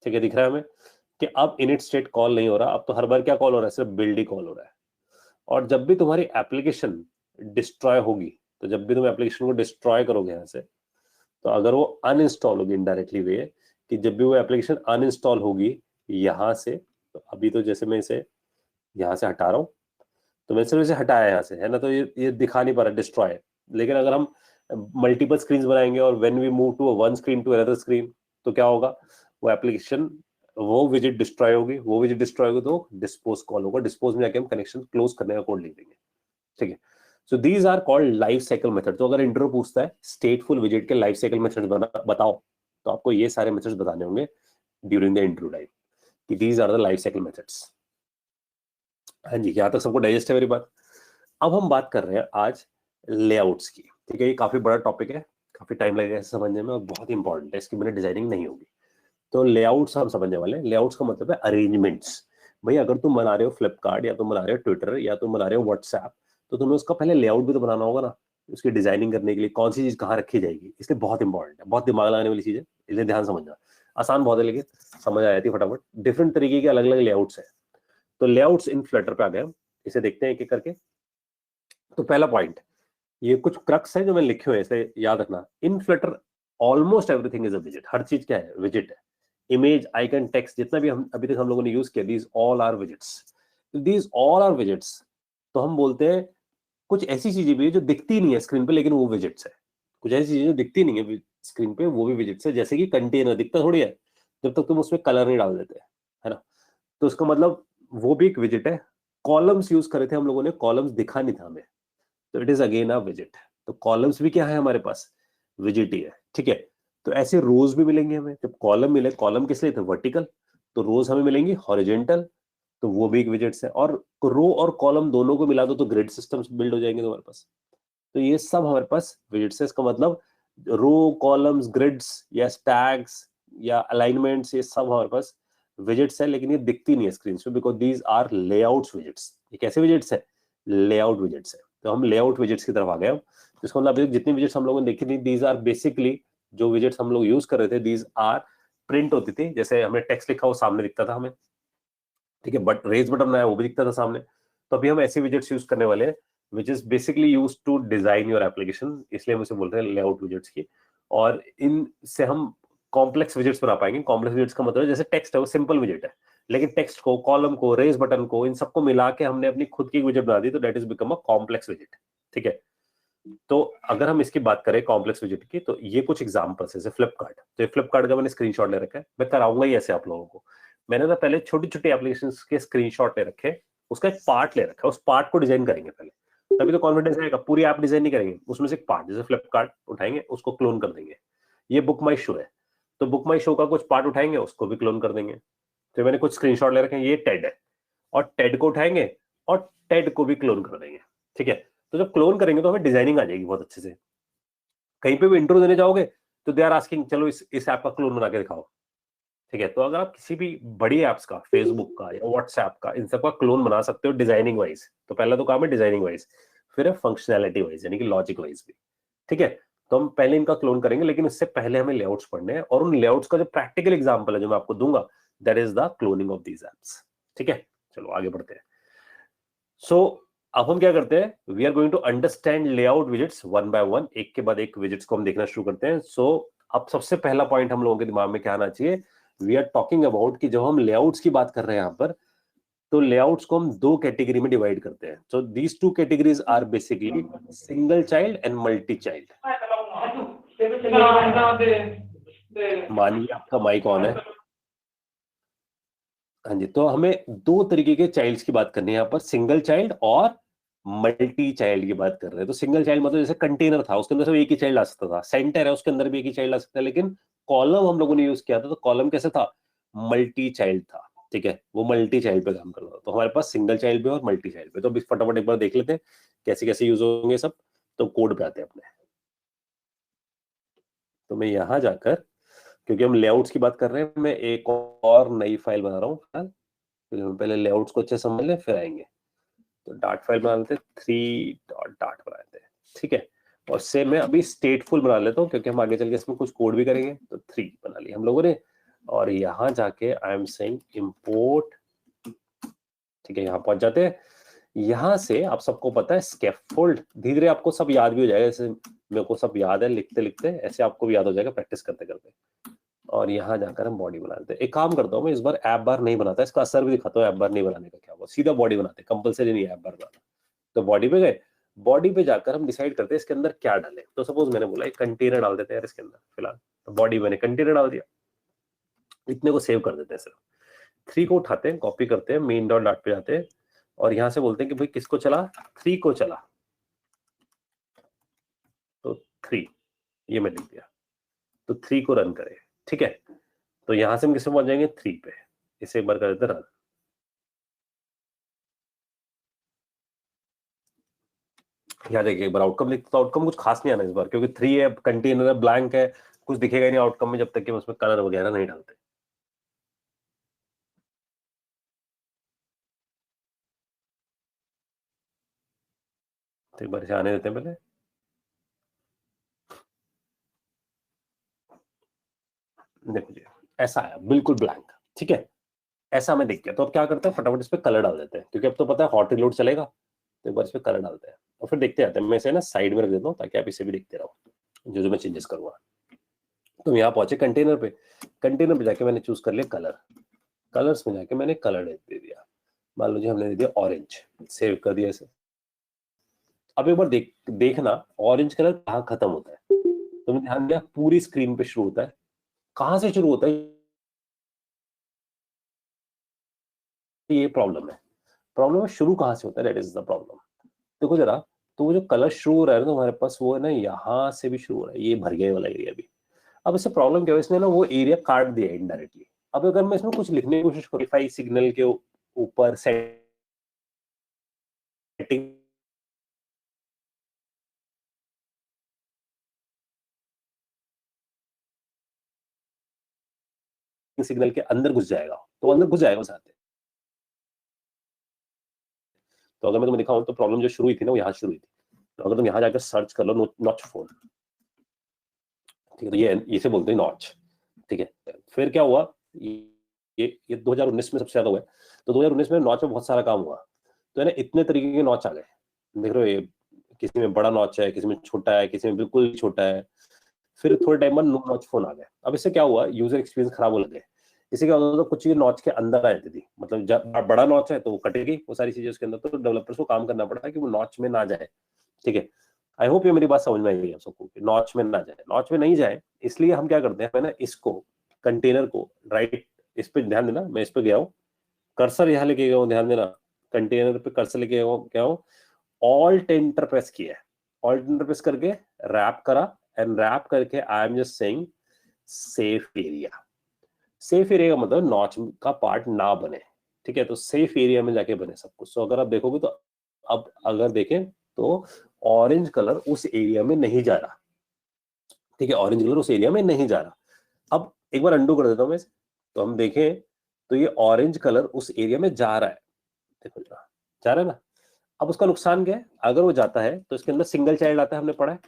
ठीक है दिख रहा है हमें कि अब इनिट स्टेट कॉल नहीं हो रहा, अब तो हर बार क्या कॉल हो रहा है, सिर्फ बिल्ड ही कॉल हो रहा है। और जब भी तुम्हारी एप्लीकेशन डिस्ट्रॉय होगी, तो जब भी तुम एप्लीकेशन को डिस्ट्रॉय करोगे यहाँ से, तो अगर वो अनइंस्टॉल होगी इनडायरेक्टली वे, कि जब भी वो एप्लीकेशन अनइंस्टॉल होगी यहाँ से, तो अभी तो जैसे मैं इसे यहाँ से हटा रहा हूँ, तो मैं सिर्फ इसे हटाया यहाँ से, है ना, तो ये दिखा नहीं पा रहा डिस्ट्रॉय। लेकिन अगर हम मल्टीपल स्क्रीन बनाएंगे और when we move to one screen to another screen, तो क्या होगा, वो एप्लीकेशन वो विजिट डिस्ट्रॉय होगी, वो विजिट डिस्ट्रॉय होगी तो डिस्पोज कॉल होगा, डिस्पोज में जाके हम कनेक्शन क्लोज करने का कोड लिख देंगे, ठीक है। So these are called life cycle method. तो अगर इंट्रो पूछता है स्टेटफुल विजिट के लाइफ साइकिल मेथड बताओ, तो आपको ये सारे मेथड्स बताने होंगे ड्यूरिंग द इंट्रो टाइम, कि these are the life cycle methods. हाँ जी, यहाँ तक सबको डाइजेस्ट है मेरी बात। अब हम बात कर रहे हैं आज लेआउट्स की, ठीक है, ये काफी बड़ा टॉपिक है, काफी टाइम लगेगा इसे समझने में और बहुत इंपॉर्टेंट है, इसकी बिना डिजाइनिंग नहीं होगी। तो लेआउट्स हम समझने वाले हैं। लेआउट्स का मतलब है अरेंजमेंट्स। भाई अगर तुम बना रहे हो फ्लिपकार्ट, या तुम बना रहे हो ट्विटर, या तुम बना रहे हो व्हाट्सएप, तो तुम्हें उसका पहले लेआउट भी तो बनाना होगा ना, उसकी डिजाइनिंग करने के लिए कौन सी चीज कहाँ रखी जाएगी, इसलिए बहुत इंपॉर्टेंट है, बहुत दिमाग लगाने वाली चीज है, इसलिए ध्यान समझना। आसान बहुत है लेकिन समझ आ जाती है फटाफट। डिफरेंट तरीके के अलग अलग लेआउट्स है। तो लेआउट्स इन फ्लटर पे आ गए हम, इसे देखते हैं एक एक करके। तो पहला पॉइंट, ये कुछ क्रक्स है जो मैं लिखे हुए, इसे याद रखना। In Flutter almost everything is a विजिट, हर चीज क्या है, विजिट है। इमेज, आइकन, टेक्स्ट, जितना भी हम अभी तक हम लोगों ने यूज किया, these all are widgets. These all are widgets, तो हम बोलते हैं कुछ ऐसी चीजें भी है जो दिखती नहीं है स्क्रीन पे लेकिन वो विजिट्स है। कुछ ऐसी चीजें जो दिखती नहीं है स्क्रीन पे, वो भी विजिट्स है। जैसे कि कंटेनर दिखता थोड़ी है जब तक तुम उसमें कलर नहीं डाल देते, है ना, तो उसका मतलब वो भी एक विजिट है। कॉलम्स यूज करे थे हम लोगों ने, कॉलम्स दिखा नहीं था हमें, तो इट इज अगेन अ विजिट। तो कॉलम्स भी क्या है हमारे पास, विजिट ही है, ठीक है। तो ऐसे रोज भी मिलेंगे हमें, जब कॉलम मिले, कॉलम किस लिए थे, वर्टिकल, तो रोज हमें मिलेंगी हॉरिजॉन्टल, तो वो भी एक विजिट्स है। और रो और कॉलम दोनों को मिला दो तो ग्रिड सिस्टम्स बिल्ड हो जाएंगे तुम्हारे पास। तो ये सब हमारे पास विजिट्स है। इसका मतलब रो, कॉलम्स, ग्रिड्स या टैग्स या अलाइनमेंट्स, ये सब हमारे पास विजिट्स है, लेकिन ये दिखती नहीं है स्क्रीन पे, because these are layouts widgets. ये कैसे विजिट्स है, लेआउट विजिट्स है। तो हम लेआउट विजिट्स की तरफ आ गए हम। इसका मतलब अभी जितनी विजिट्स हम लोगों ने देखी थी, दीज आर बेसिकली, जो विजिट्स हम लोग यूज कर रहे थे, दीज आर प्रिंट होती थी। जैसे हमने टेक्स्ट लिखा वो सामने दिखता था हमें, ठीक है, बट रेज बटन बनाया वो भी दिखता था सामने। तो अभी हम ऐसे विजिट्स यूज करने वाले हैं which is basically used to design your application, इसलिए हम इसे बोलते हैं लेआउट विजिट्स की। और इनसे हम कॉम्प्लेक्स विजिट्स बना पाएंगे। कॉम्प्लेक्स विजिट्स का मतलब जैसे टेक्स्ट है वो सिंपल विजिट है, लेकिन टेक्स्ट को, कॉलम को, रेज बटन को, इन सबको मिला के हमने अपनी खुद की विजिट बना दी, तो that is become a complex visit, ठीक है। तो अगर हम इसकी बात करें कॉम्प्लेक्स विजिट की, तो ये कुछ एग्जांपल्स है। जैसे फ्लिपकार्ट, तो ये फ्लिपकार्ट का मैंने स्क्रीनशॉट ले रखा है, मैं कराऊंगा ही ऐसे आप लोगों को। मैंने ना पहले छोटी छोटी एप्लीकेशंस के स्क्रीनशॉट ले रखे, उसका एक पार्ट ले रखा है, उस पार्ट को डिजाइन करेंगे पहले, तभी तो कॉन्फिडेंस आएगा। पूरी ऐप डिजाइन नहीं करेंगे, उसमें से एक पार्ट, जैसे फ्लिपकार्ट उठाएंगे, उसको क्लोन कर देंगे। ये बुक माई शो है, तो बुक माई शो का कुछ पार्ट उठाएंगे, उसको भी क्लोन कर देंगे। तो मैंने कुछ स्क्रीनशॉट ले रखे हैं, ये टेड है, और टेड को उठाएंगे और टेड को भी क्लोन कर देंगे, ठीक है। तो जब क्लोन करेंगे तो हमें डिजाइनिंग आ जाएगी बहुत अच्छे से। कहीं पे भी इंट्रो देने जाओगे तो दे आर आस्किंग, चलो इस ऐप का क्लोन बना के दिखाओ, ठीक है। तो अगर आप किसी भी बड़ी एप्स का, फेसबुक का या व्हाट्सएप का, इन सब का क्लोन बना सकते हो डिजाइनिंग वाइज, तो पहला तो काम है डिजाइनिंग वाइज, फिर है फंक्शनैलिटी वाइज, यानी कि लॉजिक वाइज भी, ठीक है। तो हम पहले इनका क्लोन करेंगे, लेकिन इससे पहले हमें लेआउट्स पढ़ने हैं, और उन लेआउट्स का जो प्रैक्टिकल एग्जांपल है जो मैं आपको दूंगा, that is the cloning of these apps, ठीक है। चलो आगे बढ़ते हैं। सो अब हम क्या करते हैं, we are going to understand layout widgets one by one, एक के बाद एक विजिट्स को हम देखना शुरू करते हैं। सो अब सबसे पहला पॉइंट हम लोगों के दिमाग में क्या आना चाहिए, वी आर टॉकिंग अबाउट कि जब हम लेआउट्स की बात कर रहे हैं यहाँ पर, तो लेआउट्स को हम दो कैटेगरी में डिवाइड करते हैं। So these two categories are basically single child and multi child. मानिए आपका माइक ऑन है। हाँ जी, तो हमें दो तरीके के चाइल्ड्स की बात करनी है यहाँ पर, सिंगल चाइल्ड और मल्टी चाइल्ड की बात कर रहे हैं। तो सिंगल चाइल्ड मतलब जैसे कंटेनर था, उसके अंदर सिर्फ एक ही चाइल्ड आ सकता था, सेंटर है उसके अंदर भी एक ही चाइल्ड आ सकता है, लेकिन कॉलम हम लोगों ने यूज किया था, तो कॉलम कैसे था, मल्टी चाइल्ड था, ठीक है, वो मल्टी चाइल्ड पे काम कर रहा था। तो हमारे पास सिंगल चाइल्ड पे और मल्टी चाइल्ड पे, तो अभी फटाफट एक बार देख लेते हैं कैसे कैसे यूज होंगे सब। तो कोड पे आते हैं अपने। तो मैं यहां जाकर, क्योंकि हम लेआउट्स की बात कर रहे हैं, मैं एक और नई फाइल बना रहा हूँ, हम पहले लेआउट्स को अच्छे समझ लें फिर आएंगे। तो डाट फाइल बना लेते हैं, 3.dart बना लेते हैं, ठीक है। और सेम मैं अभी स्टेटफुल बना लेता हूँ, क्योंकि हम आगे चल के इसमें कुछ कोड भी करेंगे। तो 3 बना लिया हम लोगों ने, और यहाँ जाके आई एम सेइंग इंपोर्ट, ठीक है, यहाँ पहुंच जाते हैं। यहाँ से आप सबको पता है स्कैफोल्ड, धीरे धीरे आपको सब याद भी हो जाएगा, जैसे मेरे को सब याद है लिखते लिखते, ऐसे आपको भी याद हो जाएगा प्रैक्टिस करते करते। और यहाँ जाकर हम बॉडी बना लेते हैं। एक काम करता हूँ मैं, इस बार ऐप बार नहीं बनाता, इसका असर भी दिखाता हूँ ऐप बार नहीं बनाने का क्या हुआ, सीधा बॉडी बनाते हैं, कंपलसरी नहीं है ऐप बार बनाना। तो बॉडी पे गए, बॉडी पे जाकर हम डिसाइड करते हैं इसके अंदर क्या डालें। तो सपोज मैंने बोला एक कंटेनर डाल देते हैं यार इसके अंदर फिलहाल, तो बॉडी मैंने कंटेनर डाल दिया, इतने को सेव कर देते हैं। सिर्फ 3 को उठाते हैं, कॉपी करते हैं, मेन डॉट डाट पे जाते हैं, और यहां से बोलते हैं कि भाई किसको चला, 3 को चला, तो 3 ये मैं लिख दिया, तो 3 को रन करें, ठीक है। तो यहां से हम किसमें पहुंच जाएंगे, 3 पे। इसे एक बार कर देते रन। यहाँ देखिए एक बार आउटकम लिखते, तो आउटकम कुछ खास नहीं आना इस बार, क्योंकि 3 है, कंटेनर है, ब्लैंक है, कुछ दिखेगा नहीं आउटकम में जब तक कि हम उसमें कलर वगैरह नहीं डालते। तो एक बार इसे आने देते हैं पहले। देखो जी ऐसा आया बिल्कुल ब्लैंक, ठीक है, ऐसा हमें दिख गया। तो अब क्या करते हैं, फटाफट इस पे कलर डाल देते हैं, क्योंकि अब तो पता है हॉट रिलोड चलेगा। तो एक बार इस पे कलर डालते हैं और फिर देखते जाते हैं। मैं इसे ना साइड में रख देता हूँ ताकि आप इसे भी देखते रहो जो जो मैं चेंजेस करूंगा। तो यहाँ पहुंचे कंटेनर पे, कंटेनर पे जाके मैंने चूज कर लिया कलर, कलर्स में जाके मैंने कलर दे दिया, मान लीजिए हमने दे दिया ऑरेंज, सेव कर दिया इसे। अब एक बार देखना ऑरेंज कलर कहाँ खत्म होता है, तुमने ध्यान दिया पूरी स्क्रीन पे शुरू होता है, कहां से शुरू होता है, ये प्रॉब्लम है। प्रॉब्लम है शुरू कहां से होता है, दैट इज द प्रॉब्लम। देखो जरा, तो वो जो कलर शुरू हो रहा है ना तुम्हारे पास, वो है ना यहाँ से भी शुरू हो रहा है, ये भर गया वाला एरिया भी। अब इससे प्रॉब्लम क्या है, इसने ना वो एरिया काट दिया इनडायरेक्टली। अब अगर मैं इसमें कुछ लिखने की कोशिश करूँ, वाईफाई सिग्नल के ऊपर सेटिंग सिग्नल के अंदर घुस जाएगा, तो अंदर घुस जाएगा साथ। तो अगर मैं तुम्हें दिखाऊं तो प्रॉब्लम जो शुरू हुई थी ना वो यहाँ शुरू हुई थी। तो अगर तुम यहाँ जाकर सर्च कर लो नॉच फोन, ठीक है, तो ये इसे बोलते हैं नॉच, ठीक है। फिर क्या हुआ, ये 2019 में सबसे ज्यादा हुआ है। तो 2019 में नॉच में बहुत सारा काम हुआ, तो है ना इतने तरीके के नॉच आ गए, देख रहे हो, ये किसी में बड़ा नॉच है, किसी में छोटा है, किसी में बिल्कुल छोटा है। फिर थोड़े टाइम बाद नो नॉच फोन आ गए। अब इससे क्या हुआ, यूजर एक्सपीरियंस खराब होने लगे। इससे क्या होता था, कुछ चीजें नॉच के अंदर आ जाती थी, मतलब जब बड़ा नॉच है तो वो कटेगी वो सारी चीजें उसके अंदर, तो डेवलपर्स को काम करना पड़ा कि वो नॉच में ना जाए, ठीक है। आई होप ये मेरी बात समझ में आई आप सबको, नॉच में ना जाए, नॉच में नहीं जाए, इसलिए हम क्या करते हैं ना, इसको कंटेनर को राइट, इस पे ध्यान देना, मैं इस पे गया हूँ, कर्सर यहाँ लेके गया हूँ, ध्यान देना, कंटेनर पे कर्सर लेके गया हूँ, ऑल्ट एंटर प्रेस किया है, ऑल्ट एंटर प्रेस करके रैप करा, एंड रैप करके आई am just saying safe area. Safe area का मतलब नॉच का पार्ट ना बने, ठीक है, तो सेफ एरिया में जाके बने सब कुछ। तो अगर आप देखोगे तो अब अगर देखें तो ऑरेंज कलर उस एरिया में नहीं जा रहा, ठीक है, ऑरेंज कलर उस एरिया में नहीं जा रहा। अब एक बार अंडू कर देता हूं मैं, तो हम देखें तो ये ऑरेंज कलर उस एरिया में जा रहा है, देखो जा रहा है ना। अब उसका नुकसान क्या है, अगर वो जाता है तो इसके अंदर सिंगल चाइल्ड आता है, हमने पढ़ा है,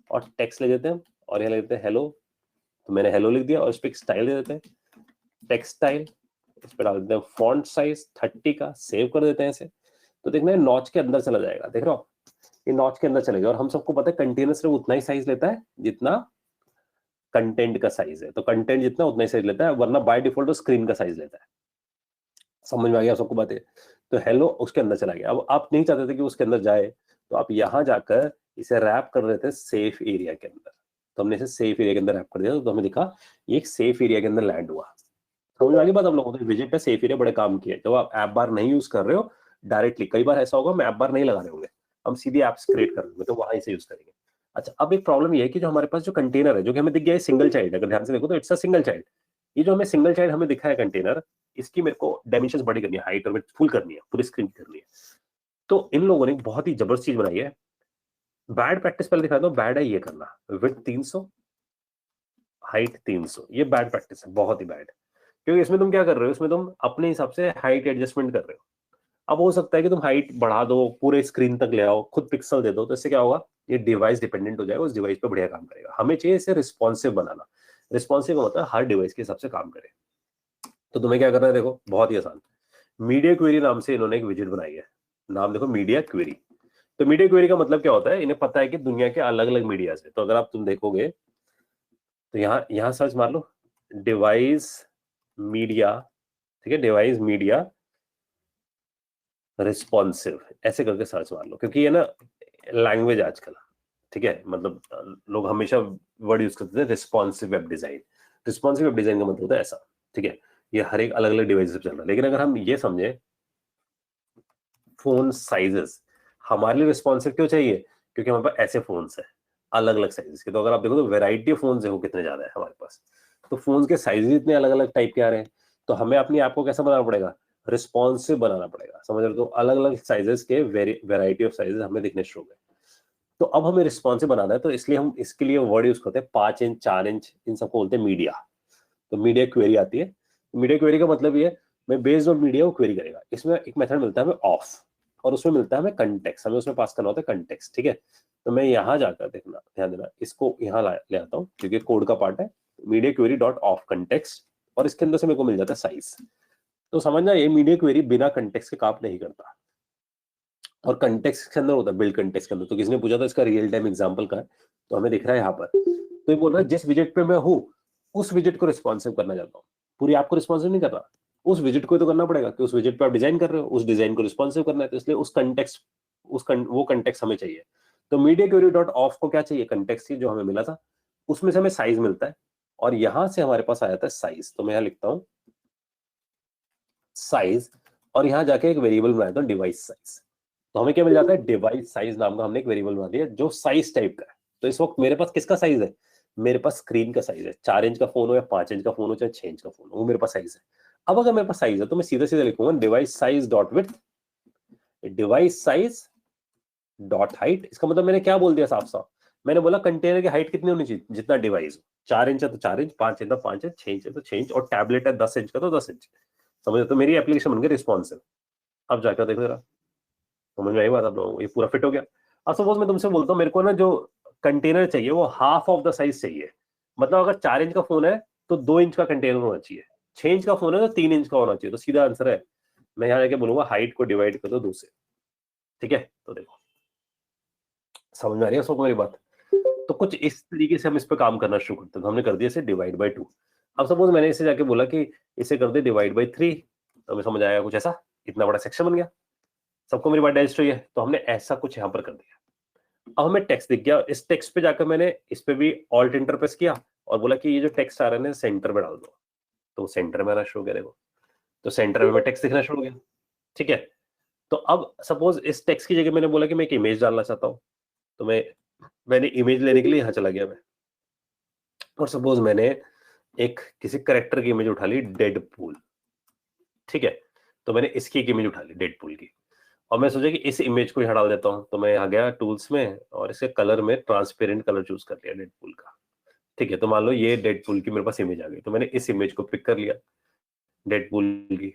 और टेक्स्ट ले देते हैं और यहाँ ले देते हैं हेलो, तो मैंने हेलो लिख दिया, और इस पर एक स्टाइल दे देते हैं टेक्स्ट स्टाइल, इस पे डाल देते हैं फॉन्ट साइज 30 का, सेव कर देते हैं इसे। तो देखना है नॉच के अंदर चला जाएगा, देख रहे हो, ये नॉच के अंदर चलेगा। और हम सबको पता है कंटेनर सिर्फ उतना ही साइज लेता है जितना कंटेंट का साइज है, तो कंटेंट जितना उतना ही साइज लेता है, वरना बाय डिफॉल्ट तो स्क्रीन का साइज लेता है। समझ में आ गया सबको बातें। तो हेलो उसके अंदर चला गया। अब आप नहीं चाहते थे कि उसके अंदर जाए, तो आप यहां जाकर इसे रैप कर देते हैं सेफ एरिया के अंदर। तो हमने इसे सेफ एरिया के अंदर रैप कर दिया, तो हमें दिखा ये एक सेफ एरिया के अंदर लैंड हुआ। समझ में आ गई बात आप लोगों को, विजय पे सेफ एरिया बड़े काम किए। जब आप ऐप बार नहीं यूज कर रहे हो डायरेक्टली, कई बार ऐसा होगा मैं ऐप बार नहीं लगा रहे होंगे, हम सीधे एप्स क्रिएट कर लेंगे, तो वहां से यूज करेंगे। अच्छा, अब एक प्रॉब्लम ये है कि जो हमारे पास जो कंटेनर है, जो कि हमें दिख गया है सिंगल चाइल्ड, अगर ध्यान से देखो तो इट्स अ सिंगल चाइल्ड। ये जो हमें सिंगल चाइल्ड हमें दिखा है कंटेनर, इसकी मेरे को डायमेंशंस बड़ी करनी है, हाइट और विड्थ फुल करनी है, पूरी स्क्रीन करनी है। तो इन लोगों ने बहुत ही जबरदस्त चीज बनाई है। बैड प्रैक्टिस पहले दिखा दो, बैड है ये करना, विड्थ 300, हाइट 300, ये बैड प्रैक्टिस है, बहुत ही बैड। क्योंकि इसमें तुम क्या कर रहे हो, इसमें तुम अपने हिसाब से हाइट एडजस्टमेंट कर रहे हो। अब हो सकता है कि तुम हाइट बढ़ा दो, पूरे स्क्रीन तक ले आओ, खुद पिक्सल दे दो, तो इससे क्या होगा, ये डिवाइस डिपेंडेंट हो जाएगा, उस डिवाइस पे बढ़िया काम करेगा। हमें चाहिए इसे रिस्पॉन्सिव बनाना। रिस्पॉन्सिव मतलब हर डिवाइस के हिसाब से काम करे। तो तुम्हें क्या करना है, देखो बहुत ही आसान, मीडिया क्वेरी नाम से इन्होंने एक विजेट बनाई है, नाम देखो मीडिया क्वेरी। तो मीडिया क्वेरी का मतलब क्या होता है, इन्हें पता है कि दुनिया के अलग अलग मीडिया से, तो अगर आप तुम देखोगे तो यहाँ सर्च मार लो डिवाइस मीडिया, ठीक है, डिवाइस मीडिया रिस्पॉन्सिव, ऐसे करके सर्च मार लो, क्योंकि ये ना लैंग्वेज आजकल, ठीक है, मतलब लोग हमेशा वर्ड यूज करते थे responsive web design. Responsive web design का मतलब होता है ऐसा, ठीक है, ये हर एक अलग अलग डिवाइस पे चल रहा है। लेकिन अगर हम ये समझे फोन साइजेस हमारे लिए रिस्पॉन्सिव क्यों चाहिए, क्योंकि हमारे पास ऐसे फोन्स है अलग अलग साइजेस के। तो अगर आप देखो तो वैरायटी ऑफ फोन्स देखो कितने ज्यादा है हमारे पास, तो फोन्स के साइजेस इतने अलग अलग टाइप के आ रहे हैं, तो हमें अपनी ऐप को कैसा बनाना पड़ेगा, रिस्पॉन्सिव बनाना पड़ेगा, समझ रहे हो। तो अलग अलग साइजेस के वैरायटी ऑफ साइजेस हमें दिखने शुरू हो गए। तो अब हमें रिस्पॉन्सिव बनाना है, तो इसलिए हम इसके लिए वर्ड यूज करते हैं 5 इंच 4 इंच, इन सबको बोलते हैं मीडिया। तो मीडिया क्वेरी आती है। मीडिया क्वेरी का मतलब ये है, मैं बेस्ड ऑन मीडिया को क्वेरी करेगा। इसमें एक मेथड मिलता है हमें ऑफ, और उसमें मिलता है हमें कंटेक्स्ट, हमें उसमें पास करना होता है कंटेक्स्ट, ठीक है। तो मैं यहाँ जाकर देखना, ध्यान देना, इसको यहाँ ले आता हूँ क्योंकि कोड का पार्ट है, media query dot of context, और इसके अंदर से मेरे को मिल जाता है साइज। तो समझना, ये मीडिया क्वेरी बिना कंटेक्स्ट के काम नहीं करता, और कंटेक्स्ट के अंदर होता है, बिल्ड कंटेक्स्ट के अंदर। तो किसी ने पूछा था इसका रियल टाइम एग्जांपल का है, तो हमें दिख रहा है यहाँ पर। तो ये बोल रहा है जिस विजेट पे मैं हूँ उस विजेट को रिस्पॉन्सिव करना चाहता हूँ, पूरी ऐप को रिस्पॉन्सिव नहीं कर रहा, उस विजेट को तो करना पड़ेगा कि उस विजेट पे आप डिजाइन कर रहे हो, उस डिजाइन को रिस्पॉन्सिव करना है, तो इसलिए उस कंटेक्स्ट वो कंटेक्स्ट हमें चाहिए। तो मीडिया क्वेरी डॉट ऑफ को क्या चाहिए, कंटेक्स्ट जो हमें मिला था उसमें से हमें साइज मिलता है, और यहां से हमारे पास आ जाता है साइज। तो मैं यहां लिखता हूं साइज, और यहां जाके एक वेरिएबल बनाया था डिवाइस साइज। तो हमें क्या मिल जाता है, डिवाइस साइज नाम का हमने एक वेरिएबल बना दिया जो साइज टाइप का है। तो इस वक्त मेरे पास किसका साइज है, मेरे पास स्क्रीन का साइज है, 4 इंच का फोन हो या 5 इंच का फोन हो चाहे 6 इंच का फोन हो, वो मेरे पास साइज है। अब अगर मेरे पास साइज है तो मैं सीधे सीधे लिखूंगा device size dot width, device size dot height. इसका मतलब मैंने क्या बोल दिया साफ साफ, मैंने बोला कंटेनर की हाइट कितनी होनी चाहिए, जितना डिवाइस हो। 4 इंच है तो 4 इंच, 5 इंच तो 5 इंच, 6 इंच है तो 6 इंच, और टैबलेट है 10 इंच का तो 10 इंच। समझ, तो मेरी एप्लीकेशन बन गई रिस्पॉन्सिव। अब जाकर देखो जरा, समझ में आई बात आप लोगों को, ये पूरा फिट हो गया। अब सपोज मैं तुमसे बोलता हूँ मेरे को ना जो कंटेनर चाहिए वो हाफ ऑफ द साइज चाहिए, मतलब अगर 4 इंच का फोन है तो 2 इंच का कंटेनर होना चाहिए, 6 इंच का फोन है तो 3 इंच का होना चाहिए। तो सीधा आंसर है, मैं यहाँ जाके बोलूंगा हाइट को डिवाइड कर दो 2 से, ठीक है। तो देखो समझ में आ रही है सबको मेरी बात। तो कुछ इस तरीके से हम इस पे काम करना शुरू करते हैं। तो हमने कर दिया इसे डिवाइड बाय 2। अब सपोज मैंने इसे जाके बोला कि इसे कर दे डिवाइड बाय 3, तो हमें समझ आएगा कुछ ऐसा, इतना बड़ा सेक्शन बन गया। सबको मेरी बात डाइजेस्ट हुई है, तो हमने ऐसा कुछ यहाँ पर कर दिया। अब हमें टेक्स्ट दिख गया, इस टेक्स्ट पे जाकर मैंने इस पे भी ऑल्ट एंटर प्रेस किया और बोला कि ये जो टेक्स्ट आ रहा है सेंटर में डाल दो, तो सेंटर में आना शुरू हो गया। देखो, तो सेंटर में टेक्स्ट दिखना शुरू हो गया, ठीक है। तो अब सपोज इस टेक्स्ट की जगह मैंने बोला कि मैं एक इमेज डालना चाहता हूँ, तो मैंने इमेज लेने के लिए यहाँ चला गया मैं, और सपोज मैंने एक किसी करेक्टर की इमेज उठा ली, डेडपूल, ठीक है। तो मैंने इसकी एक इमेज उठा ली डेडपूल की, और मैं सोचा कि इस इमेज को यहाँ डाल देता हूँ। तो मैं यहाँ गया टूल्स में और इसके कलर में ट्रांसपेरेंट कलर चूज कर लिया डेडपूल का, ठीक है। तो मान लो ये डेडपूल की मेरे पास इमेज आ गई, तो मैंने इस इमेज को पिक कर लिया डेडपूल की,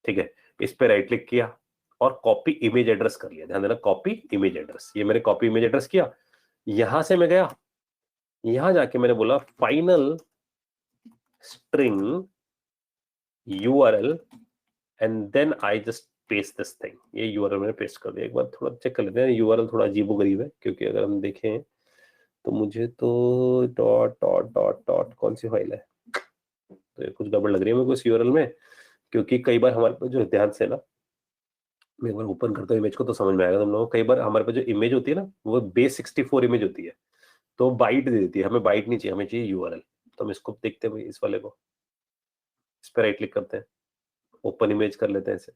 ठीक है। इस पे राइट क्लिक किया और कॉपी इमेज एड्रेस कर लिया। ध्यान देना, कॉपी इमेज एड्रेस, ये मैंने कॉपी इमेज एड्रेस किया। यहां से मैं गया, यहां जाके मैंने बोला final string URL and then I just paste this thing. ये URL मैंने पेस्ट कर दिया। एक बार थोड़ा चेक कर लेते हैं, URL थोड़ा अजीबोगरीब है, क्योंकि अगर हम देखें तो मुझे तो डॉट डॉट डॉट डॉट कौन सी फाइल है, तो ये कुछ गड़बड़ लग रही है मेरे को इस URL में, क्योंकि कई बार हमारे पास जो, ध्यान से ना, मैं एक बार ओपन करता हूँ इमेज को तो समझ में आएगा तुम लोगों को। कई बार हमारे पास जो इमेज होती है ना, वो बेस 64 इमेज होती है, तो बाइट दे देती है, हमें बाइट नहीं चाहिए, हमें चाहिए URL। तो हम इसको देखते हैं भाई, इस वाले को, इस पर राइट क्लिक करते हैं, ओपन इमेज कर लेते हैं इसे,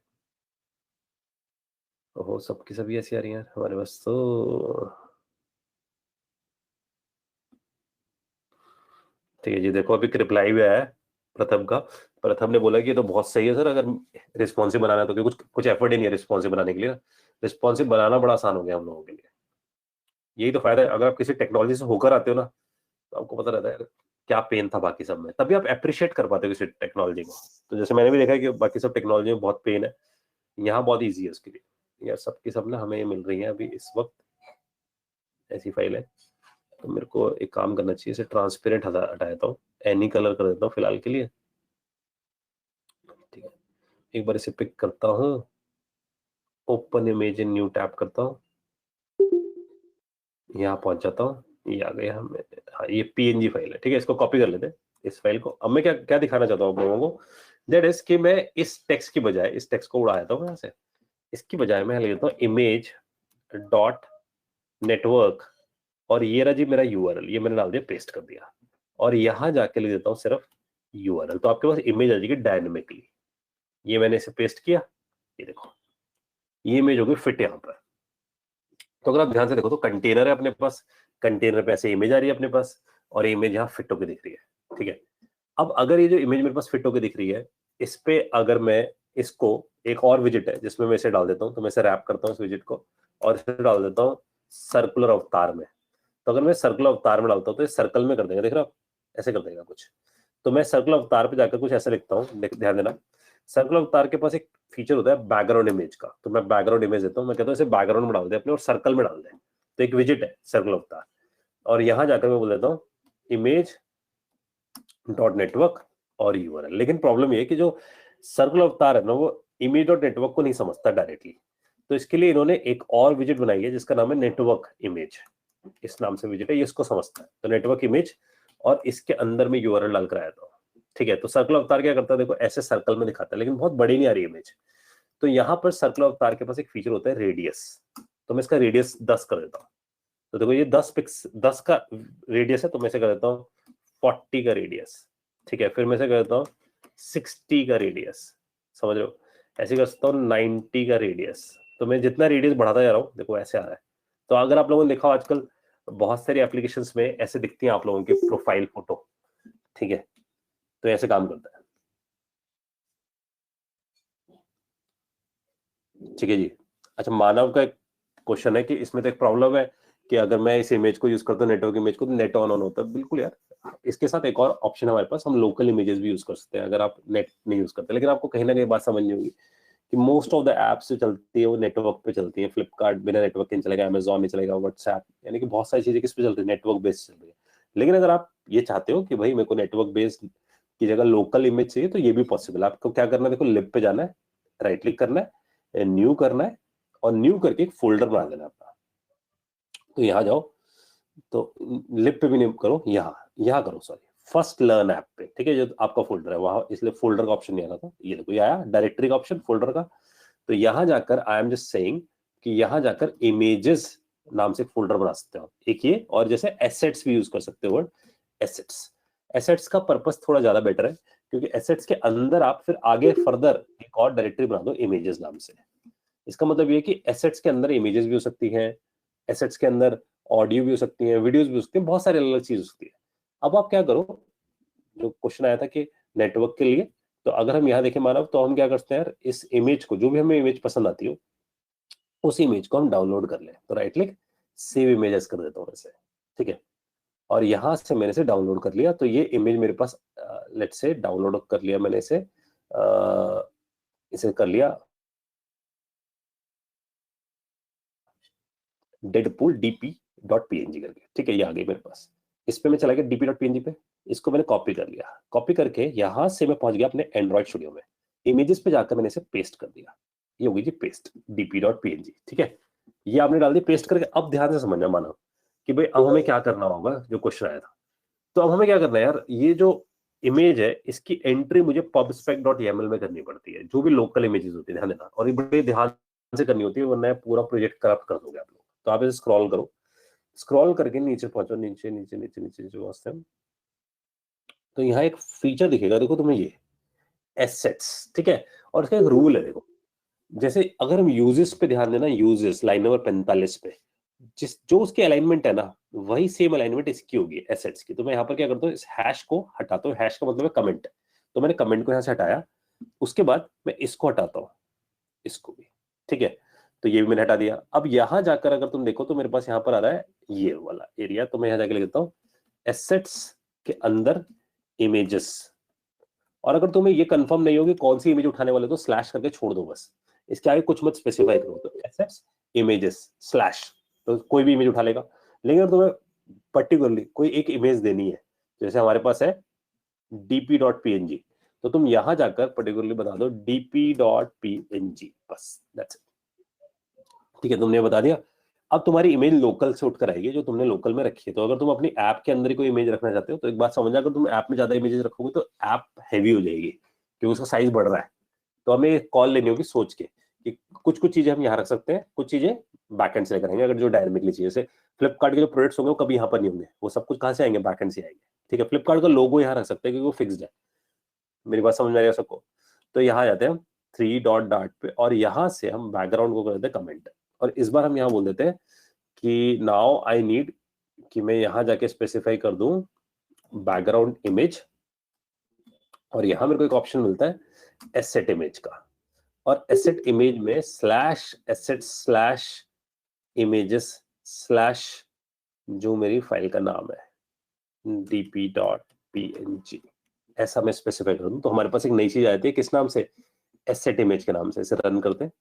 ओहो, सबकी सभी ऐसी आ रही है यार हमारे पास तो। ठीक है जी, देखो अभी रिप्लाई भी आया है प्रथम का। प्रथम ने बोला कि ये तो बहुत सही है सर, अगर रिस्पॉन्सिव बनाना है तो, क्योंकि कुछ एफर्ट ही नहीं है रिस्पॉन्सिव बनाने के लिए। रिस्पॉन्सिव बनाना बड़ा आसान हो गया हम लोगों के लिए। यही तो फायदा है, अगर आप किसी टेक्नोलॉजी से होकर आते हो ना, तो आपको पता रहता है क्या पेन था बाकी सब में, तभी आप अप्रिशिएट कर पाते हो किसी टेक्नोलॉजी को। तो जैसे मैंने भी देखा है कि बाकी सब टेक्नोलॉजी में बहुत पेन है, यहाँ बहुत ईजी है उसके लिए। यार सबकी सब ना हमें मिल रही है अभी इस वक्त, ऐसी फाइल है। तो मेरे को एक काम करना चाहिए, इसे ट्रांसपेरेंट हटा देता हूँ, एनी कलर कर देता हूँ फिलहाल के लिए। ठीक है, एक बार इसे पिक करता हूँ, open image in new tab करता हूँ, यहाँ पहुंच जाता हूँ, ये आ गया हमें। हाँ, ये पीएनजी फाइल है। ठीक है, इसको कॉपी कर लेते हैं इस फाइल को। अब मैं क्या क्या दिखाना चाहता हूँ आप लोगों को, दैट इज कि मैं इस टेक्स्ट की बजाय, इस टेक्स्ट को उड़ा देता हूँ यहाँ से, इसकी बजाय मैं ले लेता हूँ इमेज डॉट नेटवर्क, और ये रहा जी मेरा यूआरएल, ये मैंने डाल दिया, पेस्ट कर दिया, और यहाँ जाके ले देता हूँ सिर्फ यूआरएल। तो आपके पास इमेज आ जाएगी डायनेमिकली। ये मैंने इसे पेस्ट किया, ये देखो ये इमेज होगी फिट यहाँ पर। तो अगर आप ध्यान से देखो तो कंटेनर है अपने पास, कंटेनर पे ऐसे इमेज आ रही है अपने पास, और इमेज यहाँ फिट होकर दिख रही है। ठीक है, अब अगर ये जो इमेज मेरे पास फिट होकर दिख रही है, इस पे अगर मैं इसको, एक और विजिट है जिसमें मैं इसे डाल देता हूँ, तो मैं इसे रैप करता हूँ इस विजिट को, और इसे डाल देता हूँ सर्कुलर अवतार में। तो अगर मैं सर्कुलर अवतार में डालता हूँ तो ये सर्कल में कर देगा, देख रहे हो आप, ऐसे कर देगा कुछ। तो मैं सर्कुलर अवतार पे जाकर कुछ ऐसा लिखता हूँ, ध्यान देना। सर्कुलर अवतार के पास एक फीचर होता है बैकग्राउंड इमेज का, तो मैं बैकग्राउंड इमेज देता हूँ, मैं कहता हूँ इसे बैकग्राउंड में डाल दे अपने और सर्कल में डाल दे। तो एक विजिट है सर्कुलर अवतार, और यहां जाकर मैं बोल देता हूँ इमेज डॉट नेटवर्क और यूआरएल। लेकिन प्रॉब्लम ये है कि जो सर्कुलर अवतार है ना, वो इमेज डॉट नेटवर्क को नहीं समझता डायरेक्टली। तो इसके लिए इन्होंने एक और विजिट बनाई है जिसका नाम है नेटवर्क इमेज, इस नाम से विजिट है, ये इसको समझता है। तो नेटवर्क इमेज, और इसके अंदर में यूआरएल डालकर आया था। ठीक है, तो सर्कुलर अवतार क्या करता है, देखो ऐसे सर्कल में दिखाता है, लेकिन बहुत बड़ी नहीं आ रही इमेज। तो यहाँ पर सर्कुलर अवतार के पास एक फीचर होता है रेडियस, तो मैं इसका रेडियस 10 कर देता हूँ। तो देखो ये 10 का रेडियस है, तो मैं इसे कर देता हूँ 40 का रेडियस। ठीक है, फिर मैं इसे कर देता हूँ 60 का रेडियस, समझ रहे हो, ऐसे कर सकता हूँ 90 का रेडियस। तो मैं जितना रेडियस बढ़ाता जा रहा हूँ, देखो ऐसे आ रहा है। तो अगर आप लोगों ने देखा आजकल बहुत सारी एप्लीकेशंस में ऐसे दिखती हैं आप लोगों की प्रोफाइल फोटो, ठीक है, तो ऐसे काम करता है। ठीक है जी। अच्छा, मानव का एक क्वेश्चन है कि इसमें तो एक प्रॉब्लम है कि अगर मैं इस इमेज को यूज करता हूँ, नेटवर्क इमेज को, तो नेट ऑन होता है। बिल्कुल यार, इसके साथ एक और ऑप्शन है हमारे पास, हम लोकल इमेजेस भी यूज कर सकते हैं अगर आप नेट नहीं यूज करते। लेकिन आपको कहीं ना कहीं बात समझनी होगी कि मोस्ट ऑफ द एप्स जो चलती है वो नेटवर्क पे चलती है। फ्लिपकार्ट बिना नेटवर्क के नहीं चलेगा, अमेजॉन नहीं चलेगा, व्हाट्सएप, यानी कि बहुत सारी चीजें किस पे चलती है, नेटवर्क बेस्ड चल रही है। लेकिन अगर आप ये चाहते हो कि भाई मेरे को नेटवर्क बेस्ड की जगह लोकल इमेज चाहिए, तो ये भी पॉसिबल है। आपको क्या करना है, देखो लिब पे जाना है, राइट क्लिक करना है, न्यू करना है, और न्यू करके एक फोल्डर बना देना अपना। तो यहाँ जाओ, तो लिब पे भी नहीं करो, यहाँ करो, सॉरी, फर्स्ट लर्न ऐप पे। ठीक है, जो आपका फोल्डर है वहां, इसलिए फोल्डर का ऑप्शन नहीं आ रहा था, ये देखो ये आया डायरेक्टरी का ऑप्शन फोल्डर का। तो यहां जाकर आई एम जस्ट सेइंग कि यहां जाकर इमेजेस नाम से फोल्डर बना सकते हो एक ये, और जैसे एसेट्स भी यूज कर सकते हो, वर्ड एसेट्स। एसेट्स का पर्पस थोड़ा ज्यादा बेटर है, क्योंकि एसेट्स के अंदर आप फिर आगे फर्दर एक और डायरेक्टरी बना दो इमेजेस नाम से। इसका मतलब ये कि एसेट्स के अंदर इमेजेस भी हो सकती हैं, एसेट्स के अंदर ऑडियो भी हो सकती है, वीडियोस भी हो सकती है, बहुत सारी अलग अलग चीज हो सकती है। अब आप क्या करो, जो क्वेश्चन आया था कि नेटवर्क के लिए, तो अगर हम यहाँ देखें मानव, तो हम क्या करते हैं यार, इस इमेज को, जो भी हमें इमेज पसंद आती हो, उस इमेज को हम डाउनलोड कर लें। तो राइट क्लिक, सेव इमेजेस कर देता हूँ इसे। ठीक है, और यहां से मैंने इसे डाउनलोड कर लिया। तो ये इमेज मेरे पास, लेट्स से डाउनलोड कर लिया मैंने इसे, इसे कर लिया डेडपूल dp.png करके। ठीक है, ये आ गई मेरे पास। इस पे मैं चला गया dp.png पे, इसको मैंने कॉपी कर लिया। कॉपी करके यहां से मैं पहुंच गया अपने एंड्रॉइड स्टूडियो में, इमेजेस पे जाकर मैंने इसे पेस्ट कर दिया। ये होगी जी पेस्ट, dp.png। ठीक है, ये आपने डाल दी पेस्ट करके। अब ध्यान से समझना मानो कि भाई अब हमें क्या करना होगा, जो क्वेश्चन आया था। तो अब हमें क्या करना है यार, ये जो इमेज है इसकी एंट्री मुझे pubspec.yaml में करनी पड़ती है, जो भी लोकल इमेजेस होती है, ध्यान देना, और ये बड़े ध्यान से करनी होती है, वरना पूरा प्रोजेक्ट करप्ट कर दोगे आप लोग। तो आप इसे स्क्रॉल करो, स्क्रॉल करके नीचे पहुंचो, नीचे नीचे नीचे नीचे जो वास्ते, तो यहाँ एक फीचर दिखेगा, देखो तुम्हें ये एसेट्स। ठीक है, और इसका एक रूल है, देखो जैसे अगर हम यूजेस पे ध्यान देना, यूजेस लाइन नंबर 45 पे, जो उसकी अलाइनमेंट है ना वही सेम अलाइनमेंट इसकी होगी एसेट्स की। तो मैं यहाँ पर क्या करता हूँ, इस हैश को हटाता हूँ। हैश का मतलब है कमेंट, तो मैंने कमेंट को यहाँ से हटाया, उसके बाद मैं इसको हटाता हूँ, इसको भी, ठीक है। तो ये भी मैंने हटा दिया। अब यहाँ जाकर अगर तुम देखो तो मेरे पास यहाँ पर आ रहा है ये वाला एरिया, तो मैं यहाँ जाके लिख देता हूँ एसेट्स के अंदर इमेजेस। और अगर तुम्हें ये कंफर्म नहीं हो कि कौन सी इमेज उठाने वाले तो स्लैश करके छोड़ दो बस, इसके आगे कुछ मत स्पेसिफाई करो। तो एसेट्स इमेजेस स्लैश, तो कोई भी इमेज उठा लेगा। लेकिन अगर तुम्हें पर्टिकुलरली कोई एक इमेज देनी है, जैसे हमारे पास है dp.png, तो तुम यहां जाकर पर्टिकुलरली बता दो dp.png, बस दैट्स इट। ठीक है, तुमने बता दिया। अब तुम्हारी इमेज लोकल से उठकर आएगी जो तुमने लोकल में रखी है। तो अगर तुम अपनी ऐप के अंदर ही कोई इमेज रखना चाहते हो तो एक बात समझ, अगर तुम ऐप में ज्यादा इमेजेस रखोगे तो ऐप हैवी हो जाएगी क्योंकि उसका साइज बढ़ रहा है। तो हमें एक कॉल लेनी होगी सोच के कि कुछ कुछ चीजें हम यहाँ रख सकते हैं, कुछ चीजें बैकएंड से लेकर आएंगे। अगर जो डायनामिकली चाहिए, जैसे फ्लिपकार्ट के जो प्रोडक्ट्स होंगे वो कभी यहाँ पर नहीं होंगे, वो सब कुछ कहाँ से आएंगे, बैकएंड से आएंगे। ठीक है, फ्लिपकार्ट का लोगो यहाँ रख सकते हैं क्योंकि वो फिक्स्ड है। मेरी बात समझ में आ रही है सबको? तो यहाँ जाते हैं हम 3 डॉट डॉट पे और यहाँ से हम बैकग्राउंड को कर देते हैं कमेंट। और इस बार हम यहाँ बोल देते हैं कि नाउ आई नीड कि मैं यहाँ जाके स्पेसिफाई कर दूं बैकग्राउंड इमेज, और यहाँ मेरे को एक ऑप्शन मिलता है एसेट इमेज का। और एसेट इमेज में slash asset slash images slash जो मेरी फाइल का नाम है dp.png, ऐसा मैं स्पेसिफाई कर दूं तो हमारे पास एक नई चीज आती है। किस नाम से? एसेट इमेज के नाम से। इसे रन करते हैं,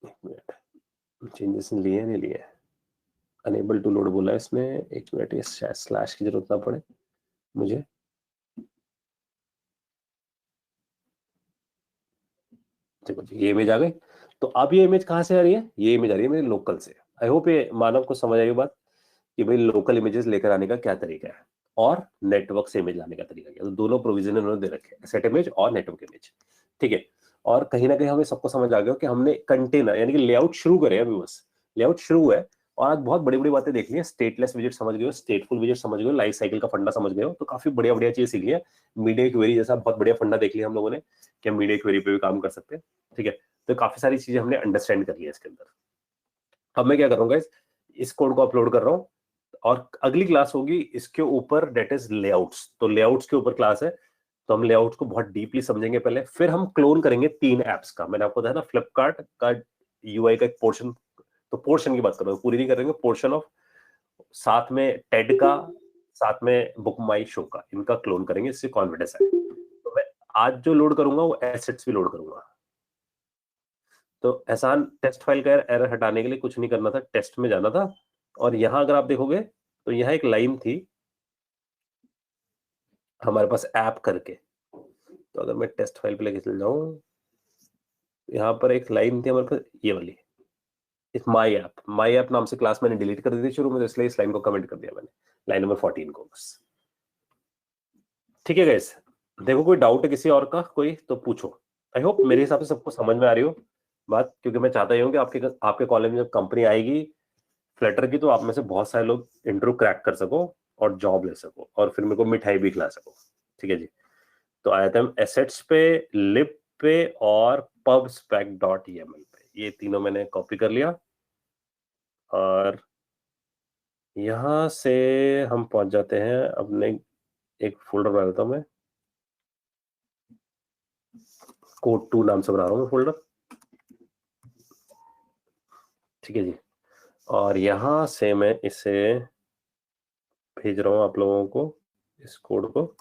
एक मिनट, चेंजेस लिए नहीं लिए, अनेबल टू लोड बोला है इसमें, एक मिनट, ये शायद स्लैश की जरूरत ना पड़े मुझे। देखो जी, ये इमेज आ गई। तो अब ये इमेज कहाँ से आ रही है? ये इमेज आ रही है मेरे लोकल से। आई होप ये मानव को समझ आई बात कि भाई लोकल इमेजेस लेकर आने का क्या तरीका है और नेटवर्क से इमेज लाने का तरीका क्या है। तो दोनों प्रोविजन उन्होंने दे रखे हैं, सेट इमेज और नेटवर्क इमेज। ठीक है, और कहीं ना कहीं हमें सबको समझ आ गया कि हमने कंटेनर यानी कि लेआउट शुरू करे अभी, बस लेआउट शुरू है। और आज बहुत बड़ी बड़ी बातें देख ली है। स्टेटलेस विजिट समझ गए हो, स्टेटफुल विजिट समझ गए हो, लाइफ साइकिल का फंडा समझ गए हो, तो काफी बढ़िया बढ़िया चीज सीख लिया। मीडिया क्वेरी जैसा बहुत बढ़िया फंडा देख लिया हम लोगों ने कि हम मीडिया क्वेरी पे भी काम कर सकते हैं। ठीक है, तो काफी सारी चीजें हमने अंडरस्टैंड कर लिया इसके अंदर। अब मैं क्या कर रहा हूँ गाइस, इस कोड को अपलोड कर रहा हूँ और अगली क्लास होगी इसके ऊपर, डेट इज लेआउट्स। तो लेआउट्स के ऊपर क्लास है, तो हम लेआउट्स को बहुत डीपली समझेंगे पहले, फिर हम क्लोन करेंगे 3 एप्स का। मैंने आपको बताया ना फ्लिपकार्ट का यूआई का एक पोर्शन, तो पोर्शन की बात कर रहा हूँ, पूरी नहीं करेंगे, पोर्शन ऑफ, साथ में टेड का, साथ में बुक माई शो का, इनका क्लोन करेंगे, इससे कॉन्फिडेंस है। तो मैं आज जो लोड करूंगा वो एसेट्स भी लोड करूंगा। तो एहसान, टेस्ट फाइल का एरर हटाने के लिए कुछ नहीं करना था, टेस्ट में जाना था। और यहां अगर आप देखोगे तो यहाँ एक लाइन थी हमारे पास ऐप करके, तो अगर मैं टेस्ट फाइल पे लेके चल जाऊं, यहाँ पर एक लाइन थी हमारे पास ये वाली, इस माई ऐप नाम से क्लास मैंने डिलीट कर दी थी शुरू में, तो इसलिए इस लाइन को कमेंट कर दिया मैंने, लाइन नंबर 14 को बस। ठीक है गाइस, देखो कोई डाउट है किसी और का कोई तो पूछो। आई होप मेरे हिसाब से सबको समझ में आ रही हो बात, क्योंकि मैं चाहता ही हूँ कि आपके कॉलेज में जब कंपनी आएगी फ्लटर की, तो आप में से बहुत सारे लोग इंटरव्यू क्रैक कर सको और जॉब ले सको और फिर मेरे को मिठाई भी खिला सको। ठीक है जी, तो आए थे हम एसेट्स पे, लिप पे और pubspec.yml पे, ये तीनों मैंने कॉपी कर लिया। और यहां से हम पहुंच जाते हैं अपने एक फोल्डर बना देता हूं मैं, कोड 2 नाम से बना रहा हूँ फोल्डर। ठीक है जी, और यहां से मैं इसे भेज रहा हूं आप लोगों को, इस कोड को।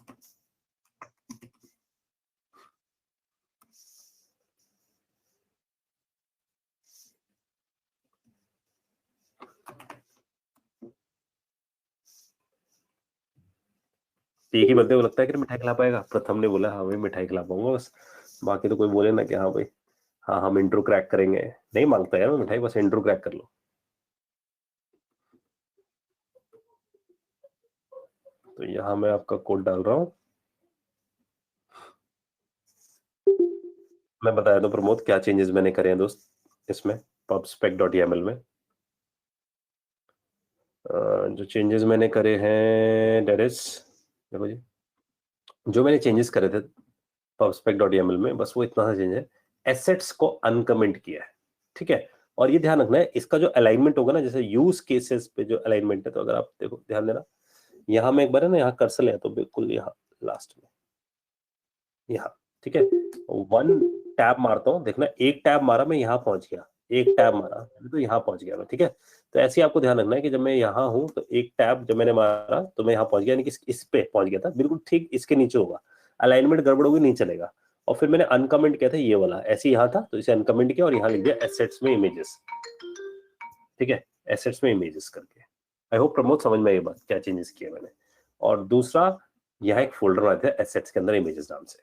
एक ही बंदे को लगता है कि मिठाई खिला पाएगा, प्रथम ने बोला हाँ भाई मिठाई खिला पाऊंगा बस, बाकी तो कोई बोले ना कि हाँ भाई हाँ हम इंट्रो क्रैक करेंगे, नहीं मांगता यार मैं मिठाई, बस इंट्रो क्रैक कर लो। तो यहाँ मैं आपका कोड डाल रहा हूँ, मैं बताया तो प्रमोद क्या चेंजेस मैंने करे हैं दोस्त इसमें pubspec.yml में। जो चेंजेस मैंने करे हैं डेट इज, देखो जी, जो मैंने चेंजेस करे थे pubspec.yaml में बस वो इतना सा चेंज है, एसेट्स को अनकमेंट किया है, ठीक है। और ये ध्यान रखना है, इसका जो अलाइनमेंट होगा ना, जैसे यूज केसेस पे जो अलाइनमेंट है, तो अगर आप देखो ध्यान देना, यहाँ में एक बार है ना, यहाँ कर्सर है तो बिल्कुल यहाँ लास्ट में यहाँ, ठीक है। 1 टैब मारता हूँ, देखना एक टैब मारा मैं यहाँ पहुंच गया, एक टैब मारा तो यहाँ पहुंच गया मैं, ठीक है। तो ऐसे ही आपको ध्यान रखना है कि जब मैं यहाँ हूँ तो एक टैब जब मैंने मारा तो मैं यहाँ पहुंच गया, यानी कि इस पे पहुंच गया था, बिल्कुल ठीक इसके नीचे होगा, अलाइनमेंट गड़बड़ होगी नहीं चलेगा। और फिर मैंने अनकमेंट किया था ये वाला, ऐसे यहाँ था तो इसे अनकमेंट किया और यहाँ लिख दिया एसेट्स में इमेजेस, ठीक है, एसेट्स में इमेजेस करके। आई होप प्रमोद समझ में ये बात क्या चेंजेस किए मैंने। और दूसरा, यहाँ एक फोल्डर बनाते हैं एसेट्स के अंदर इमेजेस नाम से।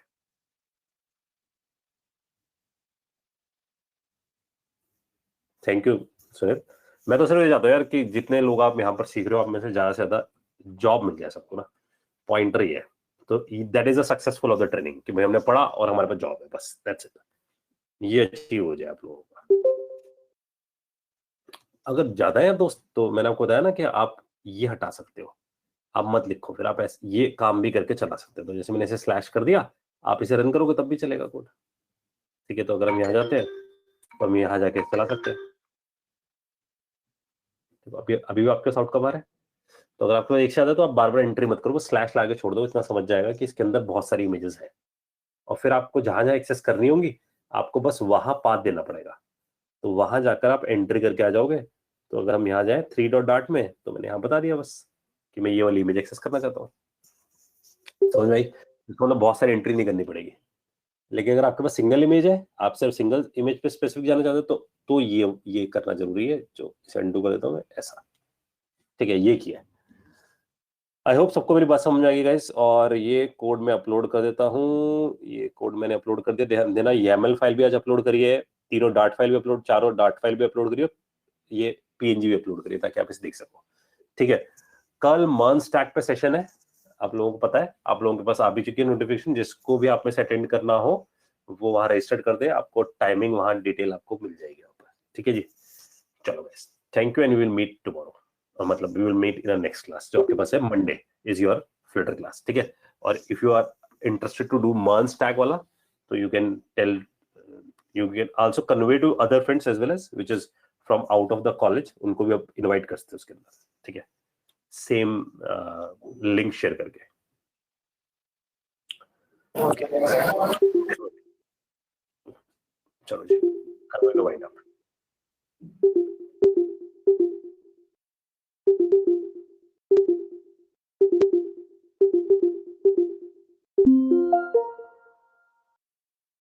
Thank you Sunil. मैं तो सिर्फ ये चाहता हूँ यार कि जितने लोग आप यहाँ पर सीख रहे हो, आप में से ज्यादा से ज्यादा जॉब मिल जाए सबको ना, पॉइंटर ही है। तो that is a successful of the training कि भाई हमने पढ़ा और हमारे पास जॉब है, बस दैट्स इट। ये अचीव हो जाए आप लोगों का। अगर ज्यादा है दोस्त तो मैंने आपको बताया ना कि आप ये हटा सकते हो, आप मत लिखो, फिर आप ऐसे ये काम भी करके चला सकते हो। तो जैसे मैंने इसे स्लैश कर दिया, आप इसे रन करोगे तब भी चलेगा कोड, ठीक है। तो अगर हम यहाँ जाते हैं तो हम यहाँ जाके चला सकते हैं, तो अभी भी आपके साउट कवर है। तो अगर आपको एक से ज्यादा तो आप बार बार एंट्री मत करो, स्लैश ला के छोड़ दो, इतना समझ जाएगा कि इसके अंदर बहुत सारी इमेजेस है। और फिर आपको जहां जहां एक्सेस करनी होंगी आपको बस वहां पाथ देना पड़ेगा, तो वहां जाकर आप एंट्री करके आ जाओगे। तो अगर हम यहाँ जाए 3 डॉट डॉट में, तो मैंने यहाँ बता दिया बस कि मैं ये वाली इमेज एक्सेस करना चाहता हूँ, समझ में आई। इसको मतलब बहुत सारी एंट्री नहीं करनी पड़ेगी। लेकिन अगर आपके पास सिंगल इमेज है, आप सिर्फ सिंगल इमेज पे स्पेसिफिक जाना चाहते हो, तो ये करना जरूरी है। जो इसे अनडू कर देता हूँ मैं ऐसा, ठीक है, ये किया। आई होप सबको मेरी बात समझ आ गई गाइस। और ये कोड मैं अपलोड कर देता हूँ, ये कोड मैंने अपलोड कर दिया, ध्यान देना YAML फाइल भी आज अपलोड करी है, 3 डॉट फाइल भी अपलोड, 4 डॉट फाइल भी अपलोड करी है, ये PNG भी अपलोड करिए ताकि आप इसे देख सको, ठीक है। कल मर्न स्टैक पे सेशन है, आप लोगों को पता है, आप लोगों के पास आ भी चुकी है नोटिफिकेशन। जिसको भी आप में से अटेंड करना हो वो वहां रजिस्टर कर दे, आपको टाइमिंग वहां डिटेल आपको मिल जाएगी वहां पर, ठीक है जी। चलो guys, thank you and we will meet tomorrow, मतलब we will meet in next class जो आपके पास है, Monday is your Flutter class, ठीक है। और if you are interested to do MERN stack वाला, तो you can tell, you can also convey to other friends as well as which is from out of the college, उनको भी आप invite कर सकते हो उसके अंदर, ठीक है, सेम लिंक शेयर करके। ओके चलो जी, वाइंड अप।